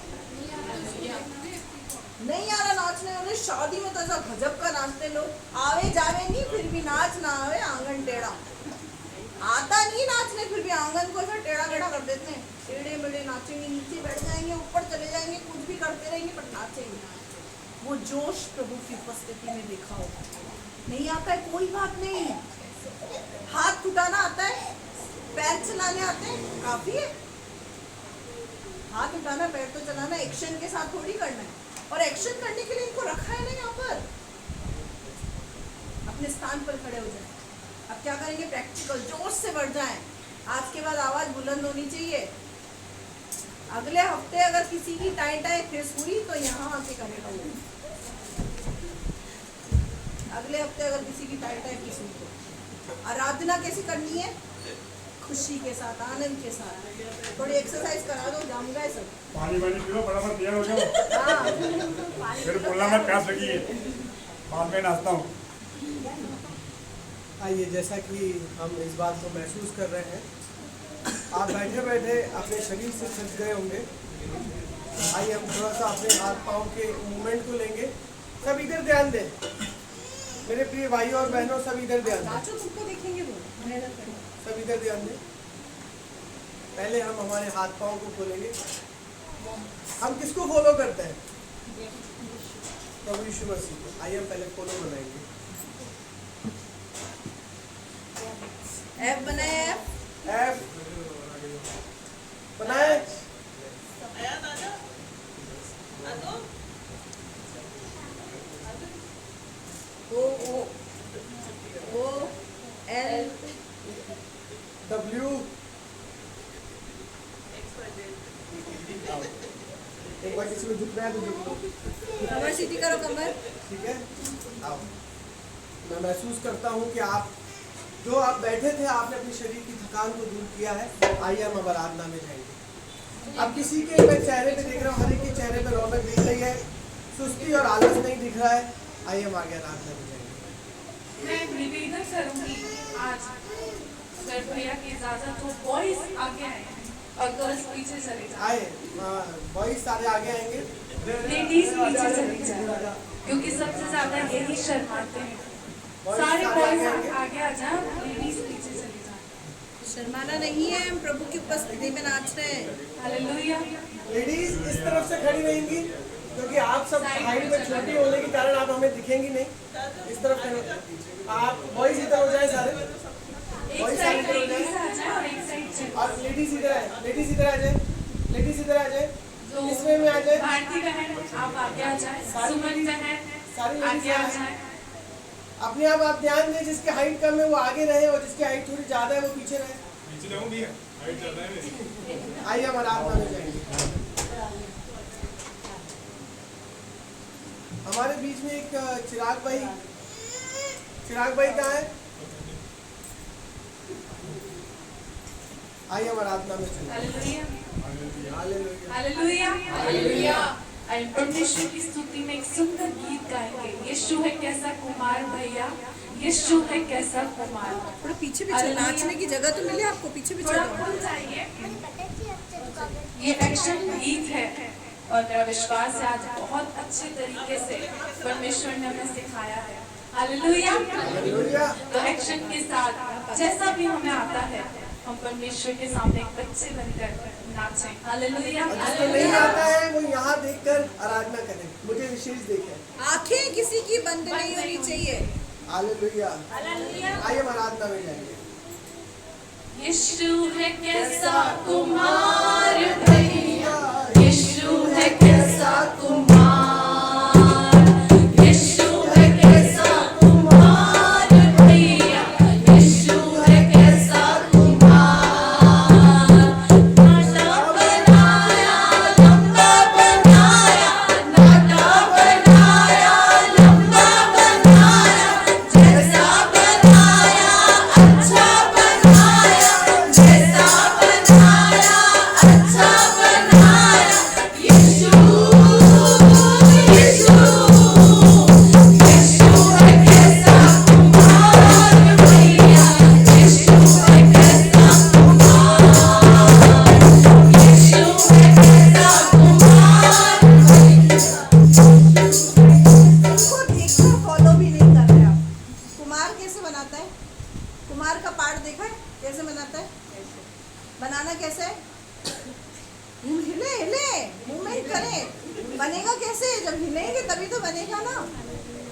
नहीं आ रहा नाचने वाले। शादी में तो ऐसा गजब का नाचते लोग, आवे जावे नहीं फिर भी नाच ना आवे, आंगन टेढ़ा। आता नहीं नाचने फिर भी आंगन को ऐसा टेढ़ा टेढ़ा कर देते हैं। टेढ़े मेढ़े नाचेंगे, नीचे बैठ जाएंगे, ऊपर चले जाएंगे, कुछ भी करते रहेंगे पर नाचेंगे। वो जोश प्रभु की उपस्थिति में देखा होगा। नहीं आता है कोई बात नहीं, हाथ उठाना आता है, पैर चलाने आते हैं, काफी है। हाथ उठाना, पैर तो चलाना एक्शन के साथ थोड़ी करना है। और एक्शन करने के लिए इनको रखा है ना यहाँ पर। अपने स्थान पर खड़े हो जाए। अब क्या करेंगे? प्रैक्टिकल, जोश से बढ़ जाएं। आज के बाद आवाज बुलंद होनी चाहिए। अगले हफ्ते अगर किसी की टाई टाई फेस हुई तो यहाँ आके करेगा वो। अगले हफ्ते अगर किसी की टाई टाई फेस हुई तो आराधना कैसी करनी है? खुशी के साथ, आनंद के साथ। थोड़ी एक्सरसाइज करा दो, जम गए सब। पानी वानी पी लो, फटाफट तैयार हो जाओ। हाँ, फिर बोलना मैं प्यास लगी है, बाद में नाचता हूँ। आइए, जैसा कि हम इस बात को महसूस कर रहे हैं, आप बैठे बैठे अपने शरीर से थक गए होंगे। आइए हम थोड़ा सा अपने हाथ पाँव के मूवमेंट को लेंगे सब इधर ध्यान दें, मेरे प्रिय भाई और बहनों, सब इधर ध्यान दें, नाचो, तुमको देखेंगे वो। सब इधर ध्यान दें। पहले हम हमारे हाथ पाँव को खोलेंगे। हम किसको फॉलो करते हैं? प्रभु यीशु मसीह को। आइए हम पहले फॉलो बनाएंगे। एफ बनाए, एफ बनाए। O L W। एक बार किसी को झुकना है तो झुक लो। कमर सीटी करो, कमर। ठीक है, आओ। मैं महसूस करता हूँ कि आप जो आप बैठे थे, आपने अपने शरीर की थकान को दूर किया है। आइए हम अब आराधना में जाएंगे। अब किसी के मैं चेहरे पे देख रहा हूँ, हर एक के चेहरे पे रौनक दिख रही है, सुस्ती और आलस नहीं दिख रहा है। आइए हम आगे आराधना में जाएंगे। मैं निवेदन करूंगी आज, अगर भैया की इजाजत हो, बॉयज आगे आए और गर्ल्स पीछे चले जाए। आए बॉयज सारे आगे आएंगे, लेडीज पीछे चली जाए, क्योंकि सबसे ज्यादा यही शर्माते हैं। सारे बॉयज आगे आ जाए, लेडीज पीछे चली जाए। शर्माना नहीं है, हम प्रभु की उपस्थिति में नाच रहे हैं। हालेलुया। लेडीज इस तरफ से खड़ी रहेंगी, क्योंकि आप सब हाइट में छोटी होने के कारण आप हमें दिखेंगी नहीं। इस तरफ खड़े। आप बॉयज इधर हो जाए सारे, एक साइड लेडीज आ जाए और एक साइड जेंट्स। और लेडीज इधर आए, लेडीज इधर आ जाए, लेडीज इधर आ जाए, जो इसमें में आ जाए। भारती बहन आप आगे आ जाए, सुमन बहन सारी आगे लेडीज आ आ जाए। अपने आप ध्यान दें, जिसकी हाइट कम है वो आगे रहे और जिसकी हाइट थोड़ी ज्यादा है वो पीछे रहे। नीचे जाऊँ भैया, हाइट ज़्यादा है मेरी। आइए हम आराधना में जाएंगे। हमारे बीच में एक चिराग भाई कहाँ है? आइए हम आराधना में चलें। Hallelujah hallelujah. Hallelujah hallelujah. परमेश्वर की स्तुति में एक सुंदर गीत गाएंगे। यीशु है कैसा कुमार भैया, यीशु है कैसा कुमार। थोड़ा पीछे भी चलो, नाचने की जगह तो मिले आपको, पीछे भी थोड़ा चलो। खुल जाइए। ये एक्शन गीत है और मेरा विश्वास है आज बहुत अच्छे तरीके से परमेश्वर ने हमें सिखाया है। हालेलुया। हालेलुया। तो एक्शन के साथ जैसा भी हमें आता है, हम परमेश्वर के सामने एक बच्चे बनकर नाचें। हालेलुया और जिसको नहीं आता है वो यहाँ देखकर आराधना करें, मुझे विशेष देखें। आंखें किसी की बंद नहीं होनी चाहिए। हालेलुया। आइए हम आराधना में जाएंगे। यीशु है कैसा कुमार भैया, यीशु है कैसा कुमार, यीशु है कैसा कुमार भैया, यीशु है कैसा कुमार। नाटा बनाया, लंबा बनाया, नाटा बनाया, लंबा बनाया, जैसा बनाया अच्छा बनाया, जैसा बनाया अच्छा बनाया। यीशु यीशु यीशु है कैसा कुमार भैया, यीशु है कैसा कुमार, यीशु है कैसा कुमार उनको देखकर फॉलो भी नहीं कर रहे आप। कुमार कैसे बनाता है? कुमार का पार्ट देखा है कैसे बनाता है? बनाना कैसे है? हिले हिले, मूवमेंट करें। बनेगा कैसे? जब हिलेंगे तभी तो बनेगा ना।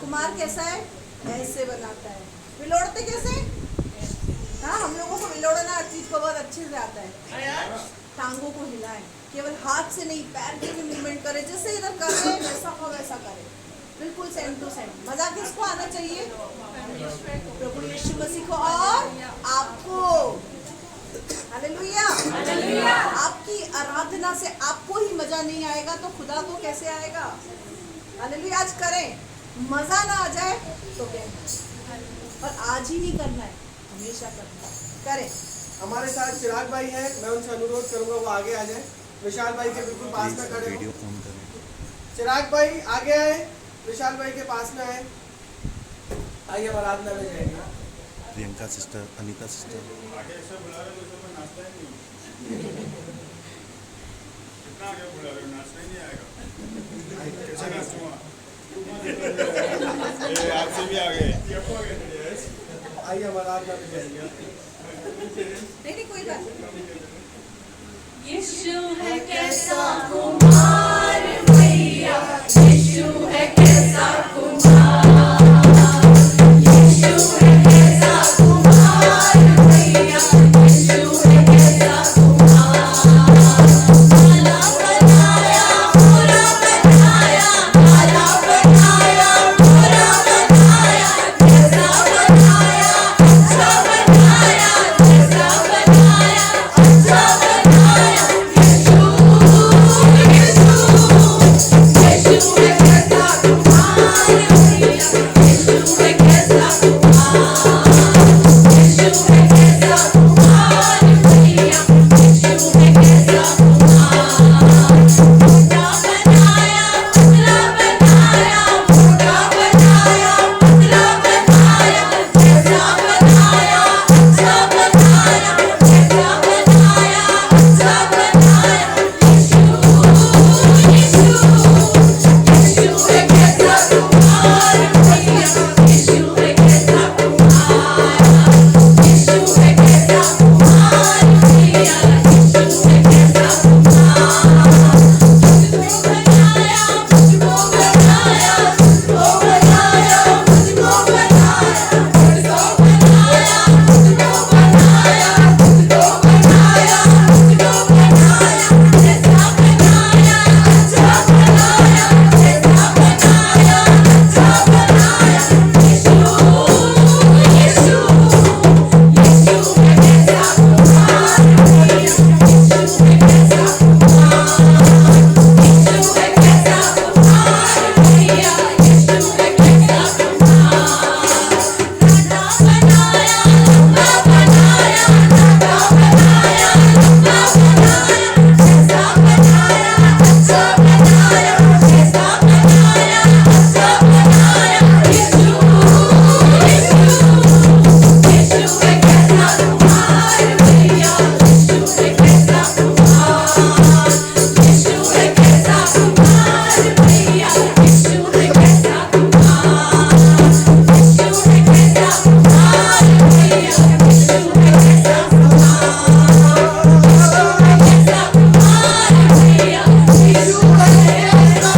कुमार कैसा है? ऐसे बनाता है। विलोड़ते कैसे? हाँ, हम लोगों को विलोड़ना हर चीज को बहुत अच्छे से आता है। टांगों को हिलाएं, केवल हाथ से नहीं, पैर के भी मूवमेंट करें। जैसे इधर कर रहे हैं वैसा हो वैसा करें, बिल्कुल सेम टू सेम। मजा किसको आना चाहिए? प्रभु यीशु मसीह को और आपको। Hallelujah hallelujah. आपकी आराधना से आपको ही मजा नहीं आएगा तो खुदा को कैसे आएगा? हालेलुया। आज करें, मजा ना आ जाए तो क्या, और आज ही नहीं करना है, हमेशा करना है। करें। हमारे साथ चिराग भाई हैं, मैं उनसे अनुरोध करूंगा वो आगे आ जाए। विशाल भाई के बिल्कुल पास में खड़े हो। चिराग भाई आगे आए, विशाल भाई के पास में आए। आइए हम आराधना में जाएंगे। प्रियंका सिस्टर, अनीता सिस्टर, आगे ऐसे बुला रहे हो जैसे मैं नाचता ही नहीं। कितना आगे बुला रहे हो, नाचना ही नहीं आएगा। कैसे नाचूंगा? आपसे भी आ गए आइए हम आराधना में जाएंगे। नहीं नहीं कोई बात नहीं। यीशु है कैसा कुमार मैया, यीशु है कैसा कुमार, यीशु है कैसा कुमार मैया, यीशु है कैसा कुमार। भला बनाया बुरा बनाया, भला बनाया बुरा बनाया, कैसा बनाया अच्छा बनाया, कैसा बनाया अच्छा बनाया। यीशु यीशु यीशु है कैसा कुमार मैया, यीशु है कैसा कुमार, यीशु है कैसा कुमार मैया, यीशु है कैसा कुमार। बूढ़ा बनाया पतला बनाया, बूढ़ा बनाया पतला बनाया, कैसा बनाया अच्छा बनाया, कैसा बनाया अच्छा बनाया। यीशु यीशु यीशु है कैसा कुमार मैया, यीशु है कैसा कुमार, यीशु है कैसा कुमार मैया, यीशु है कैसा कुमार। मुझको बनाया मुझको बनाया, मुझको बनाया मुझको बनाया, मुझको बनाया मुझको बनाया, मुझको बनाया मुझको बनाया, कैसा बनाया अच्छा बनाया, कैसा बनाया अच्छा बनाया। यीशु यीशु यीशु है कैसा कुमार मैया, यीशु है कैसा कुमार, यीशु है कैसा कुमार मैया, यीशु है कैसा कुमार। राजा बनाया लंबा बनाया, राजा बनाया लंबा बनाया, कैसा बनाया अच्छा बनाया, कैसा बनाया अच्छा बनाया। यीशु यीशु यीशु है कैसा कुमार मैया, यीशु है कैसा कुमार, यीशु है कैसा कुमार मैया, यीशु है कैसा कुमार, यीशु है कैसा कुमार मैया, यीशु है कैसा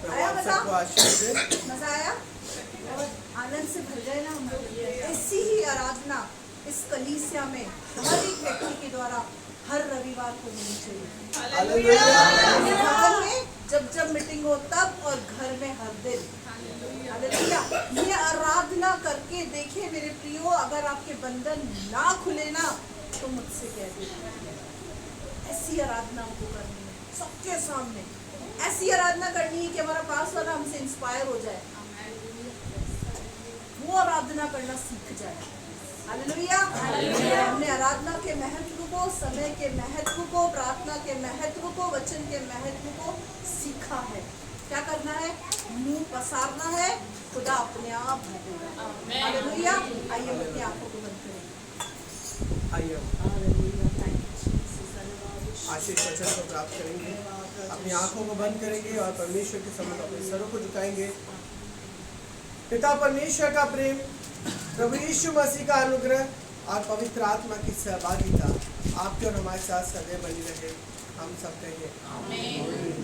आया बता? सबको आशीष दे। मजा आया और आनंद से भर गए ना हम लोग। ऐसी ही आराधना इस कलीसिया में हर एक व्यक्ति के द्वारा हर रविवार को होनी चाहिए। घर में जब जब मीटिंग हो तब, और घर में हर दिन। हालेलुया। ये आराधना करके देखिए मेरे प्रियो, अगर आपके बंधन ना खुले ना तो मुझसे कह दीजिए। ऐसी आराधना हमको करनी है सबके सामने। ऐसी आराधना करनी है कि हमारा पास वाला हमसे इंस्पायर हो जाए, वो आराधना करना सीख जाए। हालेलुया। हमने आराधना के महत्व को, समय के महत्व को, प्रार्थना के महत्व को, वचन के महत्व को सीखा है। क्या करना है? मुंह पसारना है, खुदा अपने आप भरेगा। हालेलुया। आइए हम अपनी आंखों को बंद करें। आइए हालेलुया। Thank you Jesus. आशीष वचन को प्राप्त करेंगे, अपनी आंखों को बंद करेंगे और परमेश्वर के सम्मुख अपने सरों को झुकाएंगे। पिता परमेश्वर का प्रेम, प्रभु यीशु मसीह का अनुग्रह और पवित्र आत्मा की सहभागिता आपके और हमारे साथ सदैव बनी रहे। हम सब कहेंगे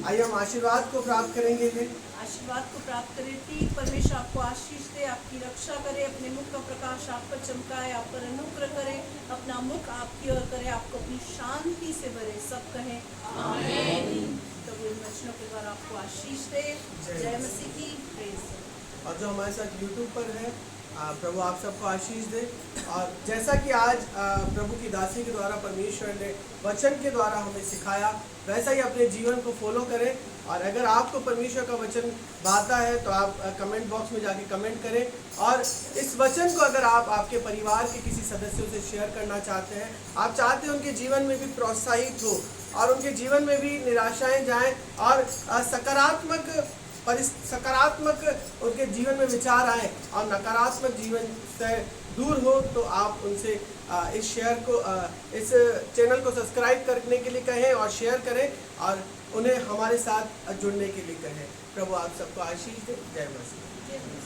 आइए हम आशीर्वाद को प्राप्त करेंगे। आशीर्वाद को प्राप्त करें। ठीक परमेश्वर आपको आशीष दे, आपकी रक्षा करे, अपने मुख का प्रकाश आप पर चमकाए, आप पर अनुग्रह करे, अपना मुख आपकी ओर करे, आपको अपनी शांति से भरे। सब कहें आमीन। प्रभु इन वचनों के द्वारा आपको आशीष दे। जय मसीह की। प्रेज। और जो हमारे साथ यूट्यूब पर है, प्रभु आप सबको आशीष दे। और जैसा कि आज प्रभु की दासी के द्वारा परमेश्वर ने वचन के द्वारा हमें सिखाया, वैसा ही अपने जीवन को फॉलो करें। और अगर आपको परमेश्वर का वचन भाता है तो आप कमेंट बॉक्स में जाके कमेंट करें। और इस वचन को अगर आप आपके परिवार के किसी सदस्यों से शेयर करना चाहते हैं, आप चाहते हैं उनके जीवन में भी प्रोत्साहित हो और उनके जीवन में भी निराशाएं जाएं और सकारात्मक और इस सकारात्मक उनके जीवन में विचार आए और नकारात्मक जीवन से दूर हो, तो आप उनसे इस शेयर को इस चैनल को सब्सक्राइब करने के लिए कहें और शेयर करें और उन्हें हमारे साथ जुड़ने के लिए कहें। प्रभु आप सबको आशीष दे। जय मसीह।